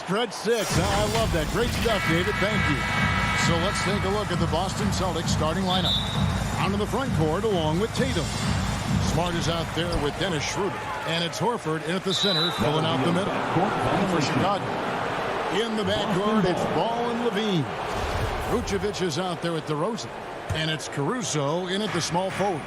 Stretch 6. I love that. Great stuff, David. Thank you. So let's take a look at the Boston Celtics starting lineup. Onto the front court along with Tatum. Smart is out there with Dennis Schroeder. And it's Horford in at the center, filling out the middle. For Chicago. In the backcourt, it's Ball and Levine. Vucevic is out there with DeRozan. And it's Caruso in at the small forward.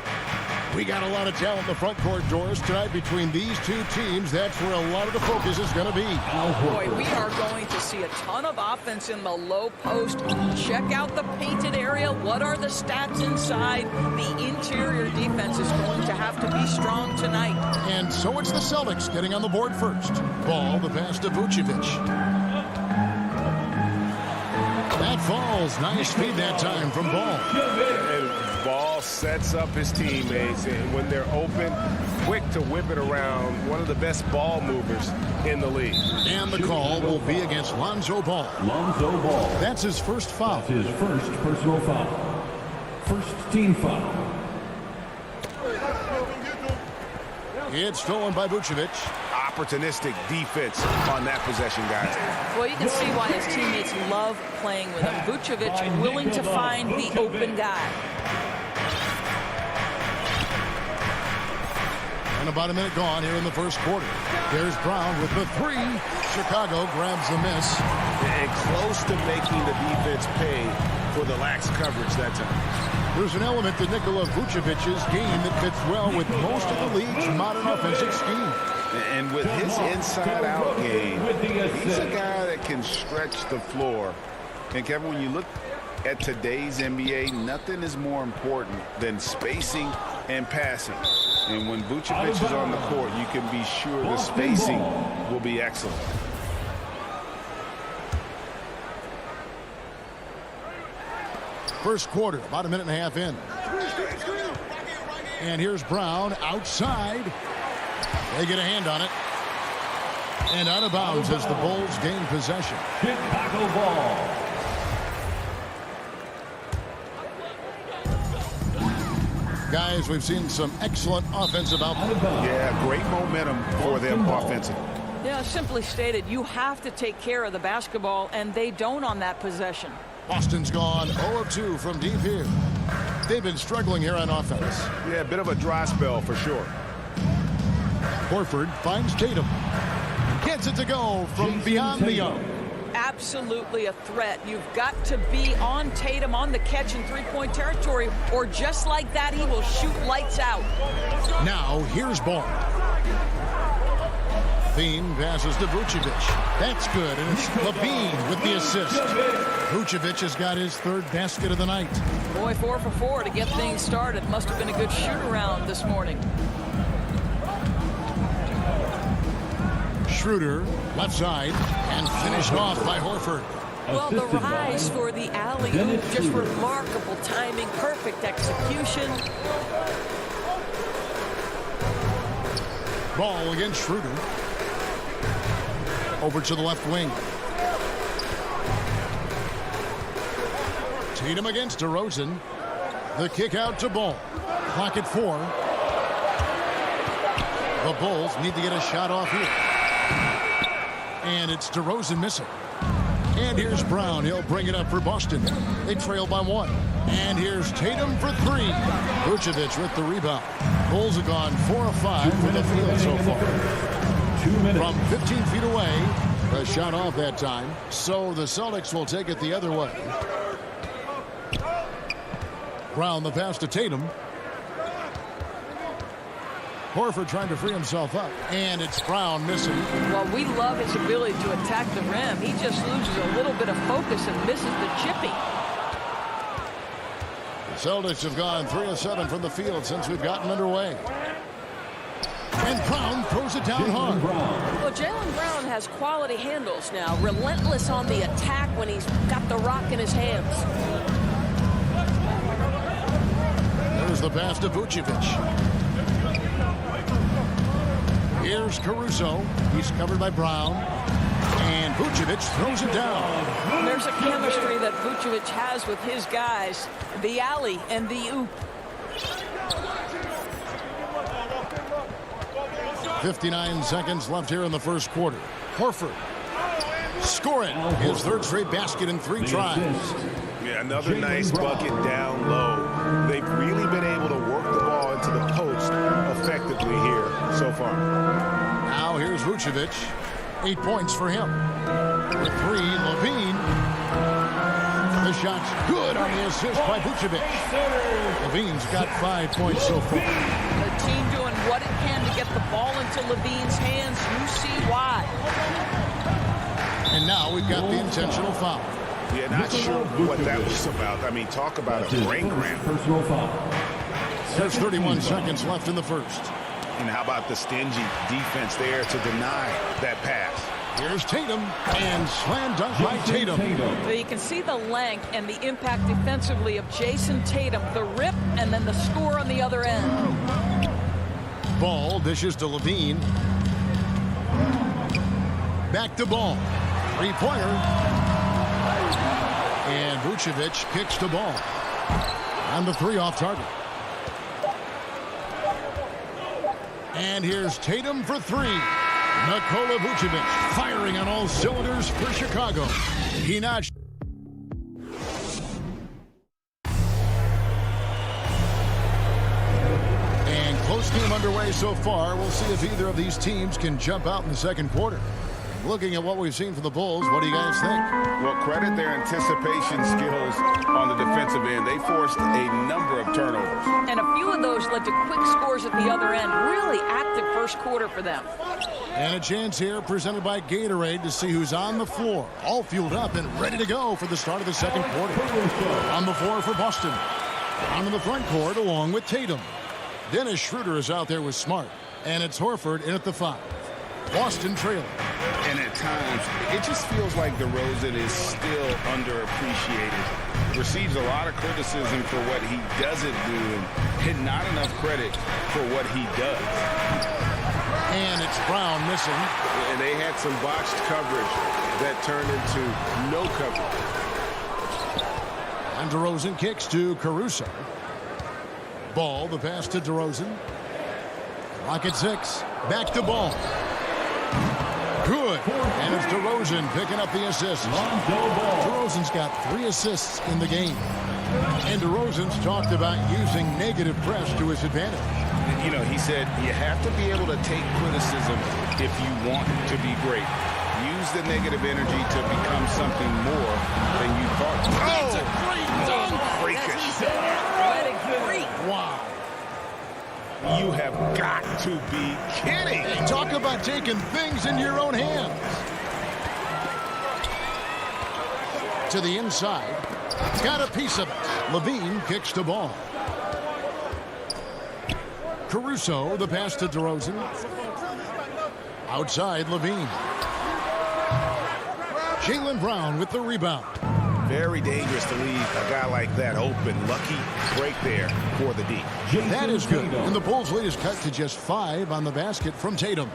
We got a lot of talent in the front court, Doris, tonight between these two teams. That's where a lot of the focus is going to be. Boy, we are going to see a ton of offense in the low post. Check out the painted area. What are the stats inside? The interior defense is going to have to be strong tonight. And so it's the Celtics getting on the board first. Ball, the pass to Vucevic. That falls. Nice speed that time from Ball. And Ball sets up his teammates, and when they're open, quick to whip it around. One of the best ball movers in the league. And the call will be against Lonzo Ball. Lonzo Ball. That's his first foul. That's his first personal foul. First team foul. It's stolen by Vucevic. Opportunistic defense on that possession, guys. Well, you can see why his teammates love playing with him. Vucevic willing to find the open guy. And about a minute gone here in the first quarter. There's Brown with the three. Chicago grabs the miss. And close to making the defense pay for the lax coverage that time. There's an element to Nikola Vucevic's game that fits well with most of the league's modern offensive scheme. And with his inside-out game, he's a guy that can stretch the floor. And, Kevin, when you look at today's NBA, nothing is more important than spacing and passing. And when Vucevic is on the court, you can be sure the spacing will be excellent. First quarter, about a minute and a half in. And here's Brown outside. They get a hand on it. And out of bounds as the Bulls gain possession. Chicago ball. Guys, we've seen some excellent offensive output. Yeah, great momentum for them offensively. Yeah, simply stated, you have to take care of the basketball, and they don't on that possession. Boston's gone 0 of 2 from deep here. They've been struggling here on offense. Yeah, a bit of a dry spell for sure. Horford finds Tatum. Gets it to go from beyond the arc. Absolutely a threat. You've got to be on Tatum on the catch in three-point territory, or just like that, he will shoot lights out. Now, here's Ball. Levine passes to Vucevic. That's good, and it's Levine with the assist. Vucevic has got his third basket of the night. Boy, 4 for 4 to get things started. Must have been a good shoot-around this morning. Schroeder, left side, and finished off by Horford. Well, the rise for the alley-oop, just remarkable timing, perfect execution. Ball against Schroeder. Over to the left wing. Tatum against DeRozan. The kick out to Ball. Clock at 4. The Bulls need to get a shot off here. And it's DeRozan missing. And here's Brown. He'll bring it up for Boston. They trail by 1. And here's Tatum for 3. Vucevic with the rebound. Bulls have gone 4 of 5 from the field so far. From 15 feet away. A shot off that time. So the Celtics will take it the other way. Brown the pass to Tatum. Horford trying to free himself up. And it's Brown missing. Well, we love his ability to attack the rim. He just loses a little bit of focus and misses the chippy. The Celtics have gone 3 of 7 from the field since we've gotten underway. And Brown throws it down hard. Well, Jaylen Brown has quality handles now. Relentless on the attack when he's got the rock in his hands. There's the pass to Vucevic. Here's Caruso. He's covered by Brown. And Vucevic throws it down. There's a chemistry that Vucevic has with his guys. The alley and the oop. 59 seconds left here in the first quarter. Horford scoring his 3rd straight basket in 3 tries. Yeah, another nice bucket down low. They've really been able to work the ball into the post effectively here so far. Now here's Vucevic. 8 points for him. For 3, Levine. The shot's good on the assist by Vucevic. Levine's got 5 points so far. The team doing what it can to get the ball into Levine's hands. You see why. And now we've got the intentional foul. Yeah, not sure what that was about. I mean, talk about a brain cramp. Personal foul. There's 31 seconds left in the first. And how about the stingy defense there to deny that pass? Here's Tatum, and slam dunk by Tatum. But you can see the length and the impact defensively of Jason Tatum. The rip and then the score on the other end. Ball dishes to Levine. Back to Ball. 3-pointer. And Vucevic kicks the ball. On the 3 off target. And here's Tatum for 3. Nikola Vucevic firing on all cylinders for Chicago. He notched. And close game underway so far. We'll see if either of these teams can jump out in the second quarter. Looking at what we've seen from the Bulls, what do you guys think? Well, credit their anticipation skills on the defensive end. They forced a number of turnovers. And a few of those led to quick scores at the other end. Really active first quarter for them. And a chance here presented by Gatorade to see who's on the floor. All fueled up and ready to go for the start of the second quarter. On the floor for Boston. Down in the front court along with Tatum. Dennis Schroeder is out there with Smart. And it's Horford in at the 5. Boston trailing. And at times, it just feels like DeRozan is still underappreciated. Receives a lot of criticism for what he doesn't do and not enough credit for what he does. And it's Brown missing. And they had some botched coverage that turned into no coverage. And DeRozan kicks to Caruso. Ball, the pass to DeRozan. Clock at 6. Back to Ball. Good. And it's DeRozan picking up the assist. DeRozan's got 3 assists in the game. And DeRozan's talked about using negative press to his advantage. You know, he said you have to be able to take criticism if you want to be great. Use the negative energy to become something more than you thought. That's a great dunk. Freakish. Wow. You have got to be kidding. Hey, talk about taking things in your own hands. To the inside. Got a piece of it. Levine kicks the ball. Caruso, the pass to DeRozan. Outside, Levine. Jaylen Brown with the rebound. Very dangerous to leave a guy like that open. Lucky break there for the D. That is good. And the Bulls' lead is cut to just 5 on the basket from Tatum.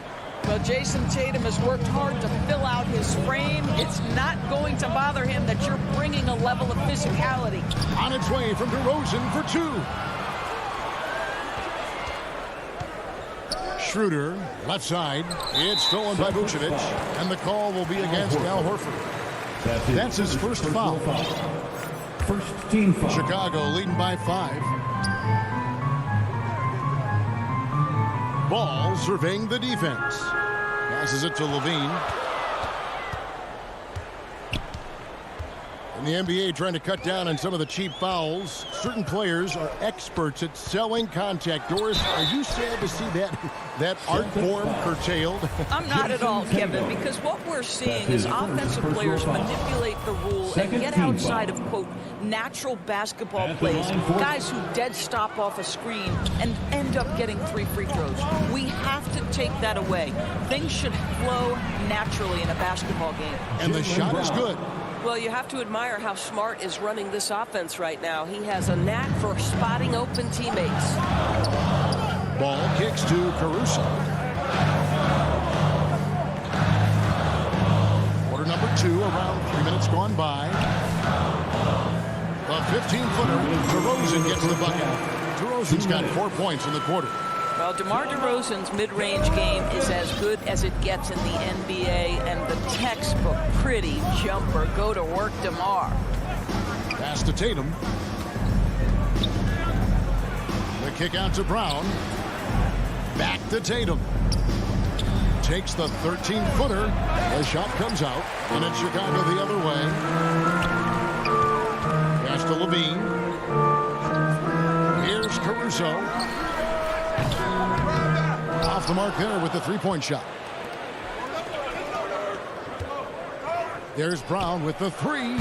Well, Jason Tatum has worked hard to fill out his frame. It's not going to bother him that you're bringing a level of physicality. On its way from DeRozan for 2. Schroeder, left side. It's stolen by Vucevic, and the call will be against Al Horford. That's his first foul. First team foul. Chicago leading by 5. Ball surveying the defense. Passes it to Levine. In the NBA, trying to cut down on some of the cheap fouls. Certain players are experts at selling contact. Doris, are you sad to see that art form curtailed? I'm not at all, Kevin, because what we're seeing is offensive players manipulate the rule and get outside of, quote, natural basketball plays. Guys who dead stop off a screen and end up getting 3 free throws. We have to take that away. Things should flow naturally in a basketball game. And the shot is good. Well, you have to admire how Smart is running this offense right now. He has a knack for spotting open teammates. Ball kicks to Caruso. Quarter number 2, around 3 minutes gone by. A 15-footer. DeRozan gets the bucket. DeRozan's got 4 points in the quarter. Well, DeMar DeRozan's mid-range game is as good as it gets in the NBA, and the textbook pretty jumper. Go to work, DeMar. Pass to Tatum. The kick out to Brown. Back to Tatum. Takes the 13-footer. The shot comes out, and it's Chicago the other way. Pass to Levine. Here's Caruso. Off the mark there with the 3-point shot. There's Brown with the 3.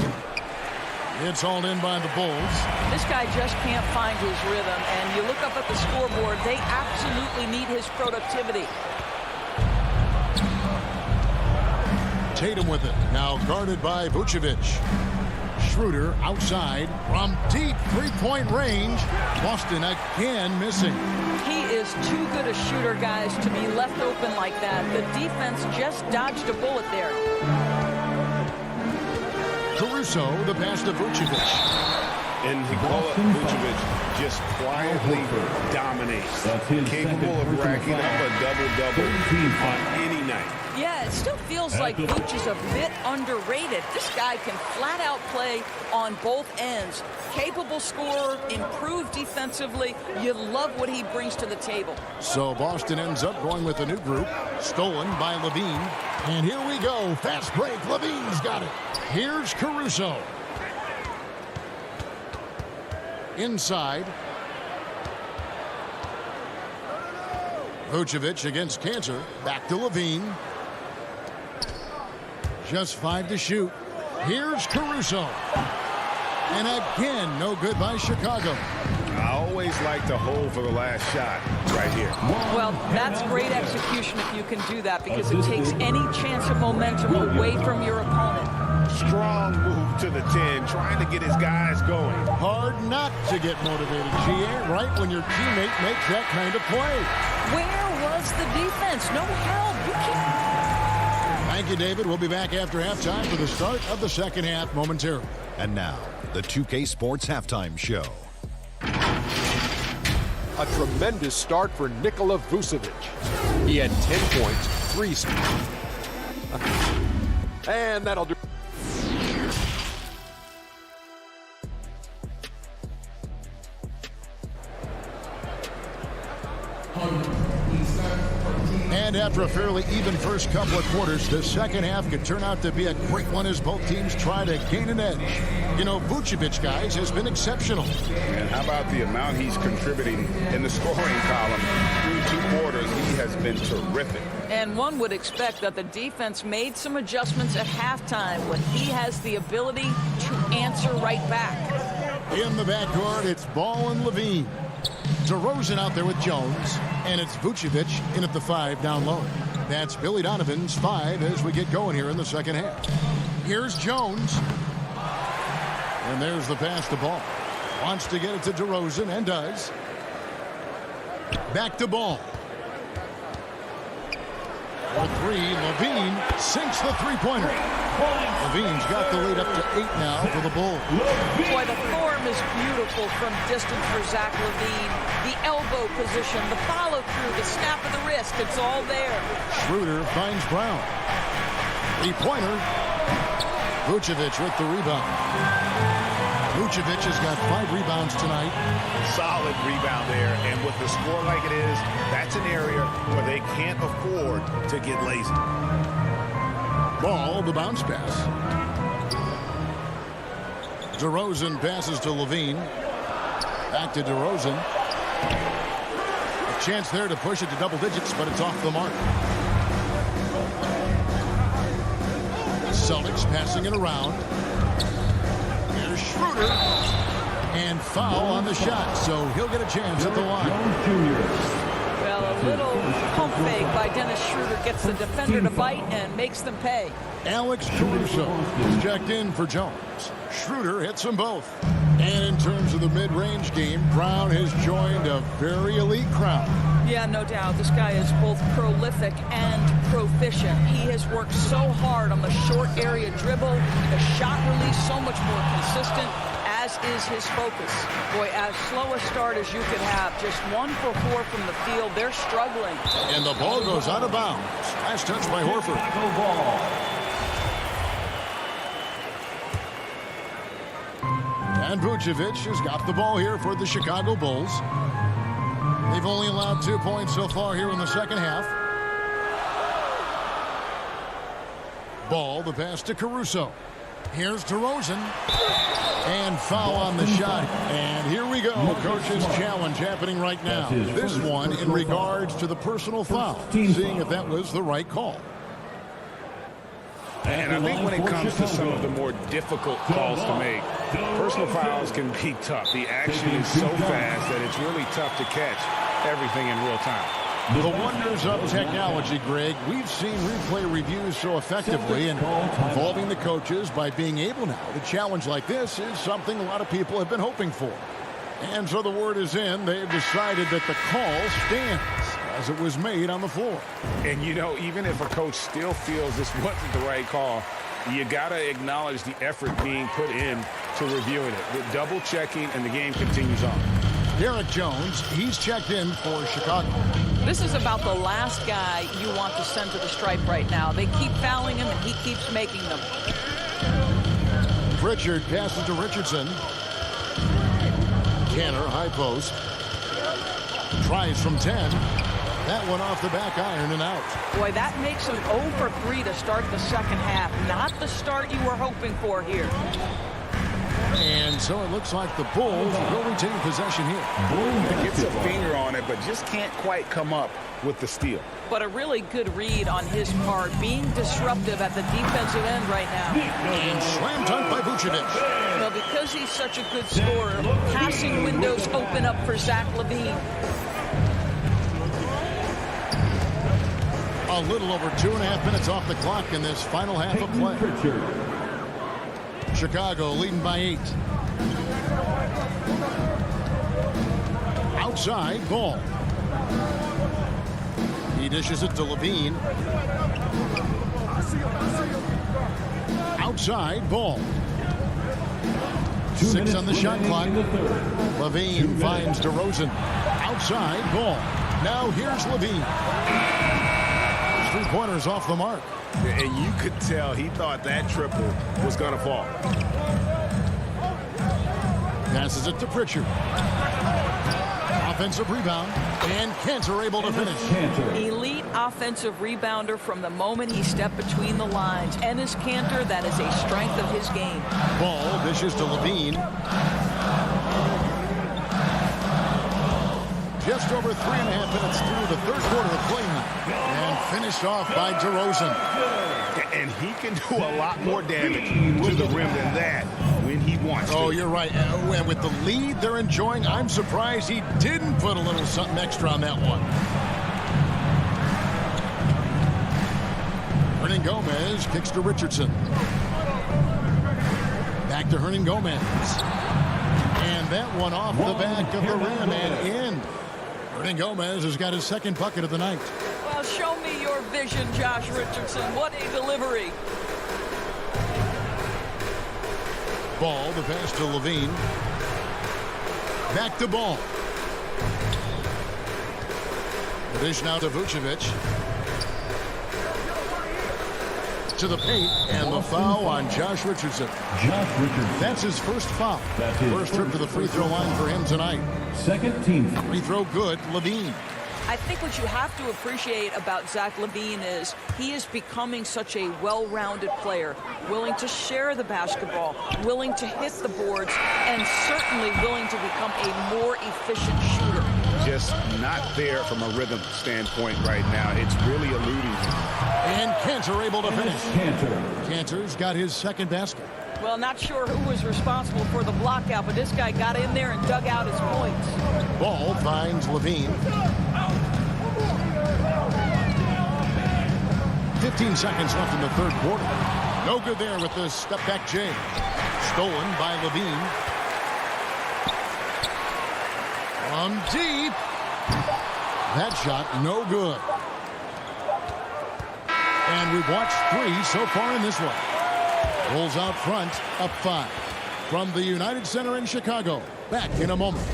It's hauled in by the Bulls. This guy just can't find his rhythm, and you look up at the scoreboard, they absolutely need his productivity. Tatum with it. Now guarded by Vucevic. Schroeder outside from deep 3-point range. Boston again missing. He is too good a shooter, guys, to be left open like that. The defense just dodged a bullet there. Caruso, the pass to Vucevic. And Nikola Vucevic just quietly dominates. Capable of racking up a double-double on any night. Yeah, it still feels like Vooch is a bit underrated. This guy can flat-out play on both ends. Capable scorer, improved defensively. You love what he brings to the table. So Boston ends up going with a new group. Stolen by Levine. And here we go. Fast break. Levine's got it. Here's Caruso. Inside. Vucevic against Cantor. Back to Levine. Just 5 to shoot. Here's Caruso. And again, no good by Chicago. I always like to hold for the last shot right here. Well, that's great execution if you can do that, because it takes any chance of momentum away from your opponent. Strong move to the 10, trying to get his guys going. Hard not to get motivated, GA, right when your teammate makes that kind of play. Where was the defense? No help. You can't. Thank you, David. We'll be back after halftime for the start of the second half momentarily. And now, the 2K Sports Halftime Show. A tremendous start for Nikola Vucevic. He had 10 points, 3 steals. And that'll do. And after a fairly even first couple of quarters, the second half could turn out to be a great one as both teams try to gain an edge. You know, Vucevic, guys, has been exceptional. And how about the amount he's contributing in the scoring column through 2 quarters? He has been terrific. And one would expect that the defense made some adjustments at halftime when he has the ability to answer right back. In the backcourt, it's Ball and Levine. DeRozan out there with Jones, and it's Vucevic in at the 5 down low. That's Billy Donovan's 5 as we get going here in the second half. Here's Jones. And there's the pass to Ball. Wants to get it to DeRozan and does. Back to Ball. For three, Levine sinks the three-pointer. Levine's got the lead up to 8 now for the Bulls. Boy, the form is beautiful from distance for Zach Levine. The elbow position, the follow-through, the snap of the wrist, it's all there. Schroeder finds Brown. Three-pointer. Vucevic with the rebound. Vucevic has got 5 rebounds tonight. Solid rebound there, and with the score like it is, that's an area where they can't afford to get lazy. Ball, the bounce pass. DeRozan passes to Levine. Back to DeRozan. A chance there to push it to double digits, but it's off the mark. Celtics passing it around. Here's Schroeder. And foul on the shot, so he'll get a chance at the line. Well, a little pump fake by Dennis Schroeder gets the defender to bite and makes them pay. Alex Caruso is checked in for Jones. Schroeder hits them both. And in terms of the mid-range game, Brown has joined a very elite crowd. Yeah, no doubt. This guy is both prolific and proficient. He has worked so hard on the short area dribble, the shot release so much more consistent, as is his focus. Boy, as slow a start as you could have. Just 1 for 4 from the field. They're struggling. And the ball goes out of bounds. Last touch by Horford. And Vucevic has got the ball here for the Chicago Bulls. They've only allowed 2 points so far here in the second half. Ball, the pass to Caruso. Here's DeRozan. And foul on the shot. And here we go. Coach's challenge happening right now. This one in regards to the personal foul. Seeing if that was the right call. And I think when it comes to some of the more difficult calls to make, personal fouls can be tough. The action is so fast that it's really tough to catch everything in real time. The wonders of technology, Greg. We've seen replay reviews so effectively, and involving the coaches by being able now to challenge like this is something a lot of people have been hoping for. And so the word is in. They've decided that the call stands as it was made on the floor. And, you know, even if a coach still feels this wasn't the right call, you got to acknowledge the effort being put in to reviewing it. With double checking, and the game continues on. Derek Jones, he's checked in for Chicago. This is about the last guy you want to send to the stripe right now. They keep fouling him, and he keeps making them. Pritchard passes to Richardson. Canner, high post. Tries from 10. That one off the back iron and out. Boy, that makes him 0 for 3 to start the second half. Not the start you were hoping for here. And so it looks like the Bulls will retain possession here. Gets a finger on it, but just can't quite come up with the steal. But a really good read on his part, being disruptive at the defensive end right now. And slam dunk by Vucevic. Well, because he's such a good scorer, passing windows open up for Zach Levine. A little over 2.5 minutes off the clock in this final half of play. Chicago leading by 8. Outside, Ball. He dishes it to Levine. Outside, Ball. 6 on the shot clock. Levine finds DeRozan. Outside, Ball. Now here's Levine. 3-pointers off the mark. And you could tell he thought that triple was going to fall. Passes it to Pritchard. Offensive rebound. And Cantor able to finish. Elite offensive rebounder from the moment he stepped between the lines. Enes Kanter, that is a strength of his game. Ball dishes to Levine. Just over 3.5 minutes through the third quarter of play now. And finished off by DeRozan. And he can do a lot more damage to the rim than that when he wants to. Oh, you're right. And with the lead they're enjoying, I'm surprised he didn't put a little something extra on that one. Hernan Gomez kicks to Richardson. Back to Hernan Gomez. And that one off the back of the rim and in. Hernan Gomez has got his second bucket of the night. Well, Show me your vision, Josh Richardson. What a delivery. Ball, the pass to Levine. Back to Ball. The dish now to Vucevic. To the paint, and the foul on Josh Richardson. That's his first foul. First trip to the free throw line for him tonight. Second team. Free throw good, Levine. I think what you have to appreciate about Zach LaVine is he is becoming such a well-rounded player, willing to share the basketball, willing to hit the boards, and certainly willing to become a more efficient shooter. Just not there from a rhythm standpoint right now. It's really eluding him. And Cantor able to finish. Cantor's got his second basket. Well, not sure who was responsible for the block out, but this guy got in there and dug out his points. Ball finds Levine. 15 seconds left in the third quarter. No good there with the step-back J. Stolen by Levine. From deep. That shot, no good. And we've watched 3 so far in this one. Bulls out front, up 5. From the United Center in Chicago. Back in a moment.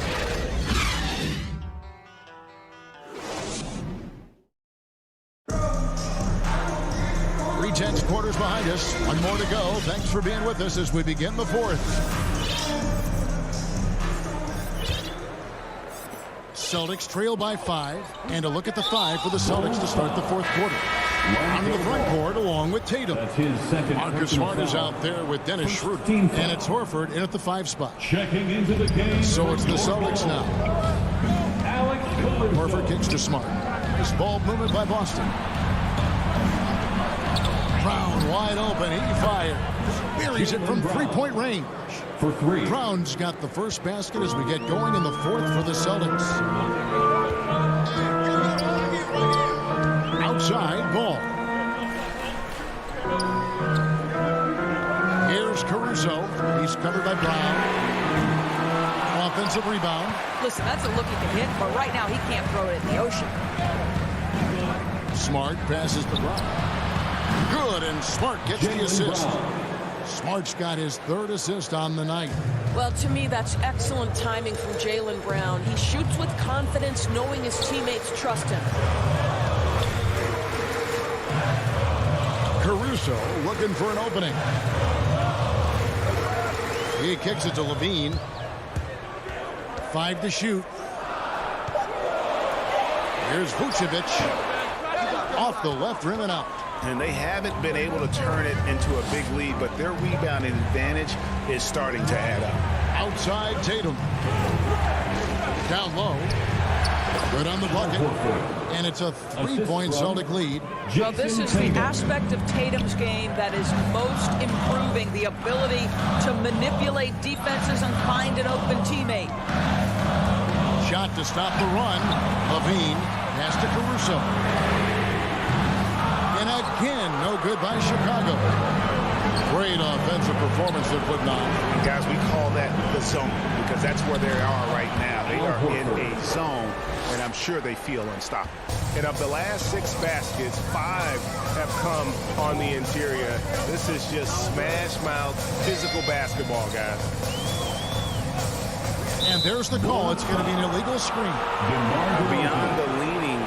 3/10 quarters behind us. One more to go. Thanks for being with us as we begin the fourth. Celtics trail by 5. And a look at the 5 for the Celtics to start the fourth quarter. Onto the front court along with Tatum. Marcus Smart is out there with Dennis Schroeder. And it's Horford in at the 5 spot. Checking into the game. So it's the Celtics now. Horford kicks to Smart. Nice ball movement by Boston. Brown wide open. He fires. Buries it from three-point range. For 3. Brown's got the first basket as we get going in the fourth for the Celtics. Outside Ball. Here's Caruso. He's covered by Brown. Offensive rebound. Listen, that's a look he can hit, but right now he can't throw it in the ocean. Smart passes to Brown. Good, and Smart gets the assist. Smart's got his 3rd assist on the night. Well, to me, that's excellent timing from Jaylen Brown. He shoots with confidence, knowing his teammates trust him. Caruso looking for an opening. He kicks it to Levine. 5 to shoot. Here's Vucevic. Off the left rim and out. And they haven't been able to turn it into a big lead, but their rebounding advantage is starting to add up. Outside Tatum. Down low. Good on the bucket. And it's a 3-point Celtic lead. Well, this is the aspect of Tatum's game that is most improving, the ability to manipulate defenses and find an open teammate. Shot to stop the run. Levine pass to Caruso. And again, no good by Chicago. Great offensive performance they're putting on. And guys, we call that the zone because that's where they are right now. They are in a zone, and I'm sure they feel unstoppable. And of the last 6 baskets, 5 have come on the interior. This is just smash mouth physical basketball, guys. And there's the call. It's going to be an illegal screen. Beyond the leaning,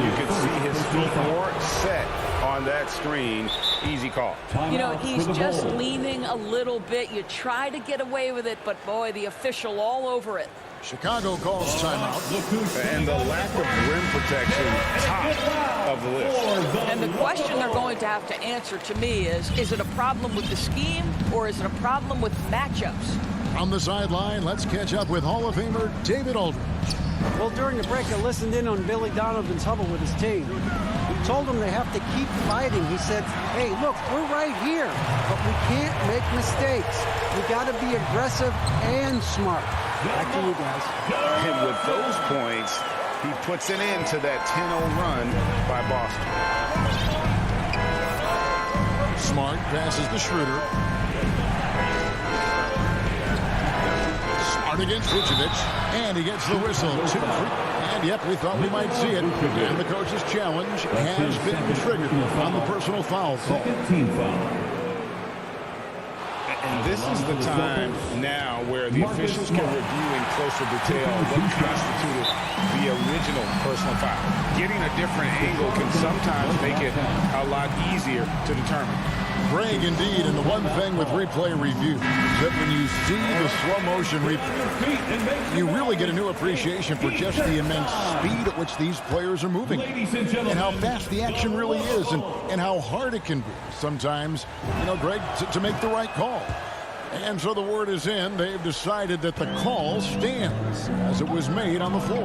you can see his feet more set on that screen. Easy call. You know, he's just leaning a little bit. You try to get away with it, but boy, the official all over it. Chicago calls timeout. And the lack of rim protection, top of the list. And the question they're going to have to answer to me is it a problem with the scheme or is it a problem with matchups? On the sideline, let's catch up with Hall of Famer David Aldridge. Well, during the break, I listened in on Billy Donovan's huddle with his team. He told them they have to keep fighting. He said, hey, look, we're right here, but we can't make mistakes. We got to be aggressive and smart. Back to you guys. And with those points, he puts an end to that 10-0 run by Boston. Smart passes to Schroeder. Smart against Vucevic, and he gets the whistle. 2-3. And yep, we thought we might see it. And the coach's challenge has been triggered on the personal foul call. And this is the time now where the officials can review in closer detail what constituted the original personal foul. Getting a different angle can sometimes make it a lot easier to determine. Greg, indeed, and the one thing with replay review is that when you see the slow motion replay, you really get a new appreciation for just the immense speed at which these players are moving and how fast the action really is and how hard it can be sometimes, Greg, to make the right call. And so the word is in. They've decided that the call stands as it was made on the floor.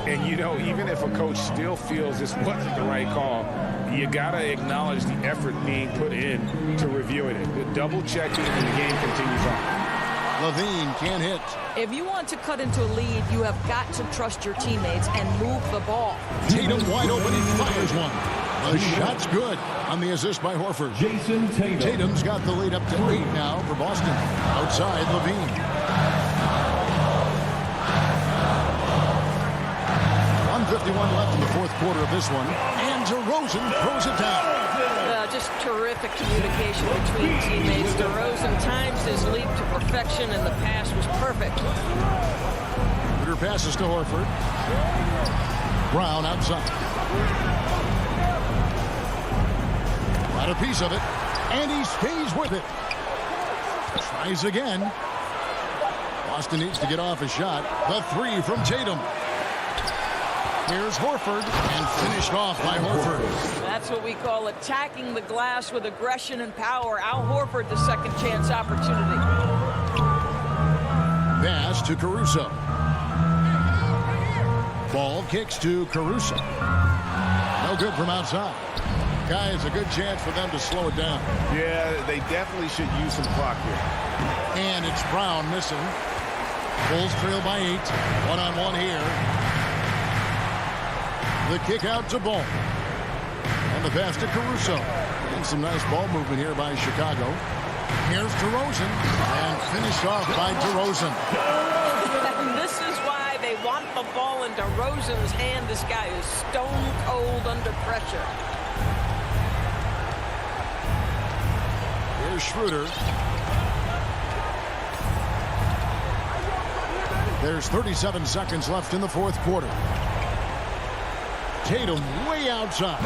And, even if a coach still feels this wasn't the right call, you got to acknowledge the effort being put in to reviewing it. The double checking and the game continues on. Levine can't hit. If you want to cut into a lead, you have got to trust your teammates and move the ball. Tatum wide open. He fires one. The shot's good on the assist by Horford. Jason Tatum. Tatum's got the lead up to 8 now for Boston. Outside, Levine. 1:51 left in the fourth quarter of this one. And DeRozan throws it down. Just terrific communication between teammates. DeRozan times his leap to perfection, and the pass was perfect. Ritter passes to Horford. Brown outside. Got a piece of it, and he stays with it. Tries again. Boston needs to get off a shot. The three from Tatum. Here's Horford, and finished off by Horford. That's what we call attacking the glass with aggression and power. Al Horford, the second chance opportunity. Pass to Caruso. Ball kicks to Caruso. No good from outside. Guys, a good chance for them to slow it down. Yeah, they definitely should use some clock here. And it's Brown missing. Bulls trail by 8. One-on-one here. The kick out to Ball. And the pass to Caruso. And some nice ball movement here by Chicago. Here's DeRozan. And finished off by DeRozan. And this is why they want the ball in DeRozan's hand. This guy is stone cold under pressure. Here's Schroeder. There's 37 seconds left in the fourth quarter. Tatum way outside.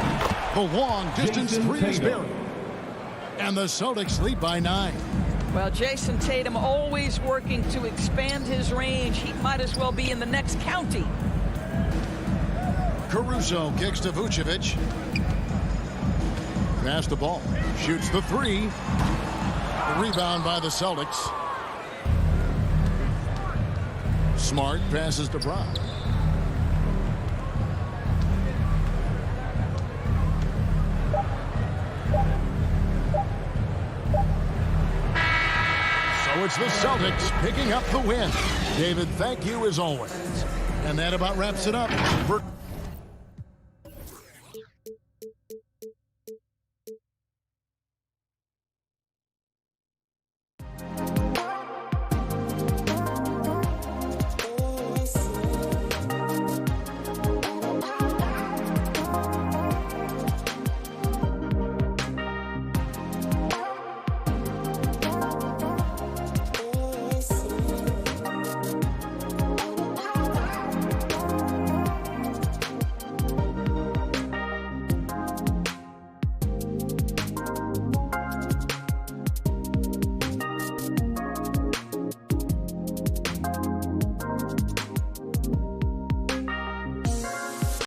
The long distance three is buried. And the Celtics lead by 9. Well, Jason Tatum always working to expand his range. He might as well be in the next county. Caruso kicks to Vucevic. Pass the ball. Shoots the three. Rebound by the Celtics. Smart passes to Brown. So it's the Celtics picking up the win. David, thank you as always. And that about wraps it up for